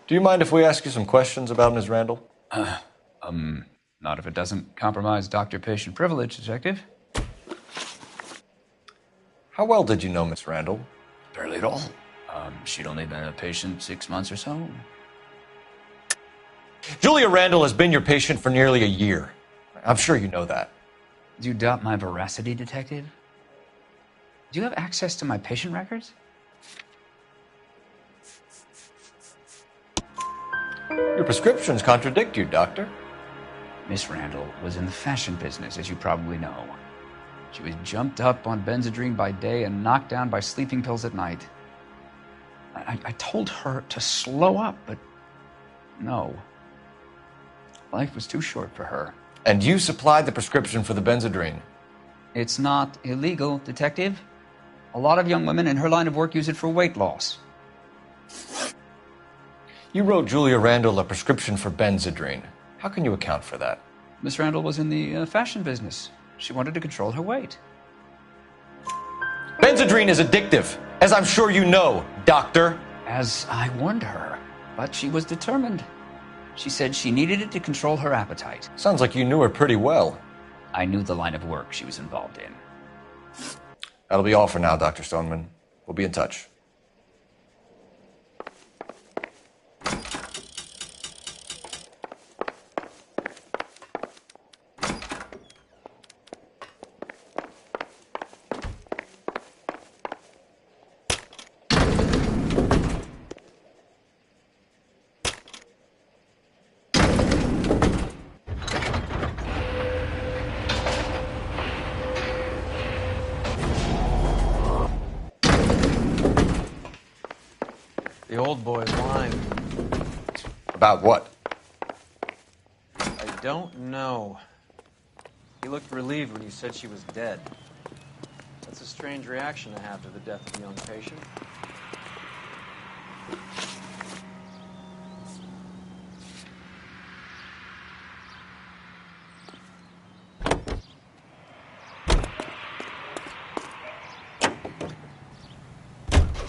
Do you mind if we ask you some questions about Ms. Randall? Not if it doesn't compromise doctor-patient privilege, Detective. How well did you know Miss Randall? Barely at all. She'd only been a patient 6 months or so. Julia Randall has been your patient for nearly a year. I'm sure you know that. Do you doubt my veracity, Detective? Do you have access to my patient records? Your prescriptions contradict you, Doctor. Miss Randall was in the fashion business, as you probably know. She was jumped up on Benzedrine by day and knocked down by sleeping pills at night. I told her to slow up, but no. Life was too short for her. And you supplied the prescription for the Benzedrine? It's not illegal, Detective. A lot of young women in her line of work use it for weight loss. You wrote Julia Randall a prescription for Benzedrine. How can you account for that? Miss Randall was in the fashion business. She wanted to control her weight. Benzedrine is addictive, as I'm sure you know, Doctor. As I warned her, but she was determined. She said she needed it to control her appetite. Sounds like you knew her pretty well. I knew the line of work she was involved in. That'll be all for now, Dr. Stoneman. We'll be in touch. The old boy's lying. About what? I don't know. He looked relieved when you said she was dead. That's a strange reaction to have to the death of a young patient.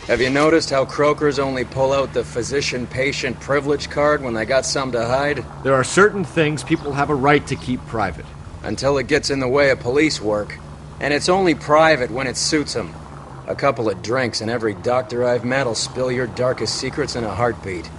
Have you noticed how croakers only pull out the physician-patient privilege card when they got something to hide? There are certain things people have a right to keep private. Until it gets in the way of police work. And it's only private when it suits them. A couple of drinks and every doctor I've met will spill your darkest secrets in a heartbeat.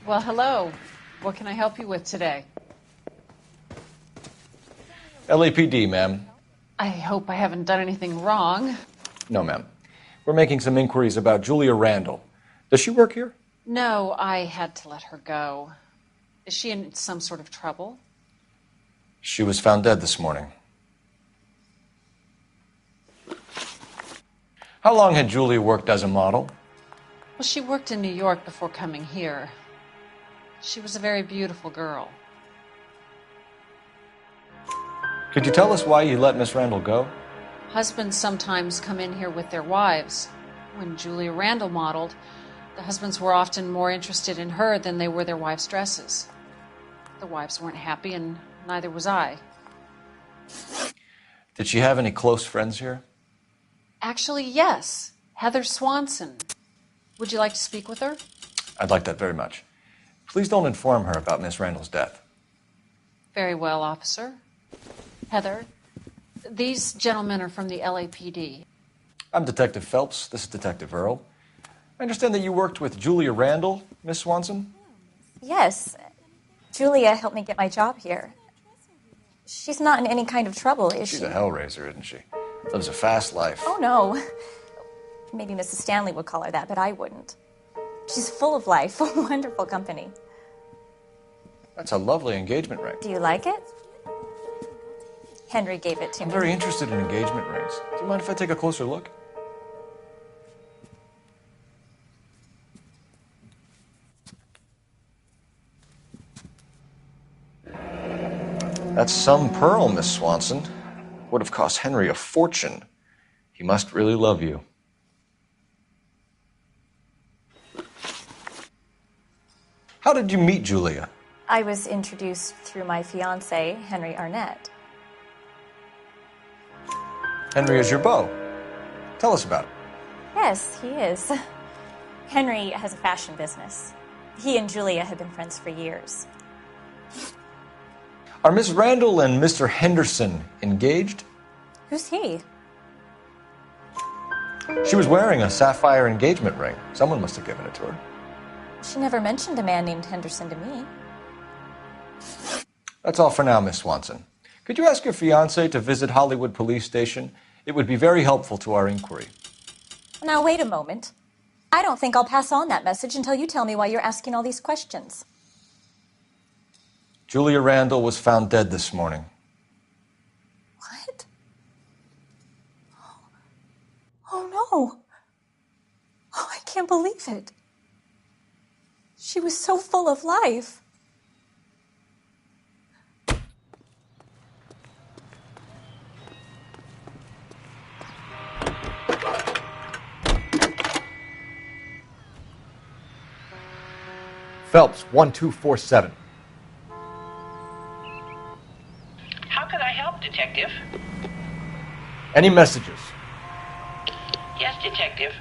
Well, hello. What can I help you with today? LAPD, ma'am. I hope I haven't done anything wrong. No, ma'am. We're making some inquiries about Julia Randall. Does she work here? No, I had to let her go. Is she in some sort of trouble? She was found dead this morning. How long had Julia worked as a model? Well, she worked in New York before coming here. She was a very beautiful girl. Could you tell us why you let Miss Randall go? Husbands sometimes come in here with their wives. When Julia Randall modeled, the husbands were often more interested in her than they were their wives' dresses. The wives weren't happy, and neither was I. Did she have any close friends here? Actually, yes. Heather Swanson. Would you like to speak with her? I'd like that very much. Please don't inform her about Miss Randall's death. Very well, officer. Heather, these gentlemen are from the LAPD. I'm Detective Phelps. This is Detective Earl. I understand that you worked with Julia Randall, Miss Swanson? Yes. Julia helped me get my job here. She's not in any kind of trouble, is she? She's a hellraiser, isn't she? Lives a fast life. Oh, no. Maybe Mrs. Stanley would call her that, but I wouldn't. She's full of life, wonderful company. That's a lovely engagement ring. Do you like it? Henry gave it to I'm me. very interested in engagement rings. Do you mind if I take a closer look? That's some pearl, Miss Swanson. Would have cost Henry a fortune. He must really love you. How did you meet Julia? I was introduced through my fiancé, Henry Arnett. Henry is your beau. Tell us about it. Yes, he is. Henry has a fashion business. He and Julia have been friends for years. Are Miss Randall and Mr. Henderson engaged? Who's he? She was wearing a sapphire engagement ring. Someone must have given it to her. She never mentioned a man named Henderson to me. That's all for now, Miss Swanson. Could you ask your fiancé to visit Hollywood Police Station? It would be very helpful to our inquiry. Now, wait a moment. I don't think I'll pass on that message until you tell me why you're asking all these questions. Julia Randall was found dead this morning. What? Oh, no. Oh, I can't believe it. She was so full of life. Phelps, 1247. How could I help, Detective? Any messages? Yes, Detective.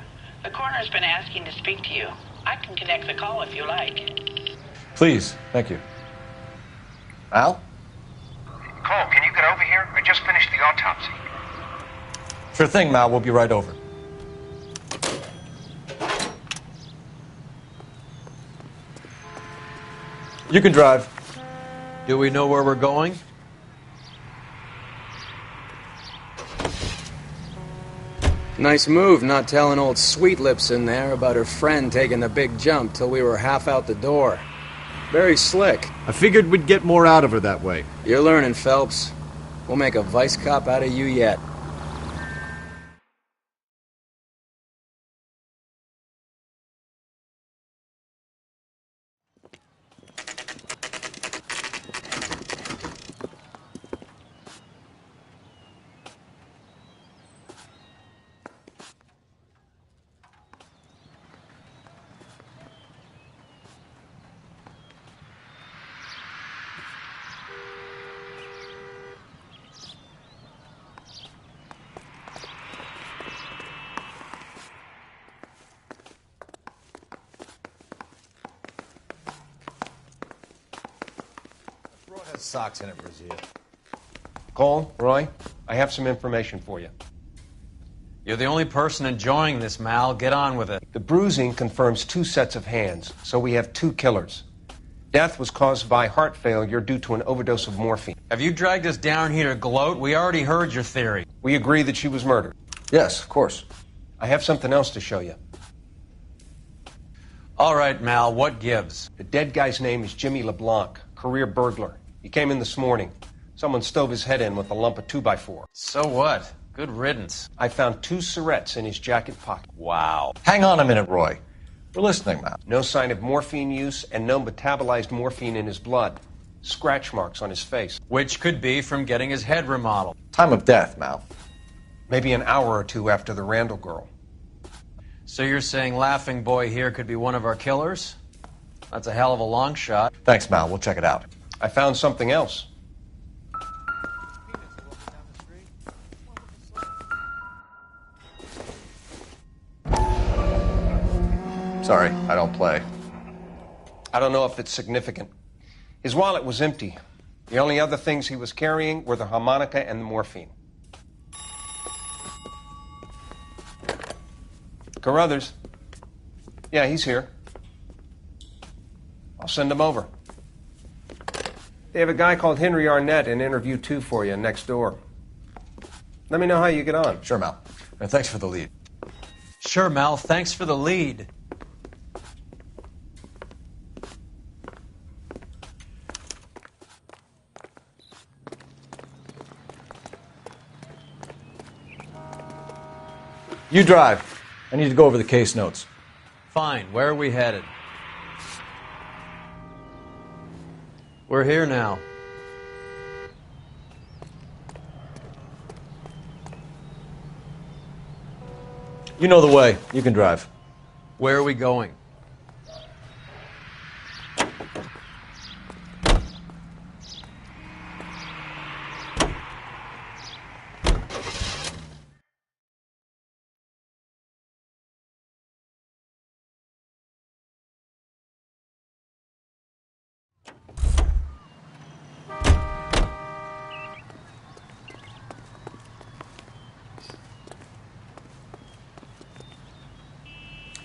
The coroner's been asking to speak to you. I can connect the call if you like. Please, thank you. Al? Cole, can you get over here? I just finished the autopsy. Sure thing, Mal. We'll be right over. You can drive. Do we know where we're going? Nice move not telling old Sweet Lips in there about her friend taking the big jump till we were half out the door. Very slick. I figured we'd get more out of her that way. You're learning, Phelps. We'll make a vice cop out of you yet. Has socks in it, Brazil. Cole, Roy, I have some information for you. You're the only person enjoying this, Mal. Get on with it. The bruising confirms 2 sets of hands, so we have 2 killers. Death was caused by heart failure due to an overdose of morphine. Have you dragged us down here to gloat? We already heard your theory. We agree that she was murdered. Yes, of course. I have something else to show you. All right, Mal, what gives? The dead guy's name is Jimmy LeBlanc, career burglar. He came in this morning. Someone stove his head in with a lump of 2x4. So what? Good riddance. I found 2 syrettes in his jacket pocket. Wow. Hang on a minute, Roy. We're listening, Mal. No sign of morphine use and no metabolized morphine in his blood. Scratch marks on his face. Which could be from getting his head remodeled. Time of death, Mal. Maybe an hour or two after the Randall girl. So you're saying Laughing Boy here could be one of our killers? That's a hell of a long shot. Thanks, Mal. We'll check it out. I found something else. Sorry, I don't play. I don't know if it's significant. His wallet was empty. The only other things he was carrying were the harmonica and the morphine. Carruthers. Yeah, he's here. I'll send him over. They have a guy called Henry Arnett in interview 2 for you next door. Let me know how you get on. Sure, Mal. And thanks for the lead. Sure, Mal. Thanks for the lead. You drive. I need to go over the case notes. Fine. Where are we headed? We're here now. You know the way. You can drive. Where are we going?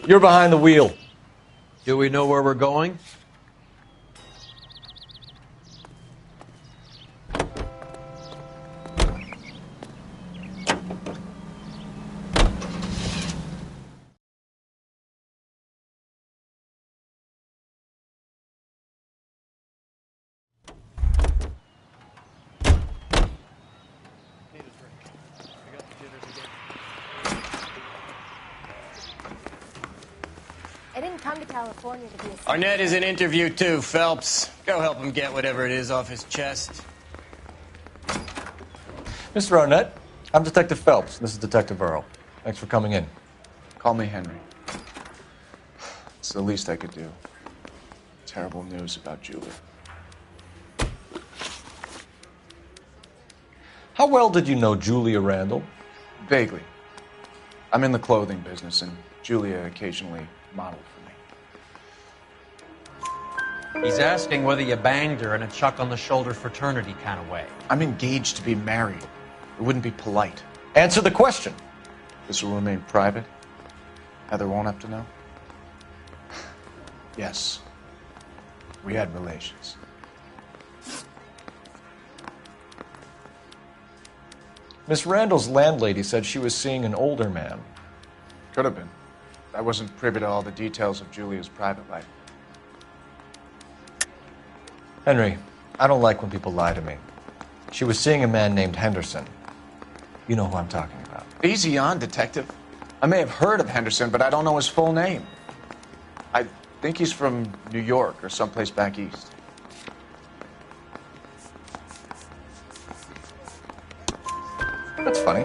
You're behind the wheel. Do we know where we're going? I didn't come to California to be a... Arnett is in interview 2, Phelps. Go help him get whatever it is off his chest. Mr. Arnett, I'm Detective Phelps. This is Detective Earl. Thanks for coming in. Call me Henry. It's the least I could do. Terrible news about Julia. How well did you know Julia Randall? Vaguely. I'm in the clothing business, and Julia occasionally modeled for me. He's asking whether you banged her in a chuck-on-the-shoulder fraternity kind of way. I'm engaged to be married. It wouldn't be polite. Answer the question. This will remain private? Heather won't have to know? Yes. We had relations. Miss Randall's landlady said she was seeing an older man. Could have been. I wasn't privy to all the details of Julia's private life. Henry, I don't like when people lie to me. She was seeing a man named Henderson. You know who I'm talking about. Easy on, Detective. I may have heard of Henderson, but I don't know his full name. I think he's from New York or someplace back east. That's funny.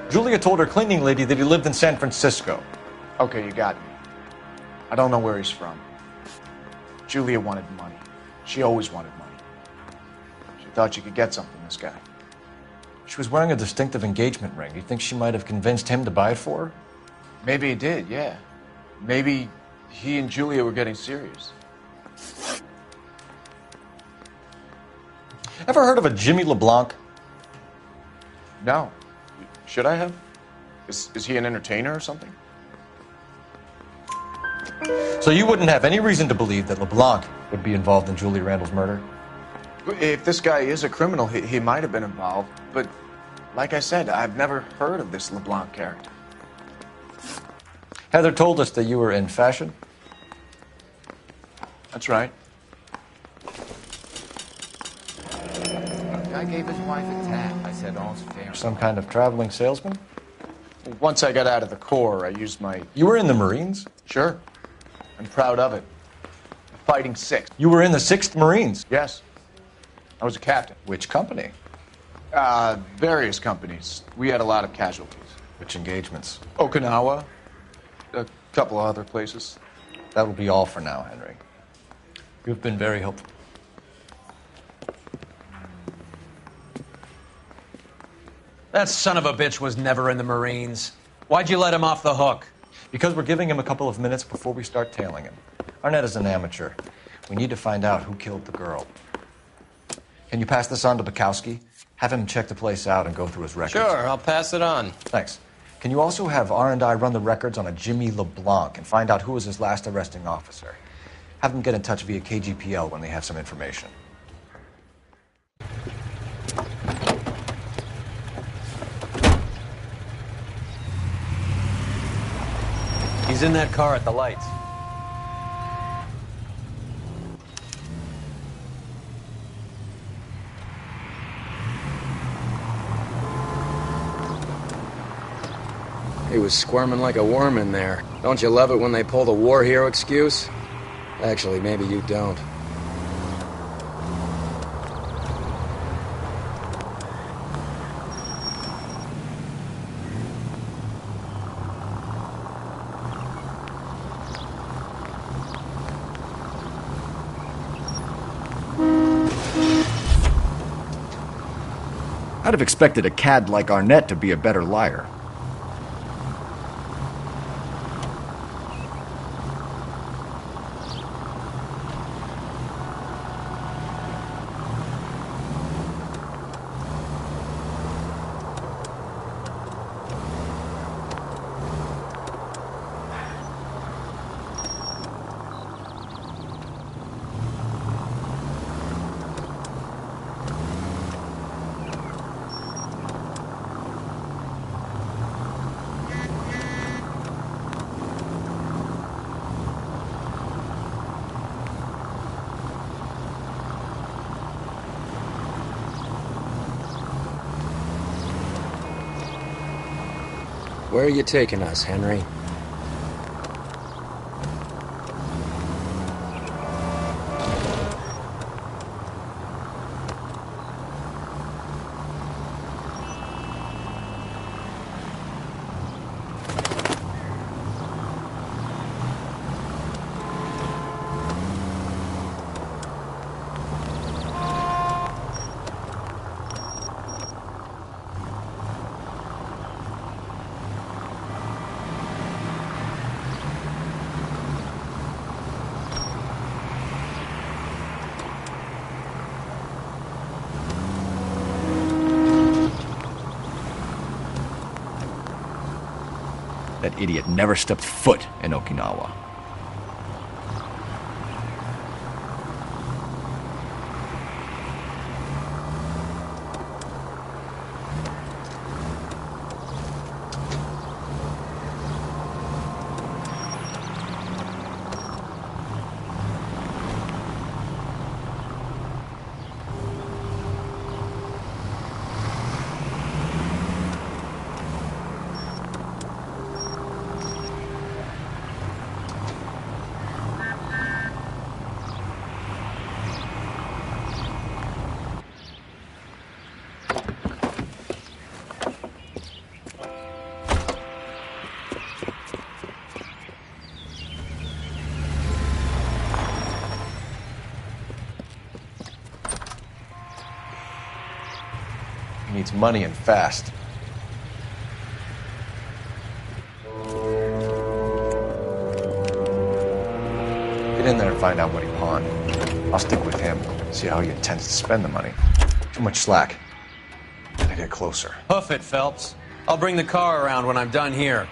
Julia told her cleaning lady that he lived in San Francisco. Okay, you got me. I don't know where he's from. Julia wanted money. She always wanted money. She thought she could get something from this guy. She was wearing a distinctive engagement ring. You think she might have convinced him to buy it for her? Maybe he did, yeah. Maybe he and Julia were getting serious. Ever heard of a Jimmy LeBlanc? No. Should I have? Is he an entertainer or something? So you wouldn't have any reason to believe that LeBlanc would be involved in Julia Randall's murder? If this guy is a criminal, he might have been involved. But like I said, I've never heard of this LeBlanc character. Heather told us that you were in fashion. That's right. I gave his wife a tap. I said, all's fair. Some kind of traveling salesman? Once I got out of the Corps, I used my... You were in the Marines? Sure. I'm proud of it. Fighting 6th. You were in the 6th Marines? Yes. I was a captain. Which company? Various companies. We had a lot of casualties. Which engagements? Okinawa. A couple of other places. That will be all for now, Henry. You've been very helpful. That son of a bitch was never in the Marines. Why'd you let him off the hook? Because we're giving him a couple of minutes before we start tailing him. Arnett is an amateur. We need to find out who killed the girl. Can you pass this on to Bukowski? Have him check the place out and go through his records. Sure, I'll pass it on. Thanks. Can you also have R&I run the records on a Jimmy LeBlanc and find out who was his last arresting officer? Have them get in touch via KGPL when they have some information. He's in that car at the lights. He was squirming like a worm in there. Don't you love it when they pull the war hero excuse? Actually, maybe you don't. I'd have expected a cad like Arnett to be a better liar. Where are you taking us, Henry? That idiot never stepped foot in Okinawa. He needs money and fast. Get in there and find out what he pawned. I'll stick with him, see how he intends to spend the money. Too much slack. Gotta get closer. Hoof it, Phelps. I'll bring the car around when I'm done here.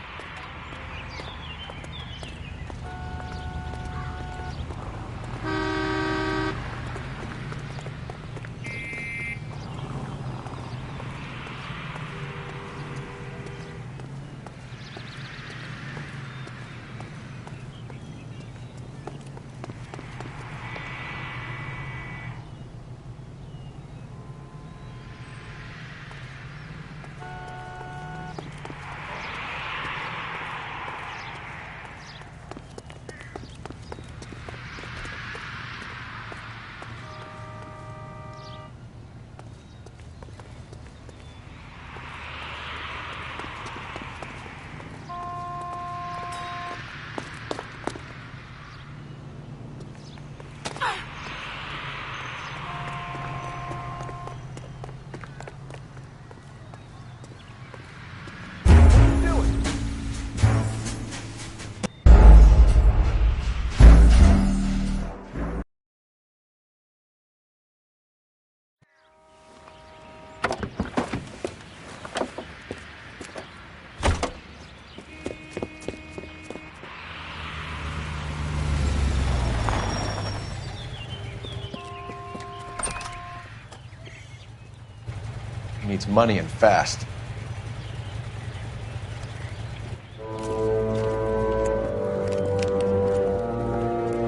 needs money and fast.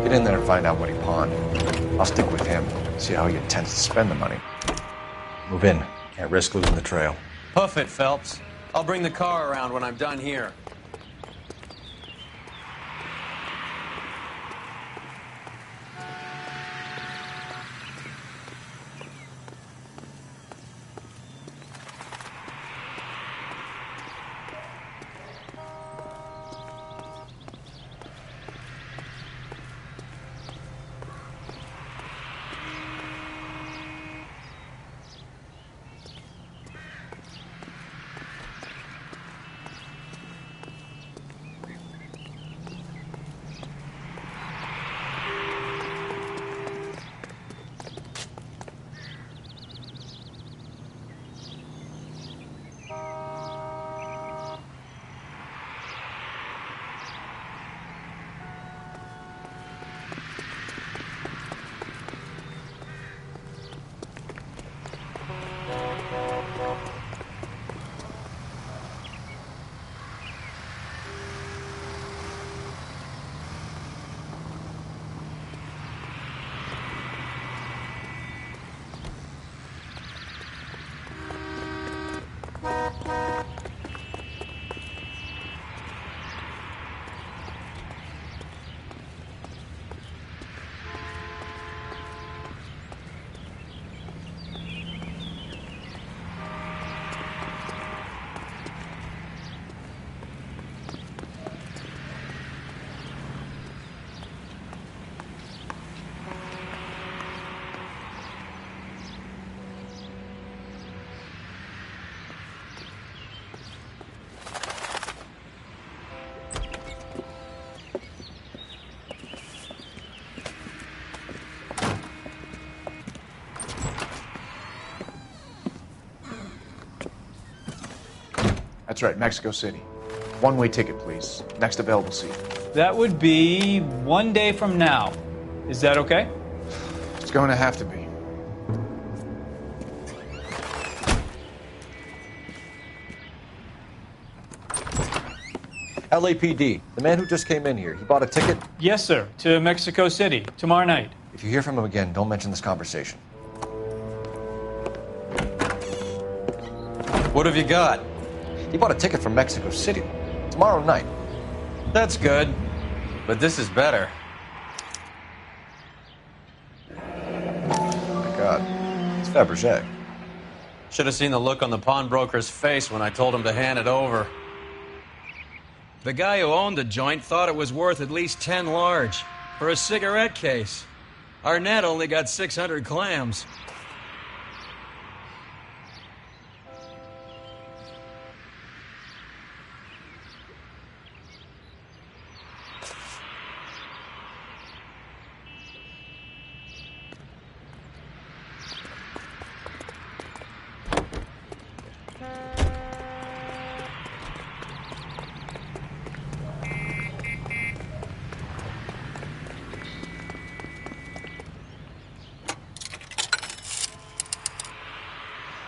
Get in there and find out what he pawned. I'll stick with him, see how he intends to spend the money. Move in. Can't risk losing the trail. Hoof it, Phelps. I'll bring the car around when I'm done here. That's right, Mexico City. One-way ticket, please. Next available seat. That would be 1 day from now. Is that okay? It's going to have to be. LAPD, the man who just came in here, he bought a ticket? Yes, sir, to Mexico City, tomorrow night. If you hear from him again, don't mention this conversation. What have you got? He bought a ticket from Mexico City. Tomorrow night. That's good. But this is better. Oh my God. It's Fabergé. Should have seen the look on the pawnbroker's face when I told him to hand it over. The guy who owned the joint thought it was worth at least 10 large for a cigarette case. Arnett only got 600 clams.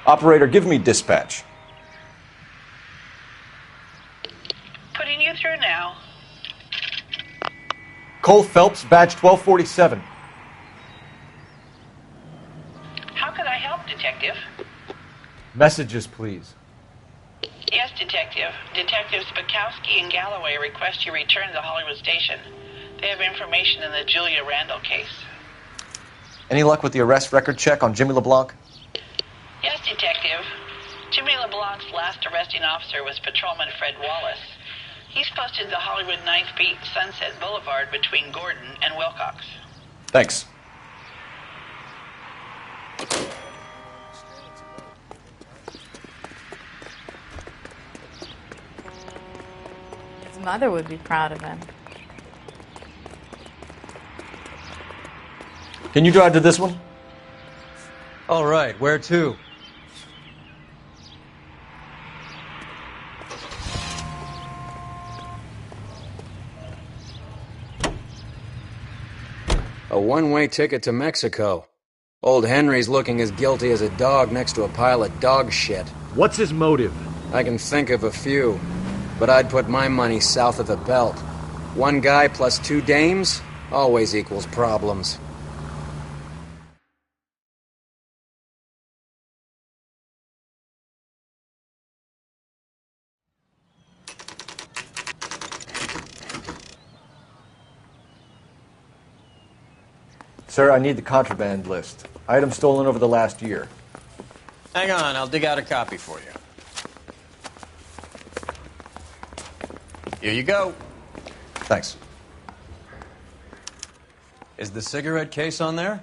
Operator, give me dispatch. Putting you through now. Cole Phelps, badge 1247. How can I help, Detective? Messages, please. Yes, Detective. Detectives Bukowski and Galloway request you return to the Hollywood station. They have information in the Julia Randall case. Any luck with the arrest record check on Jimmy LeBlanc? Yes, Detective. Jimmy LeBlanc's last arresting officer was Patrolman Fred Wallace. He's posted the Hollywood 9th Beat Sunset Boulevard between Gordon and Wilcox. Thanks. His mother would be proud of him. Can you drive to this one? All right, where to? A one-way ticket to Mexico. Old Henry's looking as guilty as a dog next to a pile of dog shit. What's his motive? I can think of a few, but I'd put my money south of the belt. One guy plus two dames always equals problems. Sir, I need the contraband list. Items stolen over the last year. Hang on, I'll dig out a copy for you. Here you go. Thanks. Is the cigarette case on there?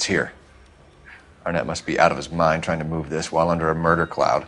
It's here. Arnett must be out of his mind trying to move this while under a murder cloud.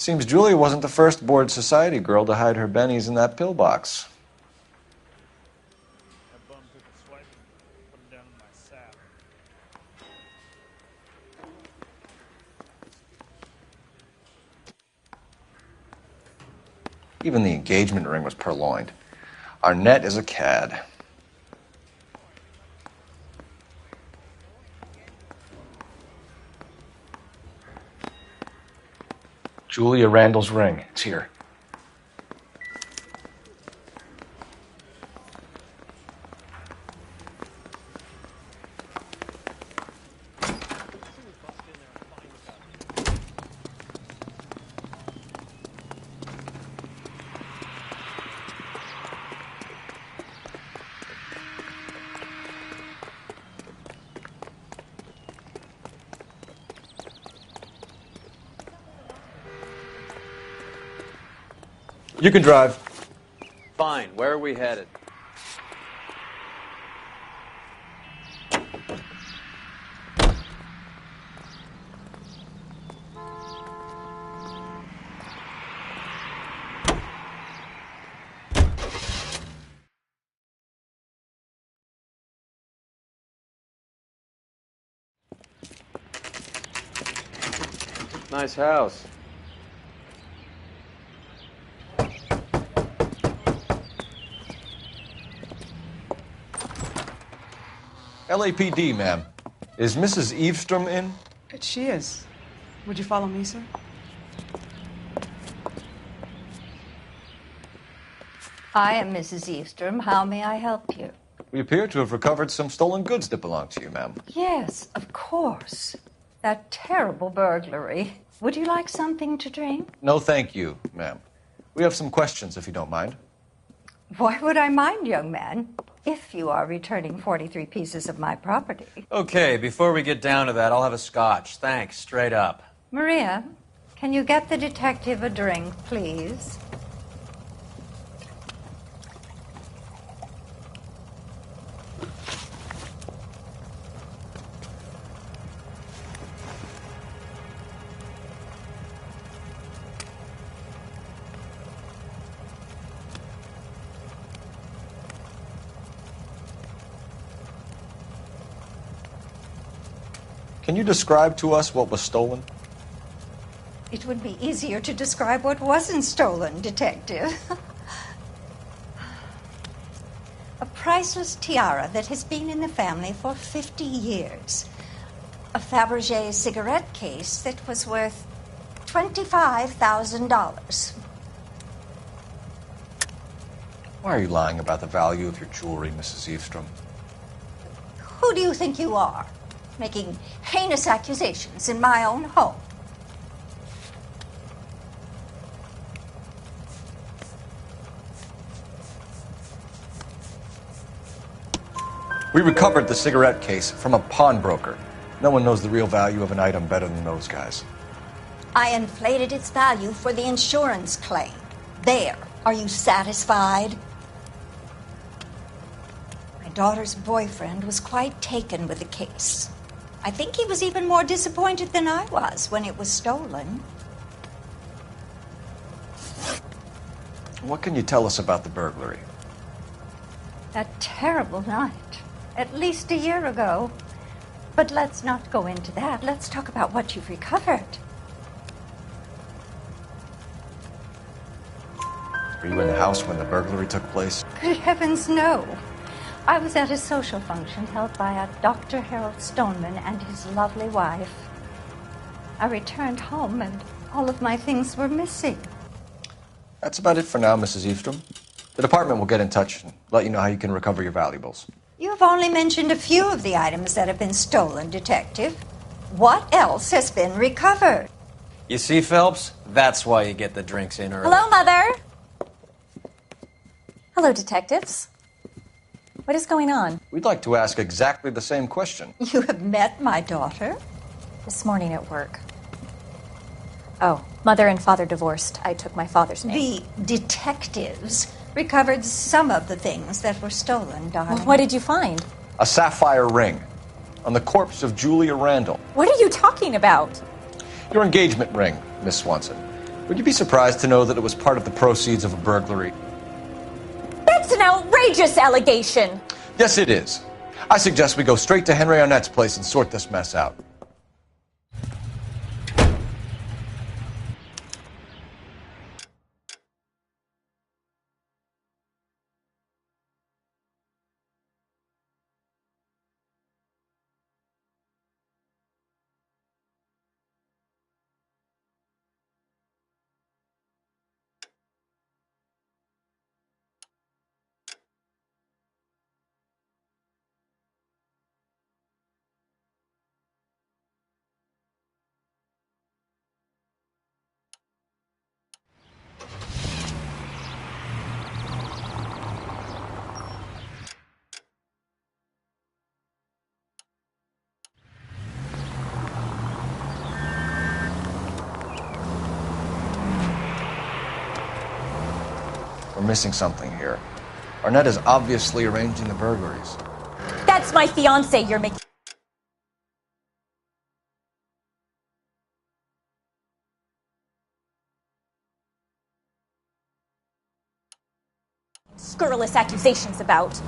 Seems Julia wasn't the first bored society girl to hide her bennies in that pillbox. Even the engagement ring was purloined. Arnett is a cad. Julia Randall's ring. It's here. You can drive. Fine. Where are we headed? Nice house. LAPD, ma'am. Is Mrs. Eavestrom in? She is. Would you follow me, sir? I am Mrs. Eavestrom. How may I help you? We appear to have recovered some stolen goods that belong to you, ma'am. Yes, of course. That terrible burglary. Would you like something to drink? No, thank you, ma'am. We have some questions, if you don't mind. Why would I mind, young man, if you are returning 43 pieces of my property? Okay, before we get down to that, I'll have a scotch. Thanks, straight up. Maria, can you get the detective a drink, please? Can you describe to us what was stolen? It would be easier to describe what wasn't stolen, Detective. A priceless tiara that has been in the family for 50 years. A Fabergé cigarette case that was worth $25,000. Why are you lying about the value of your jewelry, Mrs. Eavestrom? Who do you think you are, making heinous accusations in my own home? We recovered the cigarette case from a pawnbroker. No one knows the real value of an item better than those guys. I inflated its value for the insurance claim. There. Are you satisfied? My daughter's boyfriend was quite taken with the case. I think he was even more disappointed than I was when it was stolen. What can you tell us about the burglary? That terrible night. At least a year ago. But let's not go into that. Let's talk about what you've recovered. Were you in the house when the burglary took place? Good heavens, no. I was at a social function held by a Dr. Harold Stoneman and his lovely wife. I returned home and all of my things were missing. That's about it for now, Mrs. Eavestrom. The department will get in touch and let you know how you can recover your valuables. You've only mentioned a few of the items that have been stolen, Detective. What else has been recovered? You see, Phelps? That's why you get the drinks in early. Hello, Mother. Hello, detectives. What is going on? We'd like to ask exactly the same question. You have met my daughter? This morning at work. Oh, mother and father divorced. I took my father's name. The detectives recovered some of the things that were stolen, darling. Well, what did you find? A sapphire ring on the corpse of Julia Randall. What are you talking about? Your engagement ring, Miss Swanson. Would you be surprised to know that it was part of the proceeds of a burglary? That's an outrageous allegation. Yes, it is. I suggest we go straight to Henry Arnett's place and sort this mess out. We're missing something here. Arnett is obviously arranging the burglaries. That's my fiancé you're making. Scurrilous accusations about.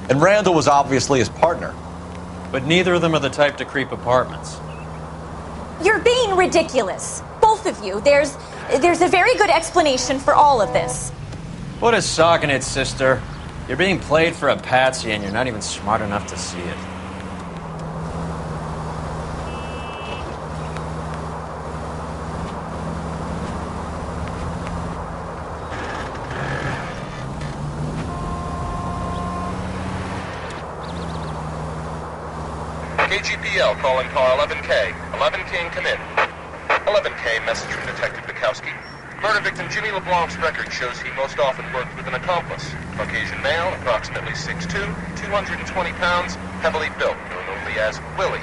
And Randall was obviously his partner. But neither of them are the type to creep apartments. You're being ridiculous. Both of you. There's a very good explanation for all of this. What is sock in it, sister? You're being played for a patsy and you're not even smart enough to see it. KGPL calling car 11K. 11K come in. 11K, message from Detective Bukowski. Murder victim Jimmy LeBlanc's record shows he most often worked with an accomplice. Caucasian male, approximately 6'2", 220 pounds, heavily built, known only as Willie.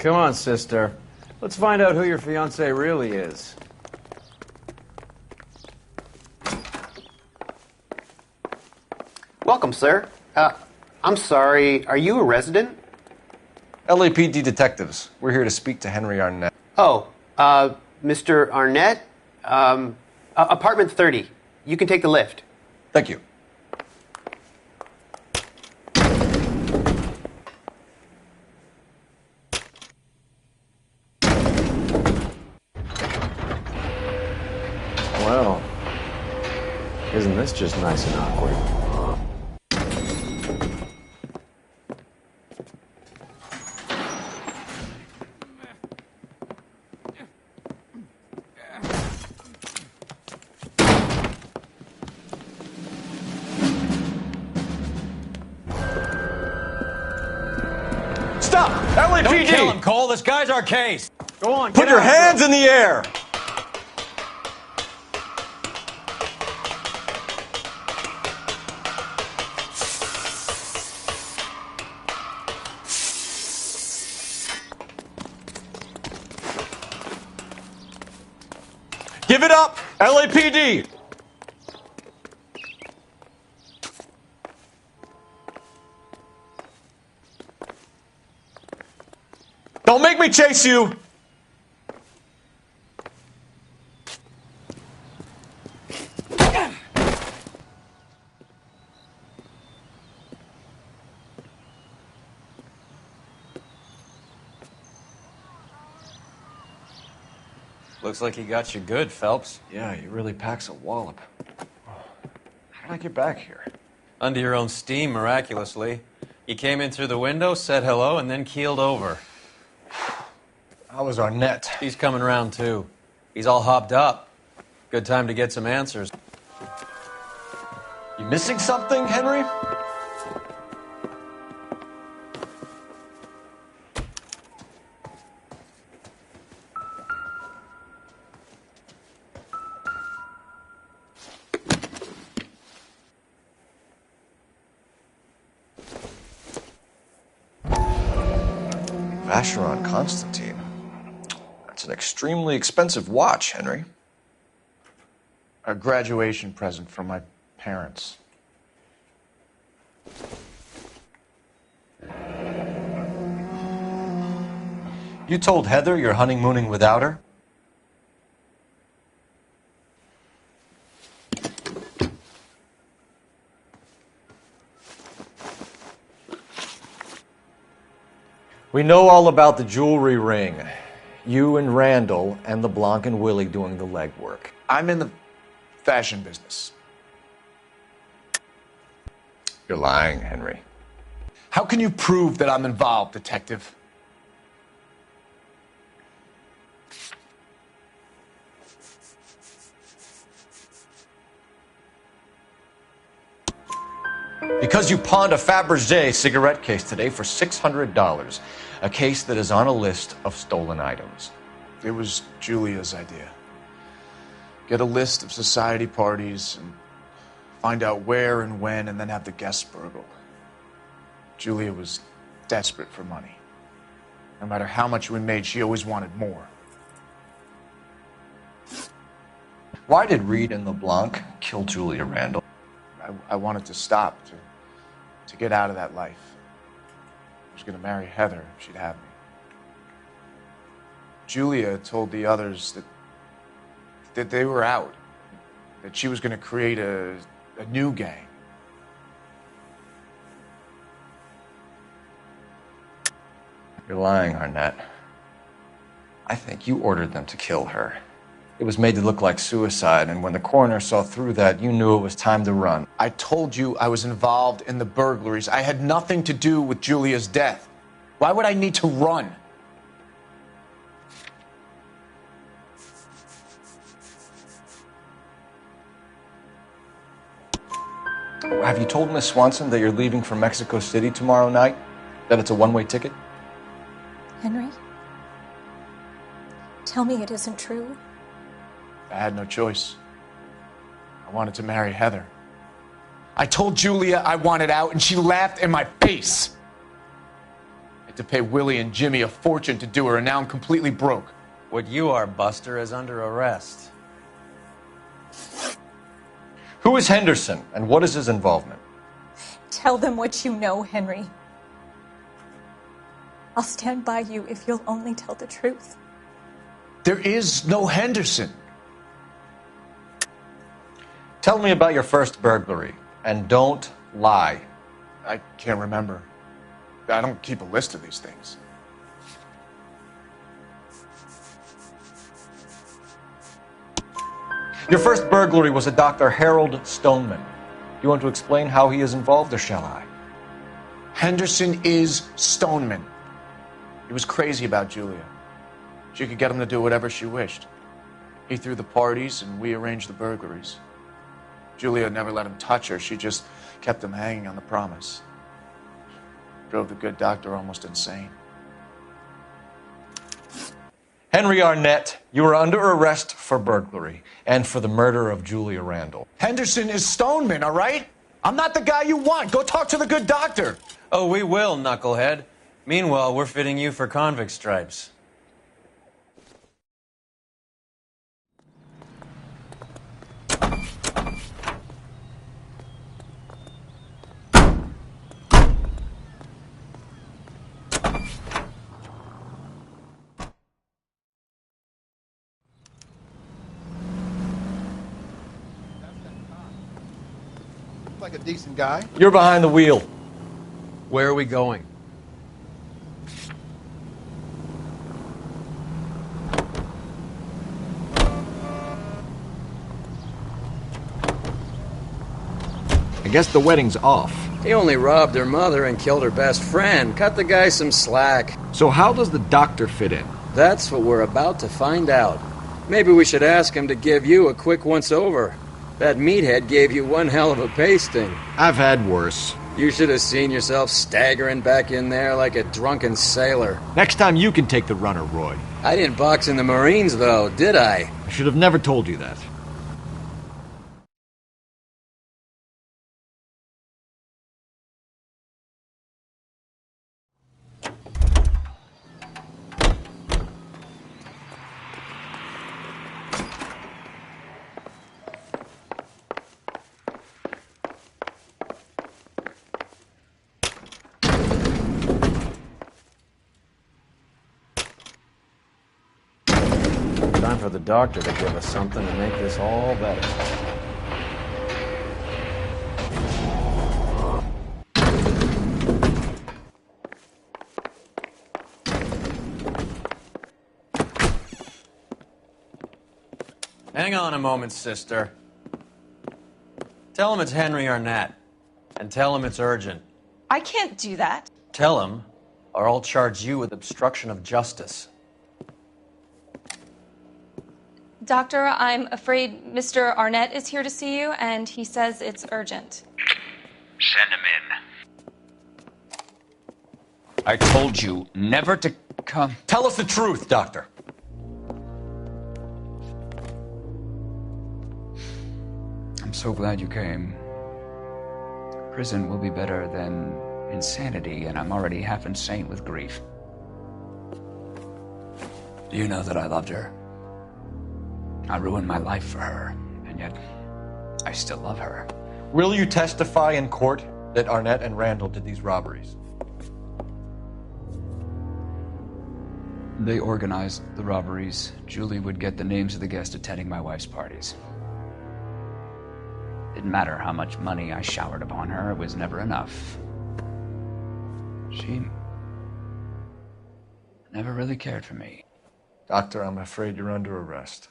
Come on, sister. Let's find out who your fiance really is. Welcome, sir. I'm sorry, are you a resident? LAPD detectives. We're here to speak to Henry Arnett. Oh, Mr. Arnett? Apartment 30. You can take the lift. Thank you. Well, isn't this just nice and awkward? Stop! LAPD! Don't kill him, Cole. This guy's our case. Go on, Put your hands in the air! Give it up, LAPD! Don't make me chase you! Looks like he got you good, Phelps. Yeah, he really packs a wallop. How did I get back here? Under your own steam, miraculously. You came in through the window, said hello, and then keeled over. How was Arnett? He's coming around, too. He's all hopped up. Good time to get some answers. You missing something, Henry? Vacheron Constantine. That's an extremely expensive watch, Henry. A graduation present from my parents. You told Heather you're honeymooning without her? We know all about the jewelry ring. You and Randall and LeBlanc and Willie doing the legwork. I'm in the fashion business. You're lying, Henry. How can you prove that I'm involved, detective? Because you pawned a Fabergé cigarette case today for $600. A case that is on a list of stolen items. It was Julia's idea. Get a list of society parties and find out where and when and then have the guests burgled. Julia was desperate for money. No matter how much we made, she always wanted more. Why did Reed and LeBlanc kill Julia Randall? I wanted to stop, to get out of that life. I was going to marry Heather if she'd have me. Julia told the others that they were out, that she was going to create a new gang. You're lying, Arnett. I think you ordered them to kill her. It was made to look like suicide, and when the coroner saw through that, you knew it was time to run. I told you I was involved in the burglaries. I had nothing to do with Julia's death. Why would I need to run? Have you told Miss Swanson that you're leaving for Mexico City tomorrow night? That it's a one-way ticket? Henry? Tell me it isn't true. I had no choice. I wanted to marry Heather. I told Julia I wanted out, and she laughed in my face. I Had to pay Willie and Jimmy a fortune to do her, and now I'm completely broke. What you are, Buster, is under arrest. Who is Henderson, and what is his involvement? Tell them what you know, Henry. I'll stand by you if you'll only tell the truth. There is no Henderson. Tell me about your first burglary, and don't lie. I can't remember. I don't keep a list of these things. Your first burglary was a Dr. Harold Stoneman. Do you want to explain how he is involved, or shall I? Henderson is Stoneman. He was crazy about Julia. She could get him to do whatever she wished. He threw the parties, and we arranged the burglaries. Julia never let him touch her. She just kept him hanging on the promise. Drove the good doctor almost insane. Henry Arnett, you are under arrest for burglary and for the murder of Julia Randall. Henderson is Stoneman, all right? I'm not the guy you want. Go talk to the good doctor. Oh, we will, knucklehead. Meanwhile, we're fitting you for convict stripes. Like a decent guy. You're behind the wheel. Where are we going? I guess the wedding's off. He only robbed her mother and killed her best friend. Cut the guy some slack. So how does the doctor fit in? That's what we're about to find out. Maybe we should ask him to give you a quick once-over. That meathead gave you one hell of a pasting. I've had worse. You should have seen yourself staggering back in there like a drunken sailor. Next time you can take the runner, Roy. I didn't box in the Marines, though, did I? I should have never told you that. Time for the doctor to give us something to make this all better. Hang on a moment, sister. Tell him it's Henry Arnett, and tell him it's urgent. I can't do that. Tell him, or I'll charge you with obstruction of justice. Doctor, I'm afraid Mr. Arnett is here to see you, and he says it's urgent. Send him in. I told you never to come. Tell us the truth, Doctor. I'm so glad you came. Prison will be better than insanity, and I'm already half insane with grief. Do you know that I loved her? I ruined my life for her, and yet I still love her. Will you testify in court that Arnett and Randall did these robberies? They organized the robberies. Julie would get the names of the guests attending my wife's parties. Didn't matter how much money I showered upon her, it was never enough. She never really cared for me. Doctor, I'm afraid you're under arrest.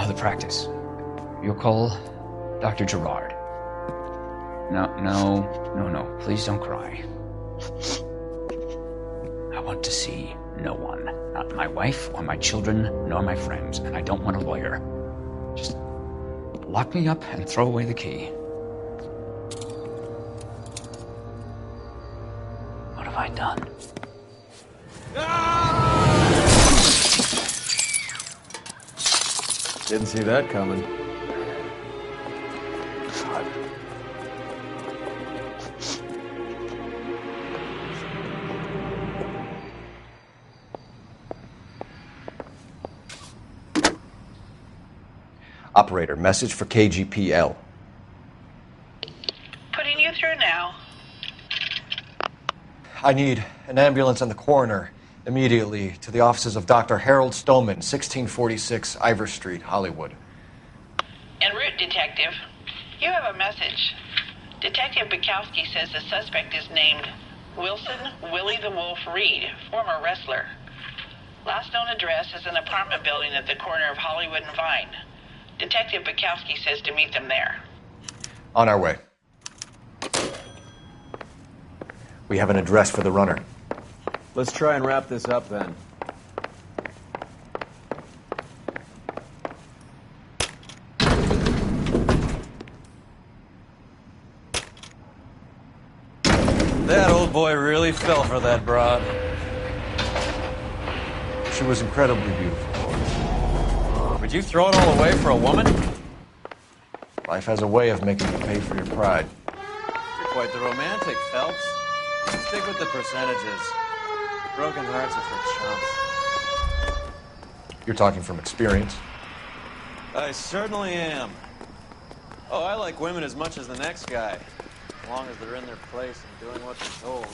The practice. You'll call Dr. Gerard. No. Please don't cry. I want to see no one. Not my wife or my children, nor my friends. And I don't want a lawyer. Just lock me up and throw away the key. What have I done? Didn't see that coming. Operator, message for KGPL. Putting you through now. I need an ambulance and the coroner immediately to the offices of Dr. Harold Stoneman, 1646 Ivor Street, Hollywood. En route, Detective. You have a message. Detective Bukowski says the suspect is named Wilson Willie the Wolf Reed, former wrestler. Last known address is an apartment building at the corner of Hollywood and Vine. Detective Bukowski says to meet them there. On our way. We have an address for the runner. Let's try and wrap this up then. That old boy really fell for that broad. She was incredibly beautiful. Would you throw it all away for a woman? Life has a way of making you pay for your pride. You're quite the romantic, Phelps. Stick with the percentages. Broken hearts are for chumps. You're talking from experience. I certainly am. Oh, I like women as much as the next guy. As long as they're in their place and doing what they're told.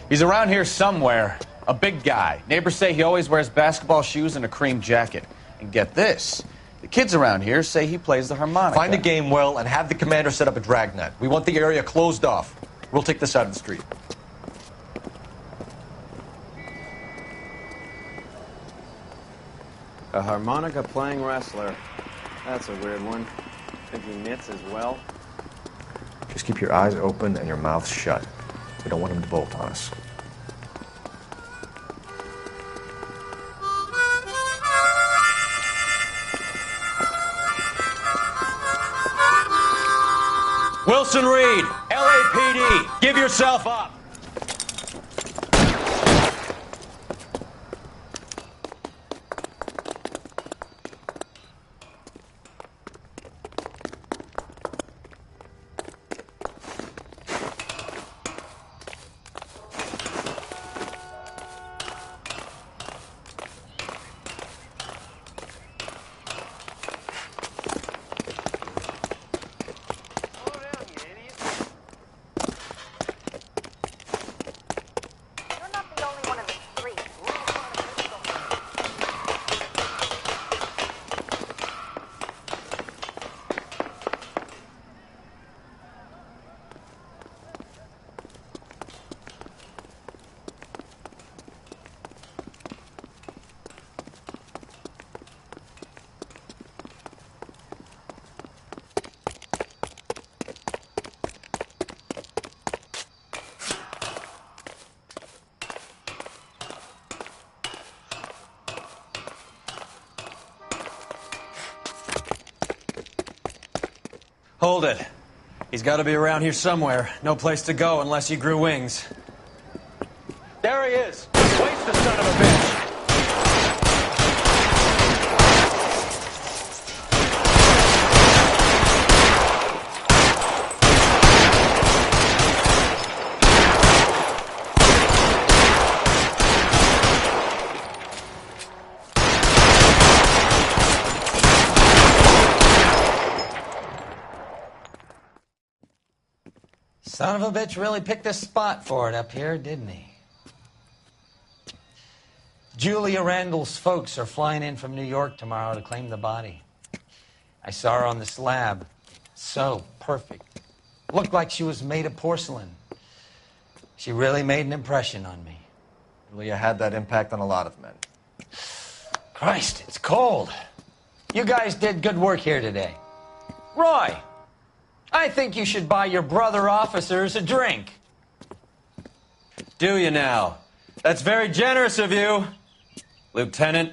He's around here somewhere. A big guy. Neighbors say he always wears basketball shoes and a cream jacket. And get this, the kids around here say he plays the harmonica. Find a game well and have the commander set up a dragnet. We want the area closed off. We'll take this out of the street. A harmonica-playing wrestler. That's a weird one. Think he knits as well? Just keep your eyes open and your mouth shut. We don't want him to bolt on us. Wilson Reed, LAPD, give yourself up. Hold it. He's got to be around here somewhere. No place to go unless he grew wings. There he is. Waste the son of a bitch. Son of a bitch really picked a spot for it up here, didn't he? Julia Randall's folks are flying in from New York tomorrow to claim the body. I saw her on the slab. So perfect. Looked like she was made of porcelain. She really made an impression on me. Julia had that impact on a lot of men. Christ, it's cold. You guys did good work here today. Roy, I think you should buy your brother officers a drink. Do you now? That's very generous of you, Lieutenant.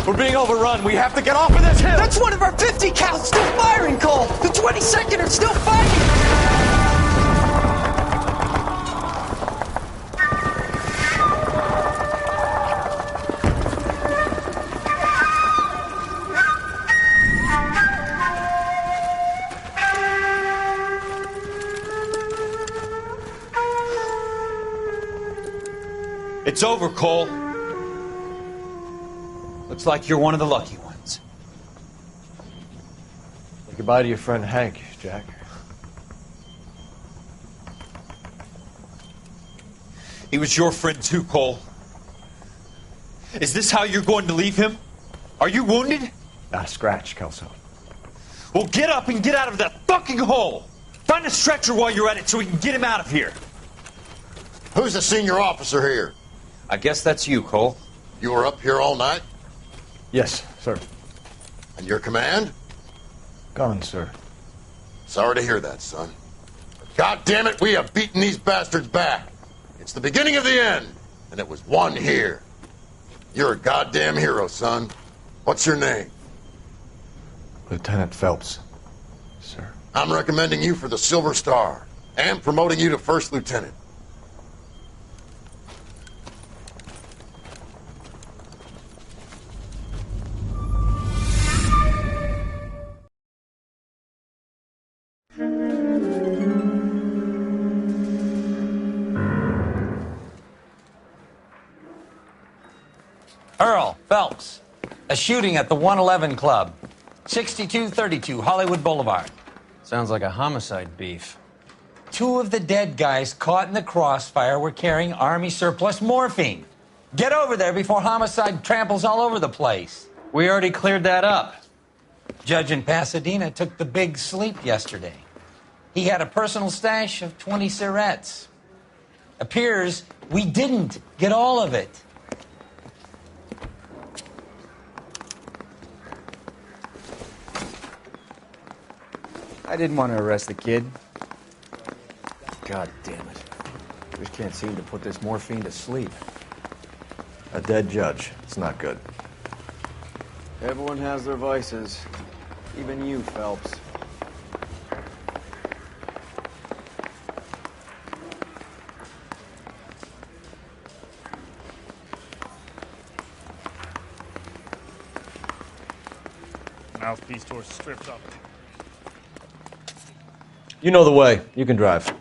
We're being overrun. We have to get off of this hill. That's one of our 50 cals still firing, Cole. The 22nd are still fighting. It's over, Cole. Looks like you're one of the lucky ones. Say goodbye to your friend Hank, Jack. He was your friend too, Cole. Is this how you're going to leave him? Are you wounded? Not a scratch, Kelso. Well, get up and get out of that fucking hole! Find a stretcher while you're at it so we can get him out of here. Who's the senior officer here? I guess that's you, Cole. You were up here all night? Yes, sir. And your command? Gone, sir. Sorry to hear that, son. But God damn it, we have beaten these bastards back. It's the beginning of the end, and it was won here. You're a goddamn hero, son. What's your name? Lieutenant Phelps, sir. I'm recommending you for the Silver Star and promoting you to first lieutenant. Earl Phelps, a shooting at the 111 Club, 6232 Hollywood Boulevard. Sounds like a homicide beef. 2 of the dead guys caught in the crossfire were carrying Army surplus morphine. Get over there before homicide tramples all over the place. We already cleared that up. Judge in Pasadena took the big sleep yesterday. He had a personal stash of 20 cigarettes. Appears we didn't get all of it. I didn't want to arrest the kid. God damn it. Just can't seem to put this morphine to sleep. A dead judge. It's not good. Everyone has their vices. Even you, Phelps. Mouthpiece towards the strip club. You know the way. You can drive.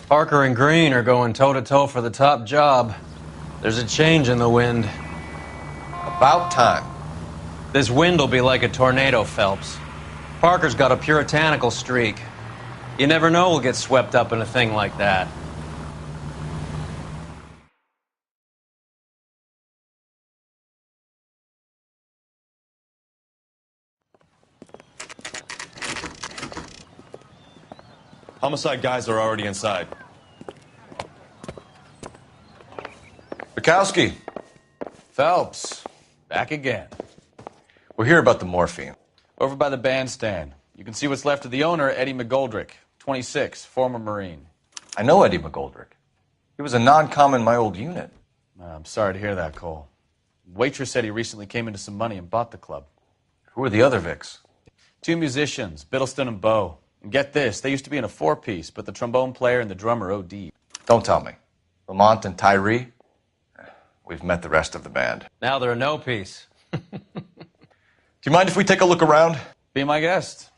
Parker and Green are going toe-to-toe for the top job. There's a change in the wind. About time. This wind will be like a tornado, Phelps. Parker's got a puritanical streak. You never know we'll get swept up in a thing like that. Homicide guys are already inside. Bukowski. Phelps, back again. We're here about the morphine. Over by the bandstand. You can see what's left of the owner, Eddie McGoldrick, 26, former Marine. I know Eddie McGoldrick. He was a non-com in my old unit. I'm sorry to hear that, Cole. Waitress said he recently came into some money and bought the club. Who are the other Vics? 2 musicians, Biddleston and Bowe. And get this, they used to be in a 4-piece, but the trombone player and the drummer OD'd. Don't tell me. Lamont and Tyree? We've met the rest of the band. Now they're a no-piece. Do you mind if we take a look around? Be my guest.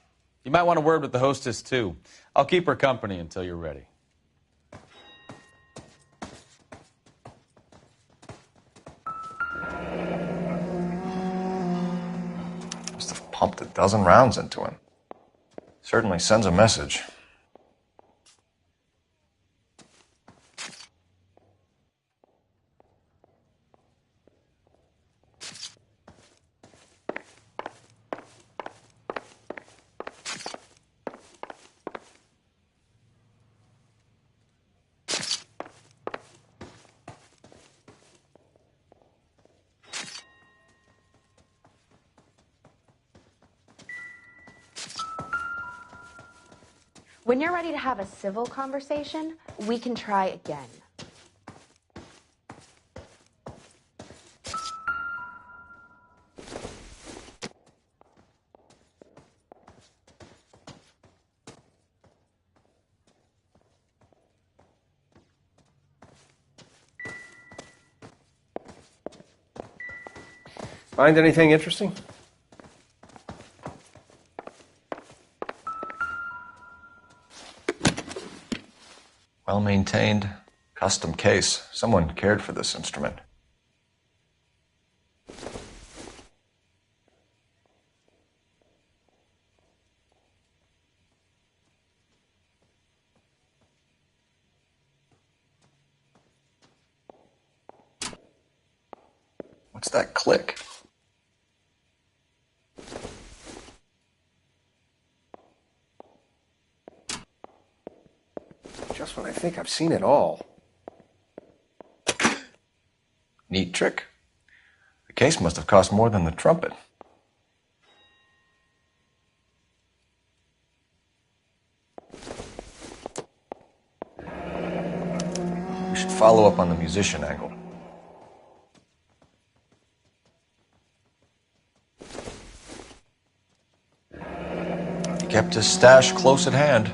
You might want a word with the hostess, too. I'll keep her company until you're ready. Must have pumped a dozen rounds into him. Certainly sends a message. When you're ready to have a civil conversation, we can try again. Find anything interesting? Well-maintained, custom case. Someone cared for this instrument. What's that click? Just when I think I've seen it all. Neat trick. The case must have cost more than the trumpet. We should follow up on the musician angle. He kept his stash close at hand.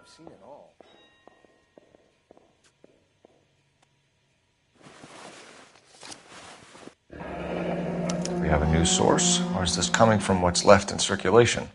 Seen it all. Do we have a new source, or is this coming from what's left in circulation?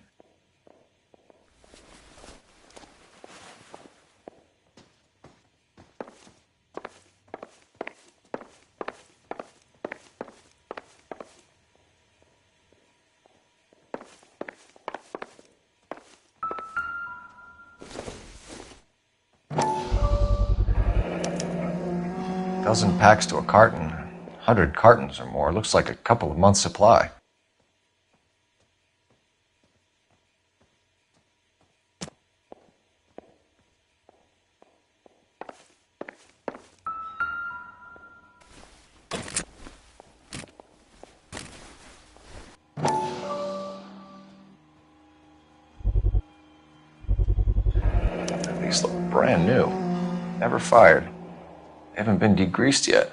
Dozen packs to a carton, 100 cartons or more. Looks like a couple of months' supply. These look brand new. Never fired. They haven't been degreased yet.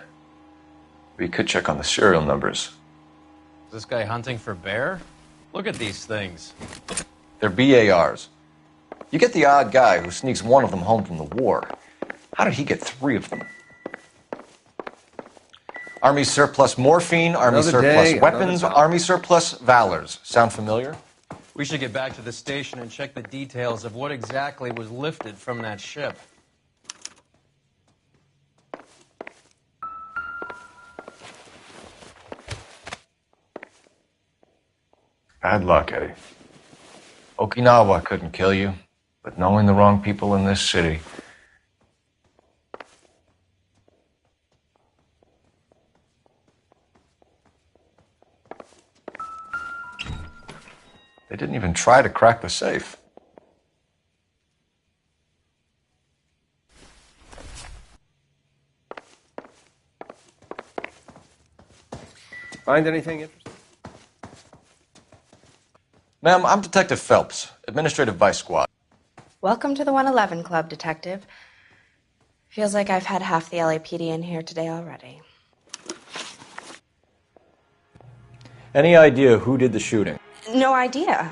We could check on the serial numbers. Is this guy hunting for bear? Look at these things. They're BARs. You get the odd guy who sneaks one of them home from the war. How did he get 3 of them? Army surplus morphine, Army surplus weapons, Army surplus valors. Sound familiar? We should get back to the station and check the details of what exactly was lifted from that ship. Bad luck, Eddie. Okinawa couldn't kill you, but knowing the wrong people in this city. They didn't even try to crack the safe. Find anything interesting? Ma'am, I'm Detective Phelps, Administrative Vice Squad. Welcome to the 111 Club, Detective. Feels like I've had half the LAPD in here today already. Any idea who did the shooting? No idea.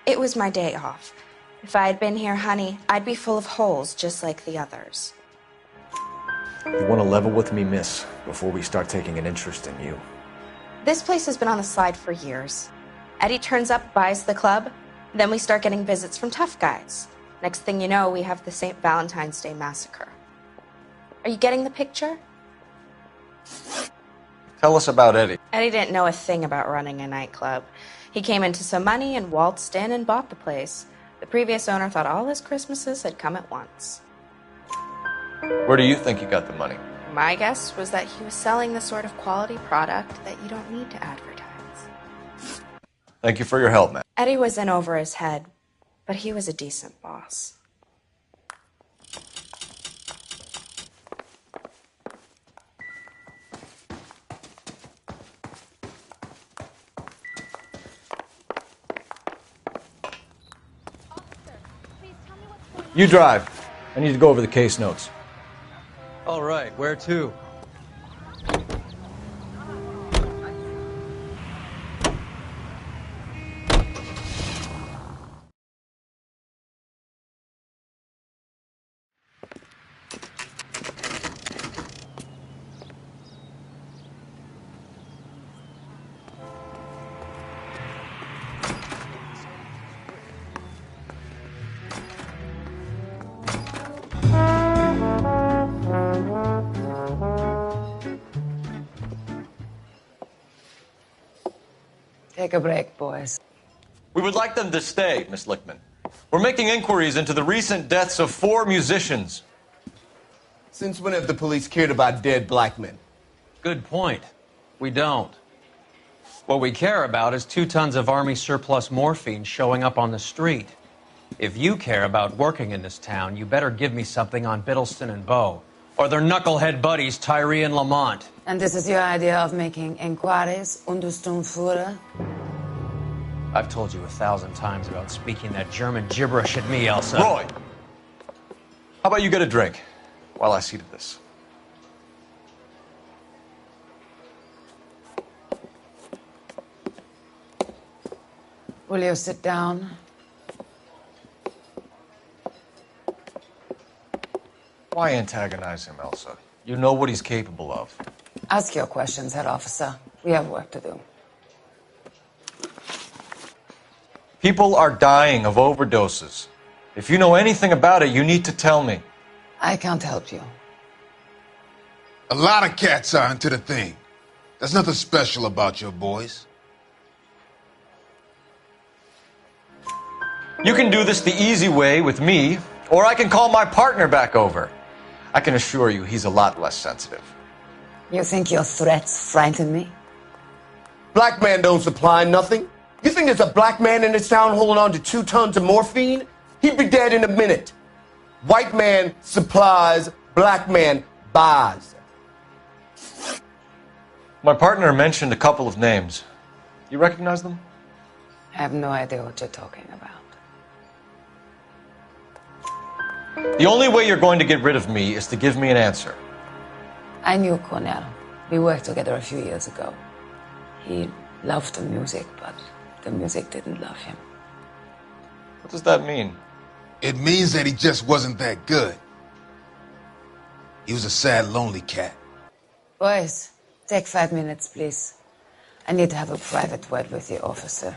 It was my day off. If I had been here, honey, I'd be full of holes just like the others. You want to level with me, miss, before we start taking an interest in you. This place has been on the slide for years. Eddie turns up, buys the club, then we start getting visits from tough guys. Next thing you know, we have the St. Valentine's Day massacre. Are you getting the picture? Tell us about Eddie. Eddie didn't know a thing about running a nightclub. He came into some money and waltzed in and bought the place. The previous owner thought all his Christmases had come at once. Where do you think he got the money? My guess was that he was selling the sort of quality product that you don't need to advertise. Thank you for your help, man. Eddie was in over his head, but he was a decent boss. You drive. I need to go over the case notes. All right, where to? Take a break, boys. We would like them to stay, Miss Lickman. We're making inquiries into the recent deaths of 4 musicians. Since when have the police cared about dead black men? Good point. We don't. What we care about is 2 tons of Army surplus morphine showing up on the street. If you care about working in this town, you better give me something on Biddleston and Bow, or their knucklehead buddies Tyree and Lamont. And this is your idea of making inquiries, Untersturmführer? I've told you 1,000 times about speaking that German gibberish at me, Elsa. Roy! How about you get a drink while I see to this? Will you sit down? Why antagonize him, Elsa? You know what he's capable of. Ask your questions, head officer. We have work to do. People are dying of overdoses. If you know anything about it, you need to tell me. I can't help you. A lot of cats are into the thing. There's nothing special about your boys. You can do this the easy way with me, or I can call my partner back over. I can assure you he's a lot less sensitive. You think your threats frighten me? Black man don't supply nothing. You think there's a black man in this town holding on to 2 tons of morphine? He'd be dead in a minute. White man supplies, black man buys. My partner mentioned a couple of names. You recognize them? I have no idea what you're talking about. The only way you're going to get rid of me is to give me an answer. I knew Cornell. We worked together a few years ago. He loved the music, but the music didn't love him. What does that mean? It means that he just wasn't that good. He was a sad, lonely cat. Boys, take 5 minutes, please. I need to have a private word with the officer.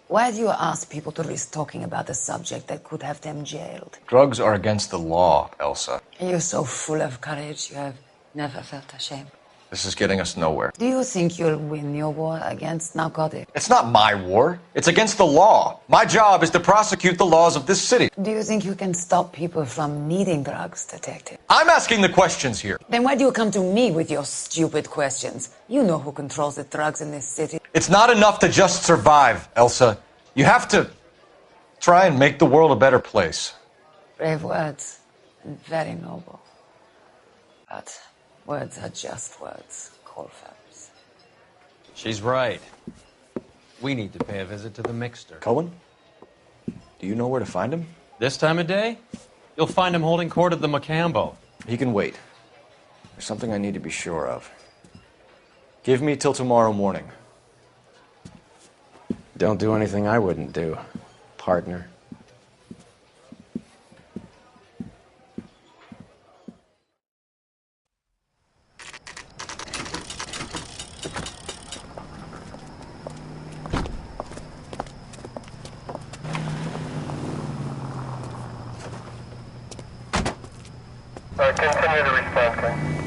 Why do you ask people to risk talking about a subject that could have them jailed? Drugs are against the law, Elsa. And you're so full of courage, you have never felt ashamed. This is getting us nowhere. Do you think you'll win your war against narcotics? It's not my war. It's against the law. My job is to prosecute the laws of this city. Do you think you can stop people from needing drugs, detective? I'm asking the questions here. Then why do you come to me with your stupid questions? You know who controls the drugs in this city. It's not enough to just survive, Elsa. You have to try and make the world a better place. Brave words, and very noble. But words are just words, Colfax. She's right. We need to pay a visit to the mixer. Cohen? Do you know where to find him? This time of day? You'll find him holding court at the Macambo. He can wait. There's something I need to be sure of. Give me till tomorrow morning. Don't do anything I wouldn't do, partner. Continue to respond, Ken.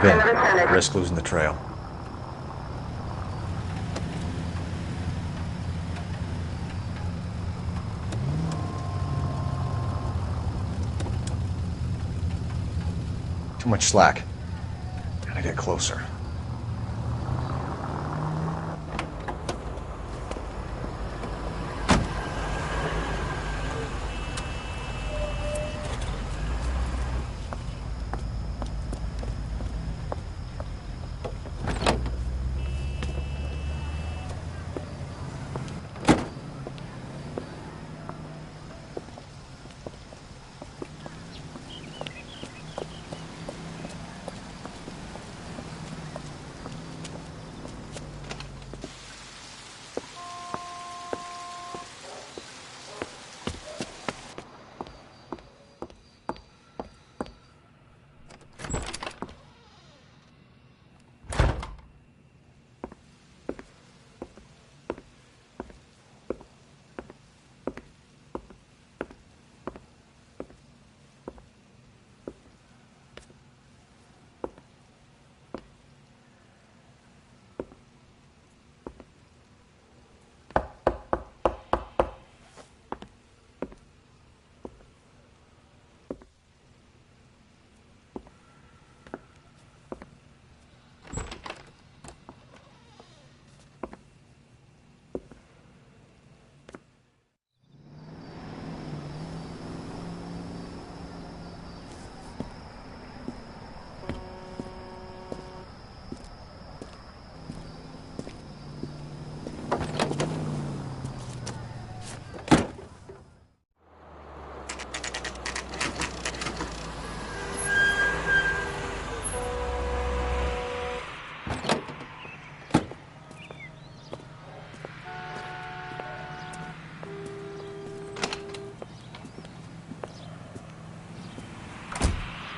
Move in. Risk losing the trail. Too much slack. Gotta get closer.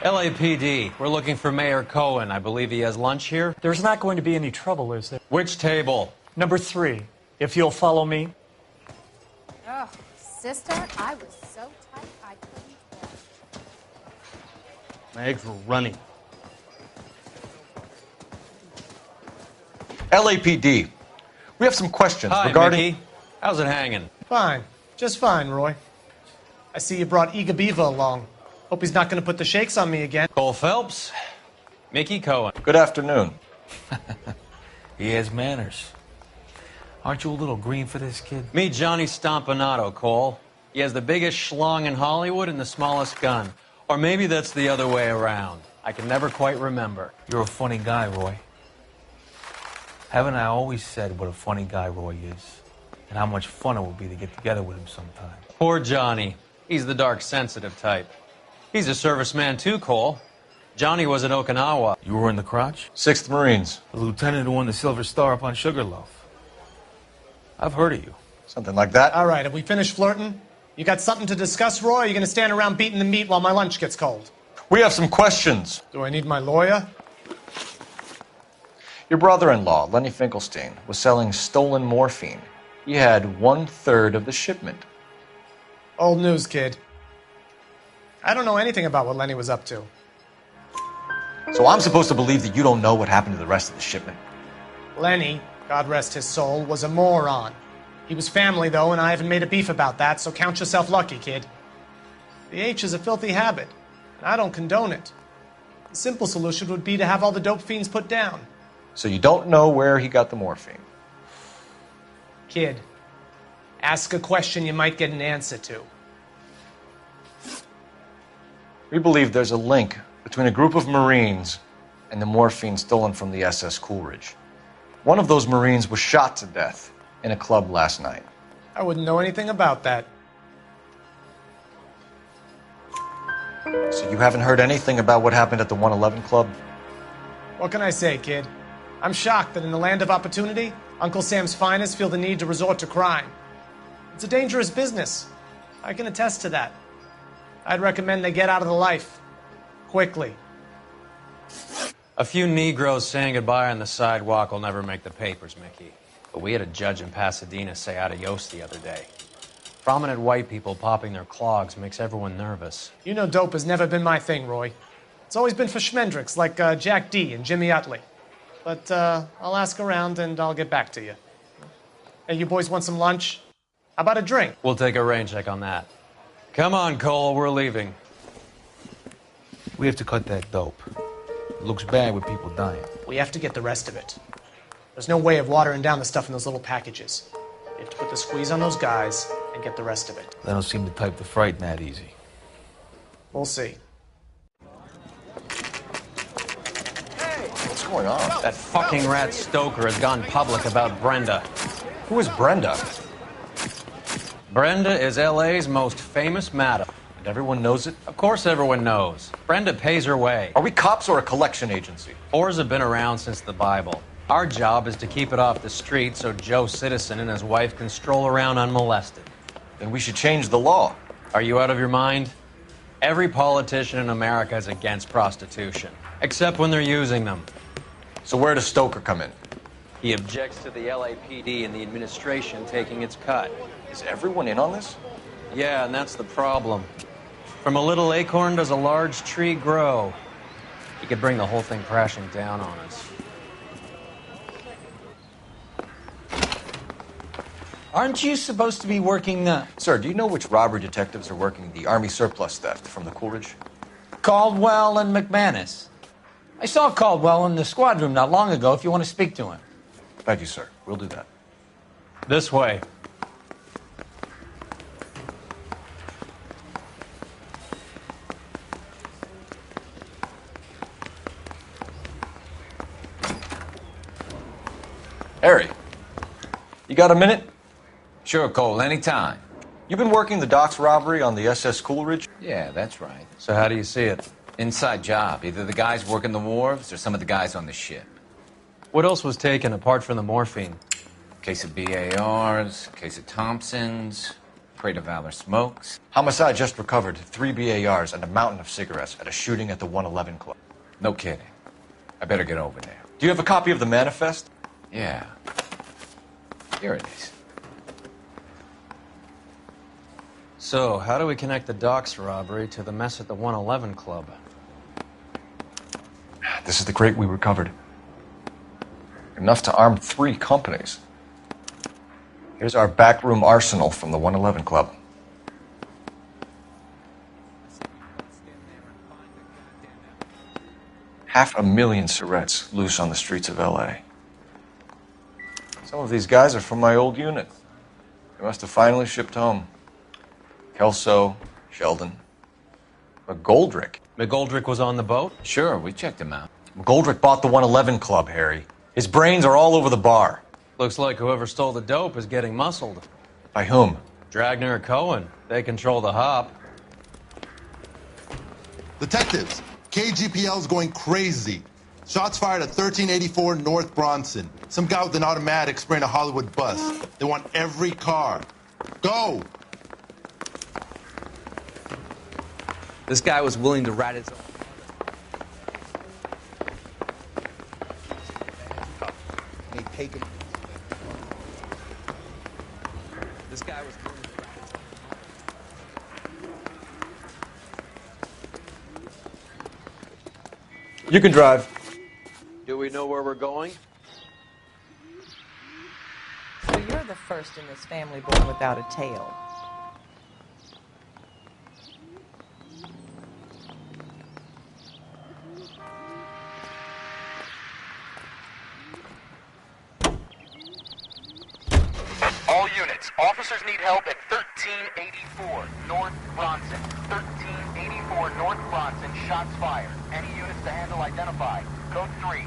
LAPD, we're looking for Mayor Cohen. I believe he has lunch here. There's not going to be any trouble, is there? Which table? Number 3, if you'll follow me. Oh, sister, I was so tight I couldn't walk. My eggs were running. LAPD, we have some questions Hi, regarding... Mickey. How's it hanging? Fine. Just fine, Roy. I see you brought Iga Beaver along. Hope he's not going to put the shakes on me again. Cole Phelps, Mickey Cohen. Good afternoon. He has manners. Aren't you a little green for this kid? Meet Johnny Stompanato, Cole. He has the biggest schlong in Hollywood and the smallest gun. Or maybe that's the other way around. I can never quite remember. You're a funny guy, Roy. Haven't I always said what a funny guy Roy is? And how much fun it would be to get together with him sometime. Poor Johnny. He's the dark, sensitive type. He's a serviceman too, Cole. Johnny was at Okinawa. You were in the crotch? 6th Marines. The lieutenant who won the Silver Star up on Sugarloaf. I've heard of you. Something like that. All right, have we finished flirting? You got something to discuss, Roy, or are you going to stand around beating the meat while my lunch gets cold? We have some questions. Do I need my lawyer? Your brother-in-law, Lenny Finkelstein, was selling stolen morphine. He had 1/3 of the shipment. Old news, kid. I don't know anything about what Lenny was up to. So I'm supposed to believe that you don't know what happened to the rest of the shipment? Lenny, God rest his soul, was a moron. He was family, though, and I haven't made a beef about that, so count yourself lucky, kid. The H is a filthy habit, and I don't condone it. The simple solution would be to have all the dope fiends put down. So you don't know where he got the morphine? Kid, ask a question you might get an answer to. We believe there's a link between a group of Marines and the morphine stolen from the SS Coolidge. One of those Marines was shot to death in a club last night. I wouldn't know anything about that. So you haven't heard anything about what happened at the 111 Club? What can I say, kid? I'm shocked that in the land of opportunity, Uncle Sam's finest feel the need to resort to crime. It's a dangerous business. I can attest to that. I'd recommend they get out of the life. Quickly. A few Negroes saying goodbye on the sidewalk will never make the papers, Mickey. But we had a judge in Pasadena say adios the other day. Prominent white people popping their clogs makes everyone nervous. You know dope has never been my thing, Roy. It's always been for schmendricks like Jack D and Jimmy Utley. But I'll ask around and I'll get back to you. Hey, you boys want some lunch? How about a drink? We'll take a rain check on that. Come on, Cole, we're leaving. We have to cut that dope. It looks bad with people dying. We have to get the rest of it. There's no way of watering down the stuff in those little packages. We have to put the squeeze on those guys and get the rest of it. They don't seem the type to frighten that easy. We'll see. What's going on? That fucking rat Stoker has gone public about Brenda. Who is Brenda? Brenda is LA's most famous madam. And everyone knows it? Of course everyone knows. Brenda pays her way. Are we cops or a collection agency? Whores have been around since the Bible. Our job is to keep it off the street so Joe Citizen and his wife can stroll around unmolested. Then we should change the law. Are you out of your mind? Every politician in America is against prostitution, except when they're using them. So where does Stoker come in? He objects to the LAPD and the administration taking its cut. Is everyone in on this? Yeah, and that's the problem. From a little acorn does a large tree grow. He could bring the whole thing crashing down on us. Aren't you supposed to be working the... Sir, do you know which robbery detectives are working the Army surplus theft from the Coolidge? Caldwell and McManus. I saw Caldwell in the squad room not long ago if you want to speak to him. Thank you, sir. We'll do that. This way. Harry, you got a minute? Sure, Cole, anytime. You've been working the docks robbery on the SS Coolidge? Yeah, that's right. So how do you see it? Inside job. Either the guys working the wharves or some of the guys on the ship. What else was taken apart from the morphine? Case of BARs, case of Thompsons, crate of Valor smokes. Homicide just recovered 3 BARs and a mountain of cigarettes at a shooting at the 111 Club. No kidding. I better get over there. Do you have a copy of the manifest? Yeah. Here it is. So, how do we connect the docks robbery to the mess at the 111 Club? This is the crate we recovered. Enough to arm 3 companies. Here's our backroom arsenal from the 111 Club. $500,000 cigarettes loose on the streets of LA. Some of these guys are from my old unit. They must have finally shipped home. Kelso, Sheldon, McGoldrick. McGoldrick was on the boat? Sure, we checked him out. McGoldrick bought the 111 Club, Harry. His brains are all over the bar. Looks like whoever stole the dope is getting muscled. By whom? Dragner or Cohen. They control the hop. Detectives, KGPL's going crazy. Shots fired at 1384 North Bronson. Some guy with an automatic spraying a Hollywood bus. They want every car. Go! This guy was willing to rat his own. They take him. This guy was willing to rat his own. You can drive. Do we know where we're going? So you're the first in this family born without a tail. All units, officers need help at 1384 North Bronson. 1384 North Bronson, shots fired. Any units to handle identify. Code 3.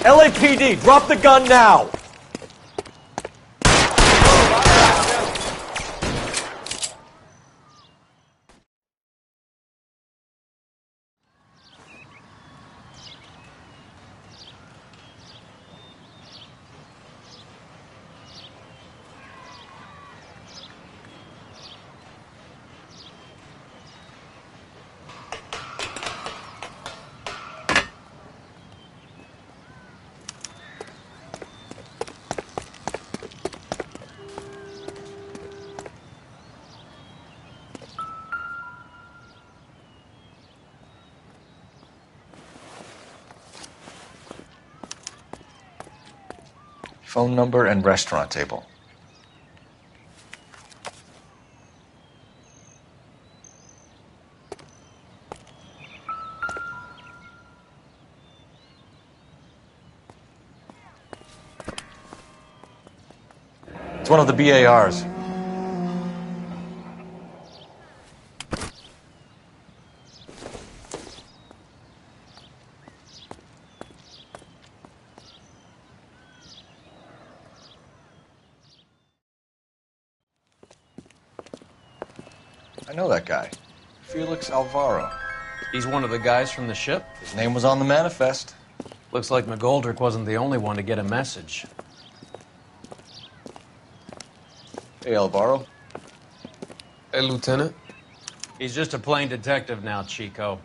LAPD, drop the gun now! Phone number and restaurant table. It's one of the BARs. I know that guy. Felix Alvaro. He's one of the guys from the ship? His name was on the manifest. Looks like McGoldrick wasn't the only one to get a message. Hey, Alvaro. Hey, Lieutenant. He's just a plain detective now, Chico.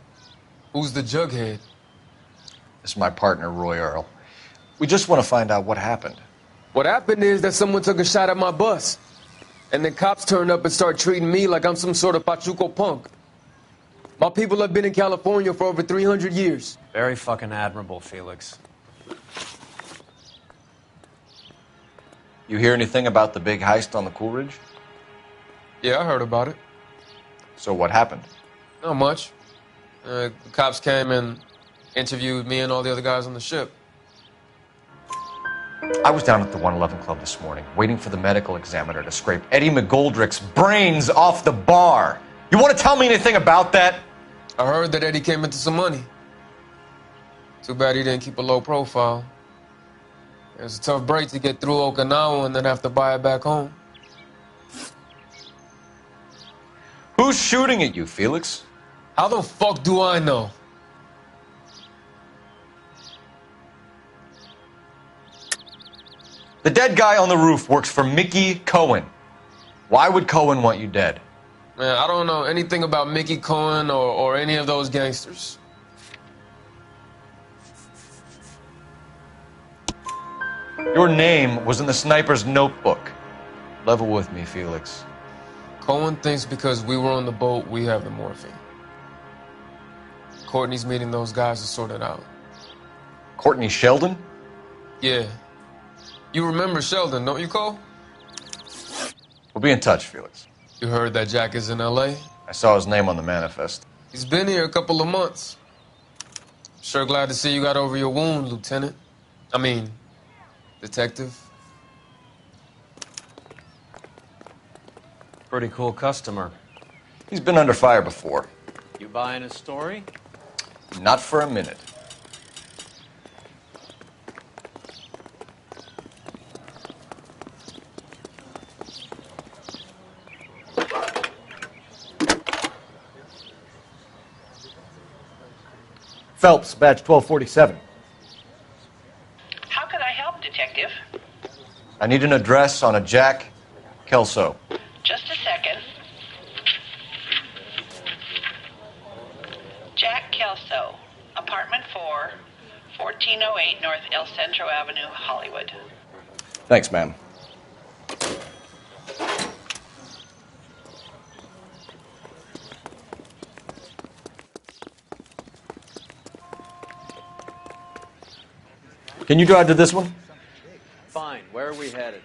Who's the jughead? This is my partner, Roy Earl. We just want to find out what happened. What happened is that someone took a shot at my bus. And then cops turned up and start treating me like I'm some sort of Pachuco punk. My people have been in California for over 300 years. Very fucking admirable, Felix. You hear anything about the big heist on the Coolidge? Yeah, I heard about it. So what happened? Not much. The cops came and interviewed me and all the other guys on the ship. I was down at the 111 Club this morning, waiting for the medical examiner to scrape Eddie McGoldrick's brains off the bar. You want to tell me anything about that? I heard that Eddie came into some money. Too bad he didn't keep a low profile. It was a tough break to get through Okinawa and then have to buy it back home. Who's shooting at you, Felix? How the fuck do I know? The dead guy on the roof works for Mickey Cohen. Why would Cohen want you dead? Man, I don't know anything about Mickey Cohen or any of those gangsters. Your name was in the sniper's notebook. Level with me, Felix. Cohen thinks because we were on the boat, we have the morphine. Courtney's meeting those guys to sort it out. Courtney Sheldon? Yeah. You remember Sheldon, don't you, Cole? We'll be in touch, Felix. You heard that Jack is in L.A.? I saw his name on the manifest. He's been here a couple of months. Sure glad to see you got over your wound, Lieutenant. I mean, Detective. Pretty cool customer. He's been under fire before. You buying his story? Not for a minute. Phelps, badge 1247. How can I help, Detective? I need an address on a Jack Kelso. Just a second. Jack Kelso, apartment 4, 1408 North El Centro Avenue, Hollywood. Thanks, ma'am. Can you drive to this one? Fine. Where are we headed?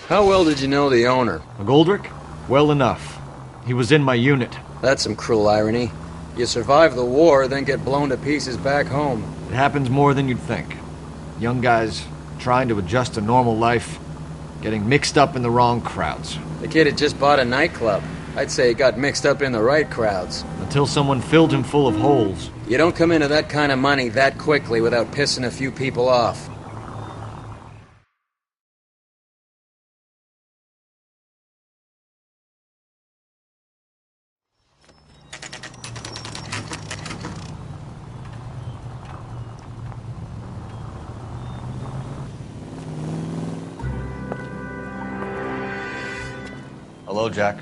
How well did you know the owner? McGoldrick? Well enough. He was in my unit. That's some cruel irony. You survive the war, then get blown to pieces back home. It happens more than you'd think. Young guys trying to adjust to normal life, getting mixed up in the wrong crowds. The kid had just bought a nightclub. I'd say he got mixed up in the right crowds. Until someone filled him full of holes. You don't come into that kind of money that quickly without pissing a few people off. Hello, Jack.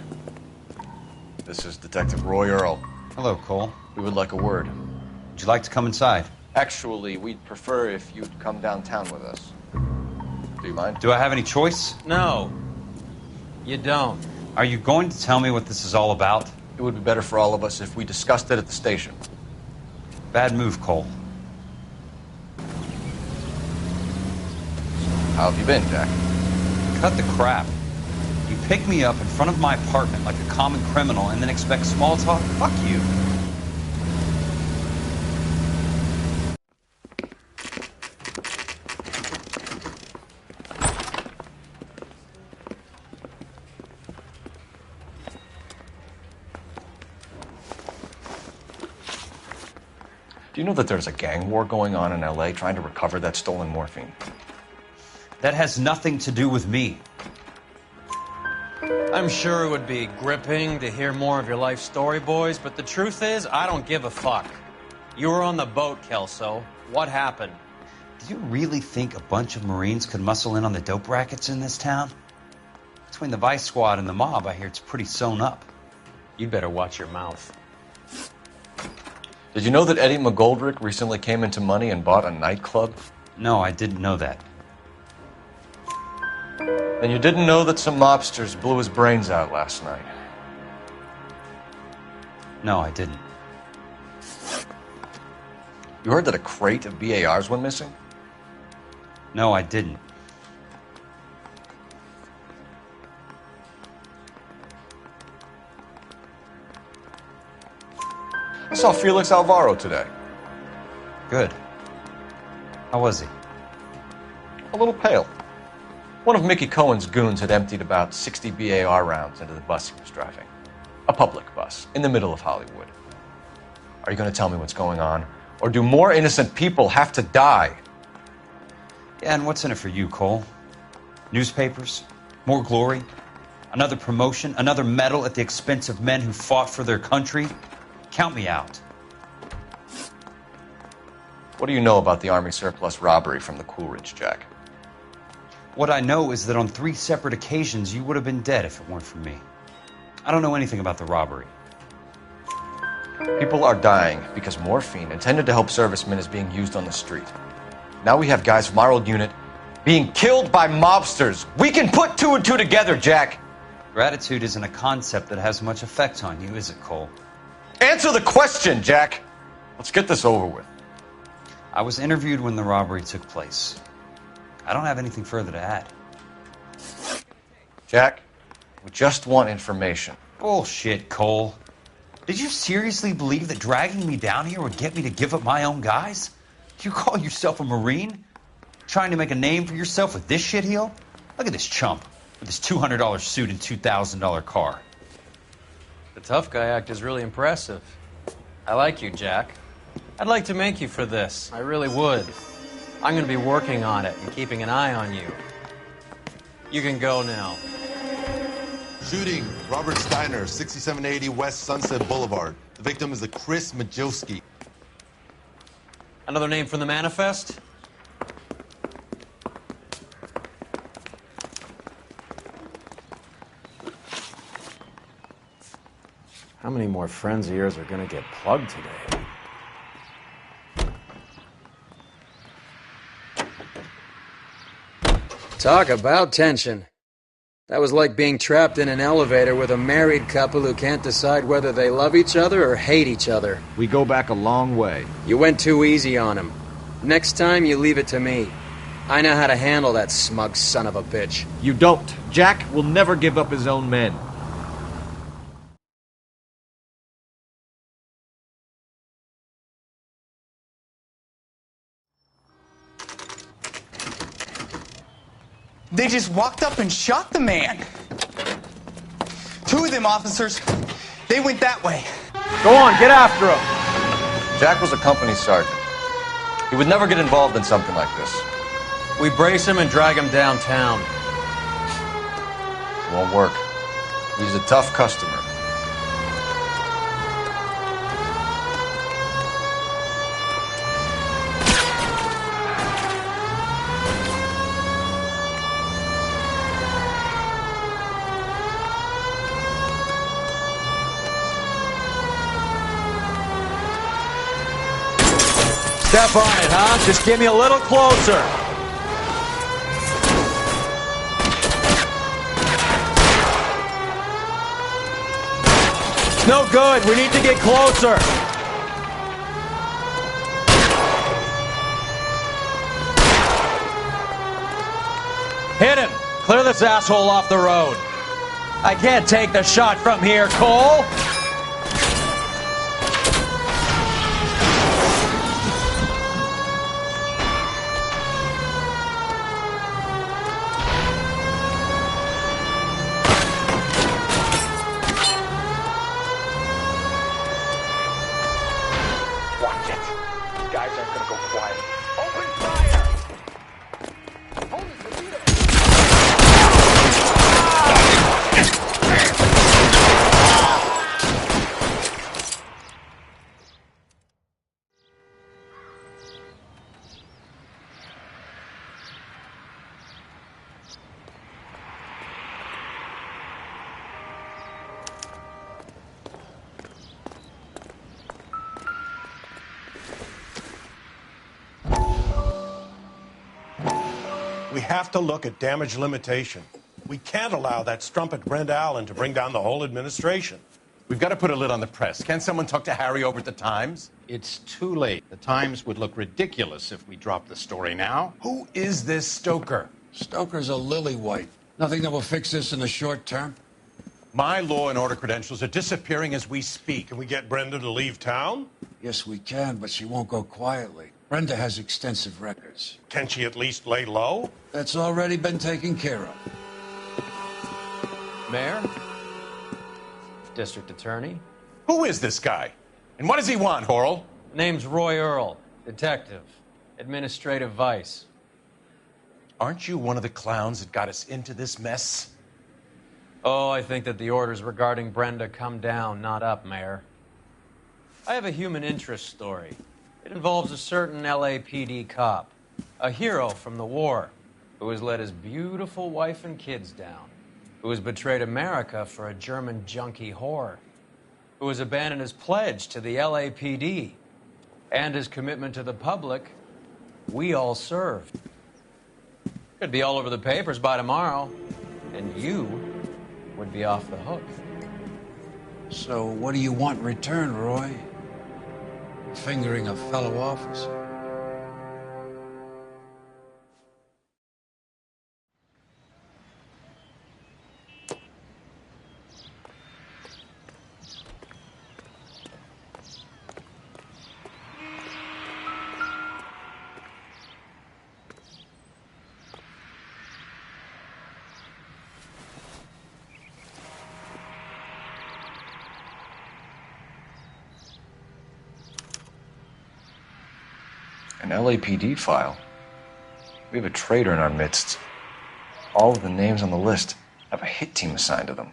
This is Detective Roy Earl. Hello, Cole. We would like a word. Would you like to come inside? Actually, we'd prefer if you'd come downtown with us. Do you mind? Do I have any choice? No. You don't. Are you going to tell me what this is all about? It would be better for all of us if we discussed it at the station. Bad move, Cole. How have you been, Jack? Cut the crap. You pick me up in front of my apartment like a common criminal and then expect small talk? Fuck you. Do you know that there's a gang war going on in LA trying to recover that stolen morphine? That has nothing to do with me. I'm sure it would be gripping to hear more of your life story, boys, but the truth is, I don't give a fuck. You were on the boat, Kelso. What happened? Do you really think a bunch of Marines could muscle in on the dope rackets in this town? Between the Vice Squad and the mob, I hear it's pretty sewn up. You'd better watch your mouth. Did you know that Eddie McGoldrick recently came into money and bought a nightclub? No, I didn't know that. And you didn't know that some mobsters blew his brains out last night? No, I didn't. You heard that a crate of BARs went missing? No, I didn't. I saw Felix Alvaro today. Good. How was he? A little pale. One of Mickey Cohen's goons had emptied about 60 BAR rounds into the bus he was driving. A public bus, in the middle of Hollywood. Are you going to tell me what's going on? Or do more innocent people have to die? Yeah, and what's in it for you, Cole? Newspapers? More glory? Another promotion? Another medal at the expense of men who fought for their country? Count me out. What do you know about the Army surplus robbery from the Coolidge, Jack? What I know is that on 3 separate occasions, you would have been dead if it weren't for me. I don't know anything about the robbery. People are dying because morphine intended to help servicemen is being used on the street. Now we have guys from our old unit being killed by mobsters. We can put 2 and 2 together, Jack. Gratitude isn't a concept that has much effect on you, is it, Cole? Answer the question, Jack. Let's get this over with. I was interviewed when the robbery took place. I don't have anything further to add. Jack, we just want information. Bullshit, Cole. Did you seriously believe that dragging me down here would get me to give up my own guys? Do you call yourself a Marine? Trying to make a name for yourself with this shitheel? Look at this chump with his $200 suit and $2,000 car. The tough guy act is really impressive. I like you, Jack. I'd like to make you for this. I really would. I'm going to be working on it and keeping an eye on you. You can go now. Shooting, Robert Steiner, 6780 West Sunset Boulevard. The victim is a Chris Majowski. Another name from the manifest? How many more friends of yours are going to get plugged today? Talk about tension. That was like being trapped in an elevator with a married couple who can't decide whether they love each other or hate each other. We go back a long way. You went too easy on him. Next time, you leave it to me. I know how to handle that smug son of a bitch. You don't. Jack will never give up his own men. They just walked up and shot the man. Two of them officers, they went that way. Go on, get after him. Jack was a company sergeant. He would never get involved in something like this. We brace him and drag him downtown. It won't work. He's a tough customer. Step on it, huh? Just get me a little closer. It's no good. We need to get closer. Hit him. Clear this asshole off the road. I can't take the shot from here, Cole. We have to look at damage limitation. We can't allow that strumpet Brenda Allen to bring down the whole administration. We've got to put a lid on the press. Can't someone talk to Harry over at the Times? It's too late. The Times would look ridiculous if we dropped the story now. Who is this Stoker? Stoker's a lily-white. Nothing that will fix this in the short term. My law and order credentials are disappearing as we speak. Can we get Brenda to leave town? Yes, we can, but she won't go quietly. Brenda has extensive records. Can she at least lay low? That's already been taken care of. Mayor? District Attorney? Who is this guy? And what does he want, Horrell? Name's Roy Earl, detective, administrative vice. Aren't you one of the clowns that got us into this mess? Oh, I think that the orders regarding Brenda come down, not up, Mayor. I have a human interest story. It involves a certain LAPD cop, a hero from the war, who has let his beautiful wife and kids down, who has betrayed America for a German junkie whore, who has abandoned his pledge to the LAPD and his commitment to the public we all served. Could be all over the papers by tomorrow, and you would be off the hook. So what do you want in return, Roy? Fingering a fellow officer? An LAPD file. We have a traitor in our midst. All of the names on the list have a hit team assigned to them.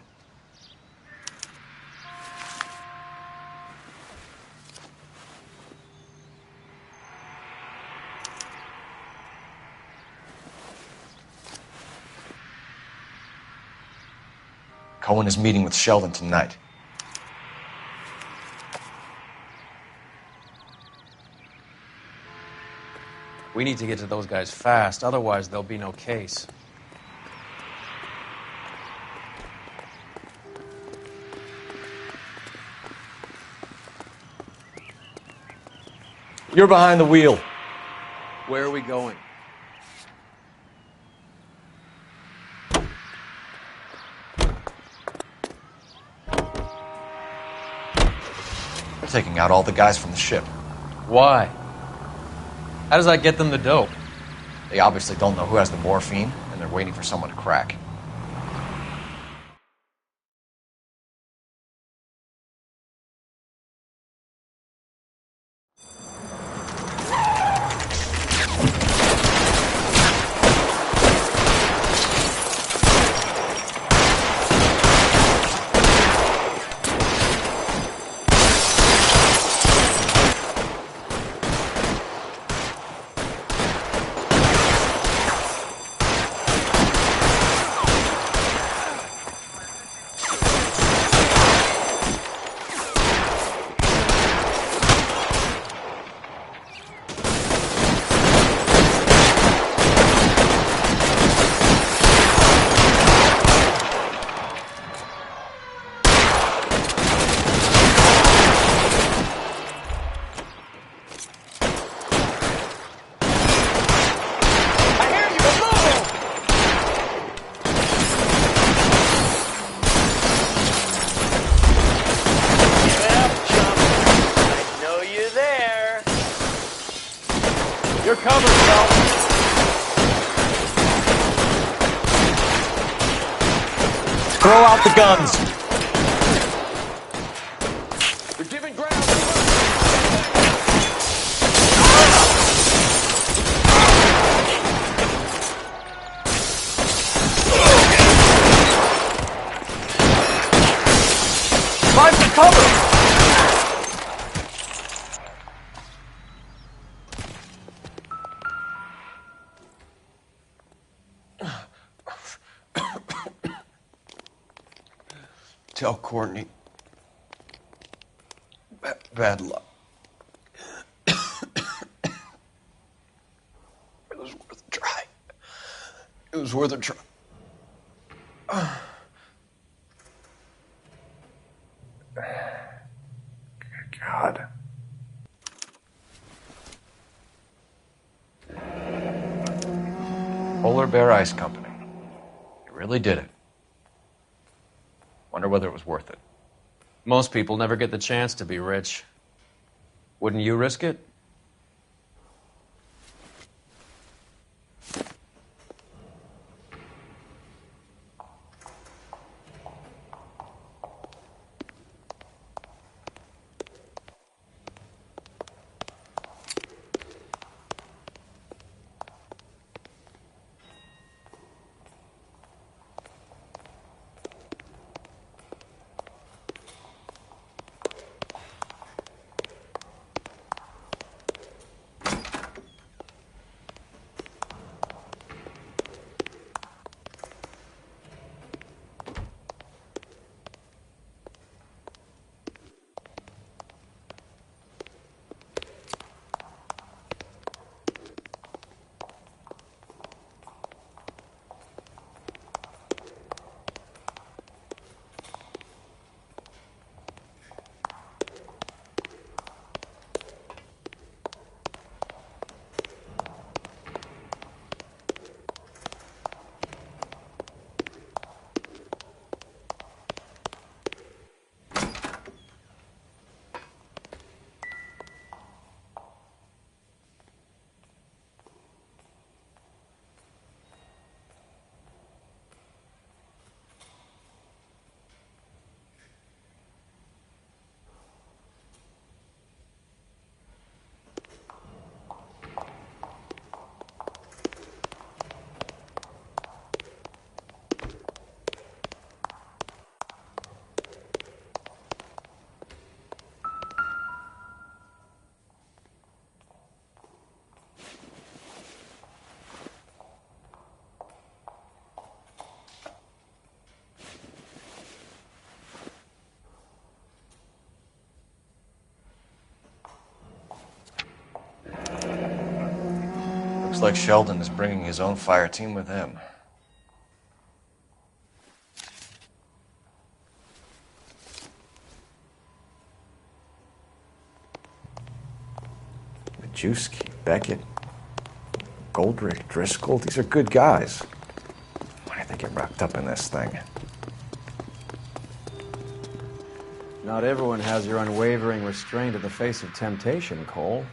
Cohen is meeting with Sheldon tonight. We need to get to those guys fast, otherwise there'll be no case. You're behind the wheel. Where are we going? We're taking out all the guys from the ship. Why? How does that get them the dope? They obviously don't know who has the morphine, and and they're waiting for someone to crack. You're covered, Phil. Throw out the guns. They're giving ground. Find some cover. Tell Courtney. Bad luck. It was worth a try. It was worth a try. God. Polar Bear Ice Company. You really did it. Wonder whether it was worth it. Most people never get the chance to be rich. Wouldn't you risk it? Looks like Sheldon is bringing his own fire team with him. Majewski, Beckett, Goldrick, Driscoll, these are good guys. Why did they get wrapped up in this thing? Not everyone has your unwavering restraint in the face of temptation, Cole.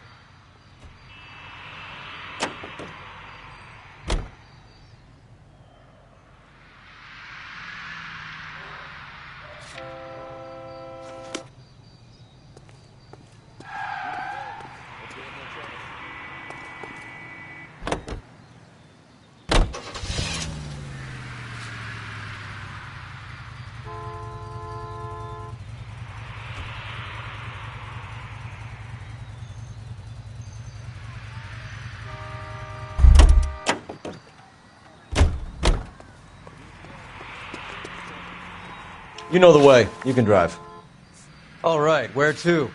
You know the way. You can drive. All right, where to?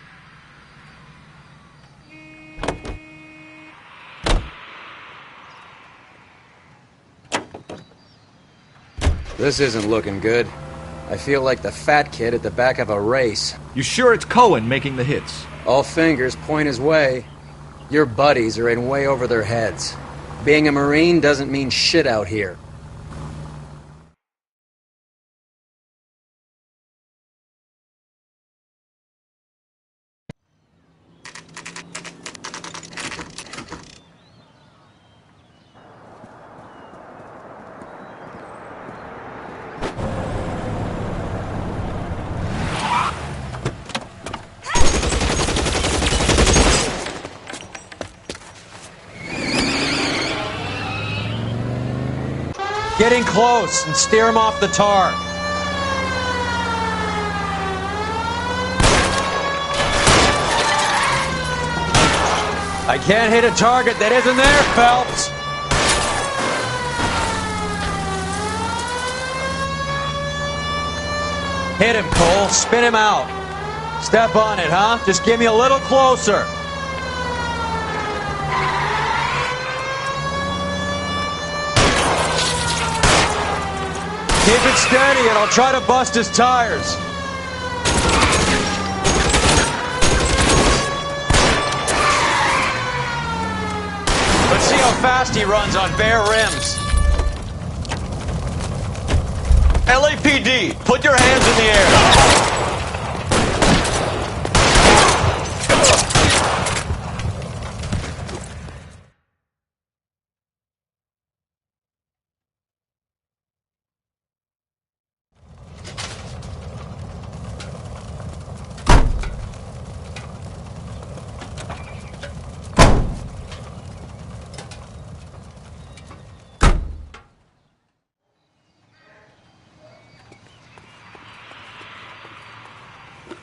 This isn't looking good. I feel like the fat kid at the back of a race. You sure it's Cohen making the hits? All fingers point his way. Your buddies are in way over their heads. Being a Marine doesn't mean shit out here. Getting close and steer him off the tar. I can't hit a target that isn't there, Phelps. Hit him, Cole. Spin him out. Step on it, huh? Just give me a little closer. Keep it steady and I'll try to bust his tires. Let's see how fast he runs on bare rims. LAPD, put your hands in the air.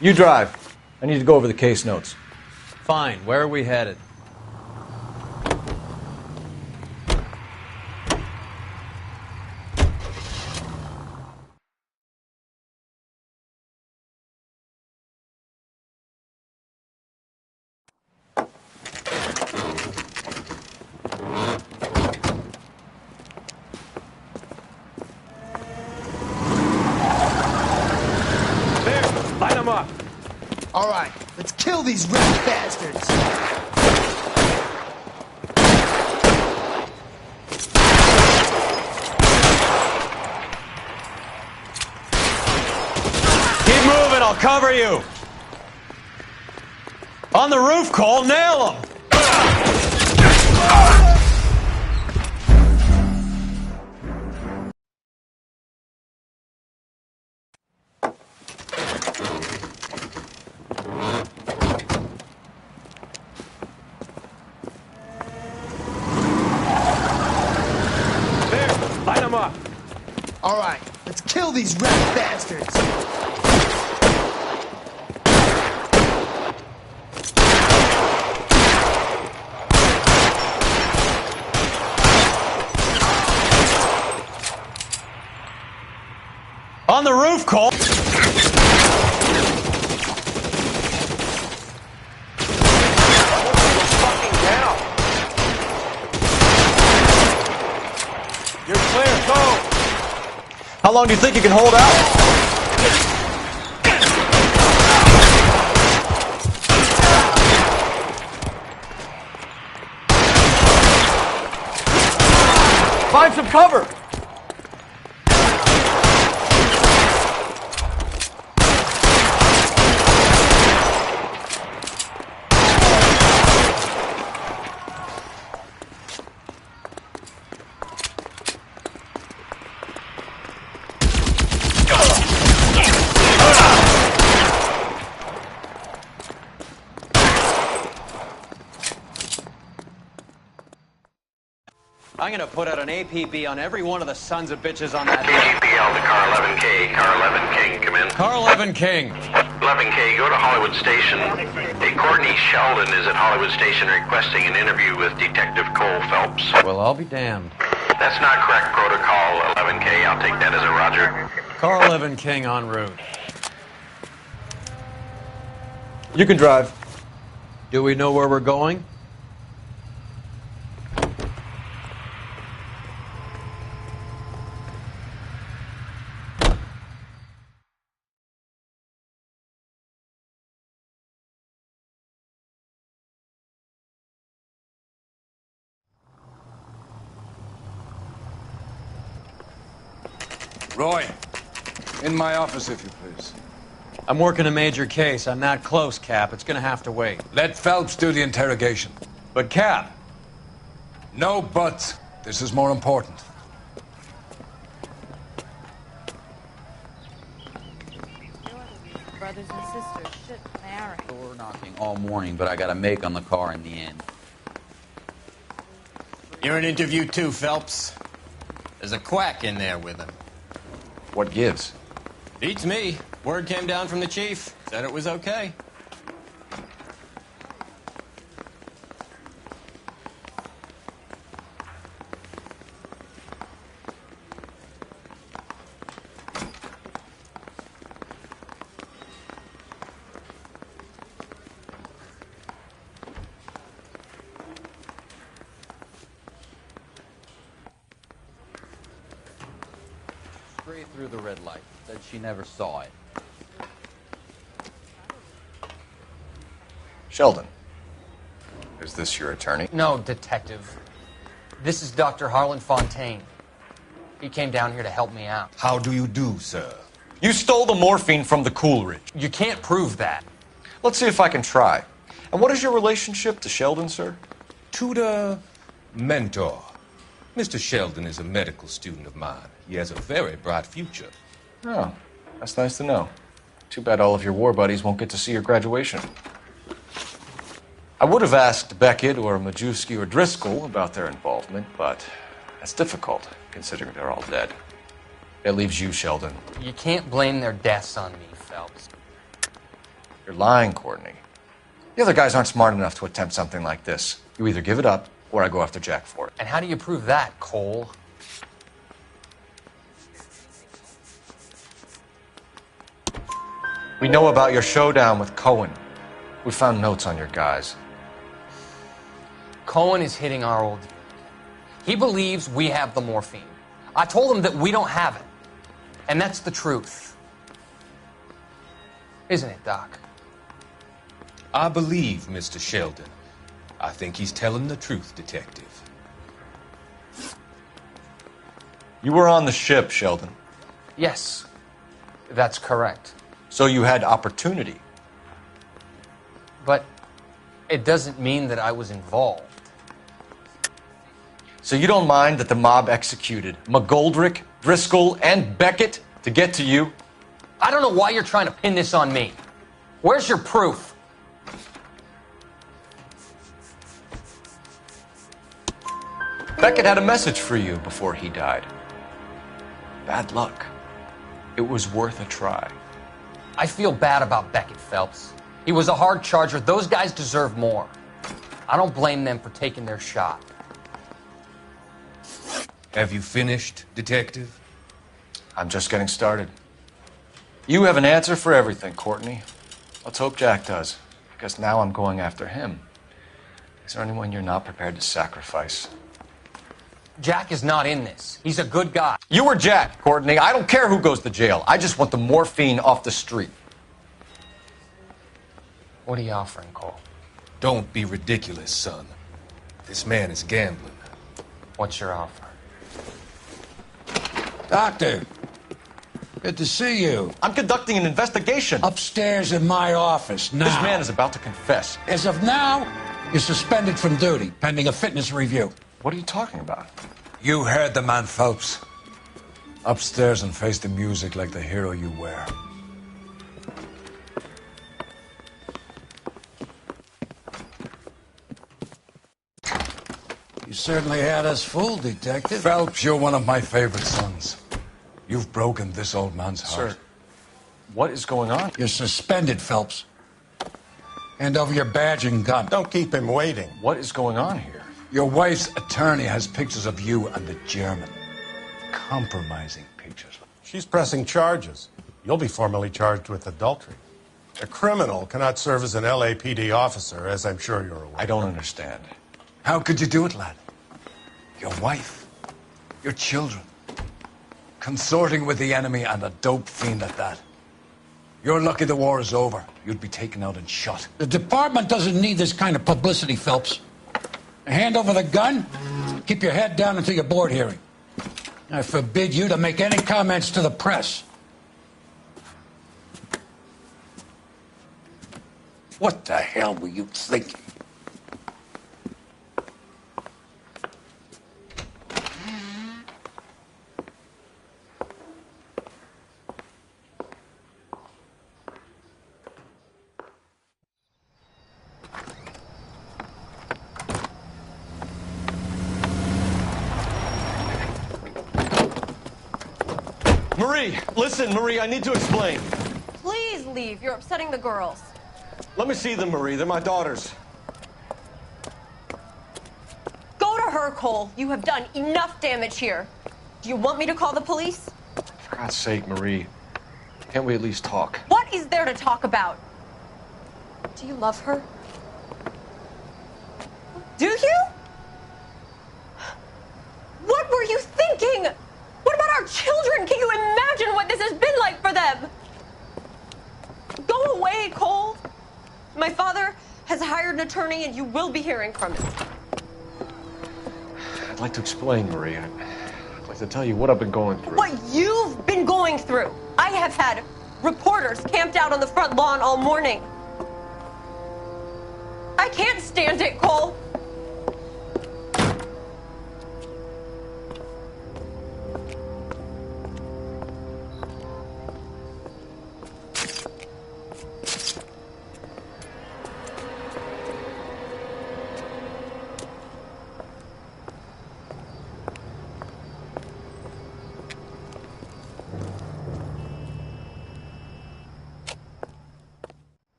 You drive. I need to go over the case notes. Fine. Where are we headed? All right, let's kill these rat bastards. Keep moving, I'll cover you. On the roof, Cole, nail him. All right, let's kill these rat bastards. On the roof, Cole. You're clear, go! How long do you think you can hold out? Find some cover! I'm gonna put out an APB on every one of the sons of bitches on that. APL to car 11K. Car 11 King, come in. Car 11 King. 11K, go to Hollywood Station. Hey, Courtney Sheldon is at Hollywood Station requesting an interview with Detective Cole Phelps. Well, I'll be damned. That's not correct protocol, 11K. I'll take that as a roger. Car 11 King en route. You can drive. Do we know where we're going? Roy, in my office, if you please. I'm working a major case. I'm not close, Cap. It's gonna have to wait. Let Phelps do the interrogation. But, Cap... No buts. This is more important. Brothers and sisters should marry. Door knocking all morning, but I got a make on the car in the end. You're in interview too, Phelps. There's a quack in there with him. What gives? Beats me. Word came down from the chief. Said it was okay. Straight through the red light. Said she never saw it. Sheldon, is this your attorney? No, detective. This is Dr. Harlan Fontaine. He came down here to help me out. How do you do, sir? You stole the morphine from the Coolidge. You can't prove that. Let's see if I can try. And what is your relationship to Sheldon, sir? Tutor, mentor. Mr. Sheldon is a medical student of mine. He has a very bright future. Oh, that's nice to know. Too bad all of your war buddies won't get to see your graduation. I would have asked Beckett or Majewski or Driscoll about their involvement, but that's difficult, considering they're all dead. That leaves you, Sheldon. You can't blame their deaths on me, Phelps. You're lying, Courtney. The other guys aren't smart enough to attempt something like this. You either give it up, or I go after Jack for it. And how do you prove that, Cole? We know about your showdown with Cohen. We found notes on your guys. Cohen is hitting our old dude. He believes we have the morphine. I told him that we don't have it. And that's the truth. Isn't it, Doc? I believe Mr. Sheldon. I think he's telling the truth, Detective. You were on the ship, Sheldon. Yes, that's correct. So you had opportunity. But it doesn't mean that I was involved. So you don't mind that the mob executed McGoldrick, Driscoll, and Beckett to get to you? I don't know why you're trying to pin this on me. Where's your proof? Beckett had a message for you before he died. Bad luck. It was worth a try. I feel bad about Beckett, Phelps. He was a hard charger. Those guys deserve more. I don't blame them for taking their shot. Have you finished, Detective? I'm just getting started. You have an answer for everything, Courtney. Let's hope Jack does, because now I'm going after him. Is there anyone you're not prepared to sacrifice? Jack is not in this. He's a good guy. You or Jack, Courtney. I don't care who goes to jail. I just want the morphine off the street. What are you offering, Cole? Don't be ridiculous, son. This man is gambling. What's your offer? Doctor, good to see you. I'm conducting an investigation. Upstairs in my office now. This man is about to confess. As of now, you're suspended from duty, pending a fitness review. What are you talking about? You heard the man, Phelps. Upstairs and face the music like the hero you were. You certainly had us fooled, Detective. Phelps, you're one of my favorite sons. You've broken this old man's heart. Sir, what is going on? You're suspended, Phelps. Hand over your badge and gun. Don't keep him waiting. What is going on here? Your wife's attorney has pictures of you and the German. Compromising pictures. She's pressing charges. You'll be formally charged with adultery. A criminal cannot serve as an LAPD officer, as I'm sure you're aware. I don't understand. How could you do it, lad? Your wife, your children, consorting with the enemy and a dope fiend at that. You're lucky the war is over. You'd be taken out and shot. The department doesn't need this kind of publicity, Phelps. Hand over the gun, keep your head down until your board hearing. I forbid you to make any comments to the press. What the hell were you thinking? Marie, listen, Marie, I need to explain. Please leave. You're upsetting the girls. Let me see them, Marie. They're my daughters. Go to her, Cole. You have done enough damage here. Do you want me to call the police? For God's sake, Marie. Can't we at least talk? What is there to talk about? Do you love her? Do you? What were you thinking? What about our children? Can you imagine what this has been like for them? Go away, Cole. My father has hired an attorney and you will be hearing from him. I'd like to explain, Marie. I'd like to tell you what I've been going through. What you've been going through. I have had reporters camped out on the front lawn all morning. I can't stand it, Cole.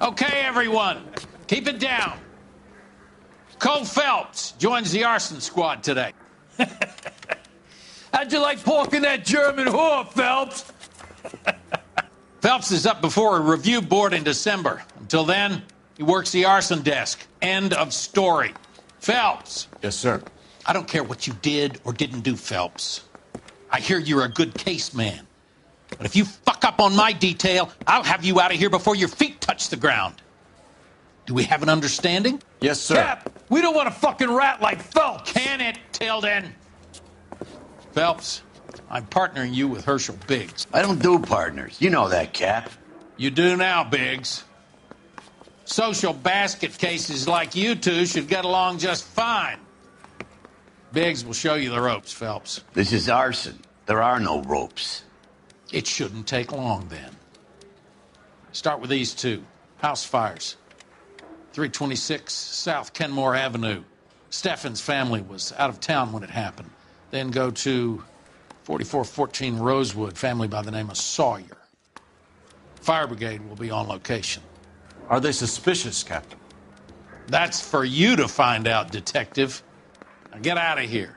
Okay, everyone, keep it down. Cole Phelps joins the arson squad today. How'd you like porking that German whore, Phelps? Phelps is up before a review board in December. Until then, he works the arson desk. End of story. Phelps. Yes, sir. I don't care what you did or didn't do, Phelps. I hear you're a good case man. But if you fuck up on my detail, I'll have you out of here before your feet touch the ground. Do we have an understanding? Yes, sir. Cap, we don't want a fucking rat like Phelps. Can it, Tilden? Phelps, I'm partnering you with Herschel Biggs. I don't do partners. You know that, Cap. You do now, Biggs. Social basket cases like you two should get along just fine. Biggs will show you the ropes, Phelps. This is arson. There are no ropes. It shouldn't take long, then. Start with these two. House fires. 326 South Kenmore Avenue. Steffen's family was out of town when it happened. Then go to 4414 Rosewood, family by the name of Sawyer. Fire brigade will be on location. Are they suspicious, Captain? That's for you to find out, Detective. Now get out of here.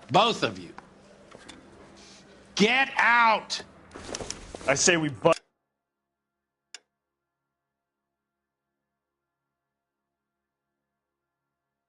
Both of you. Get out! I say we butt.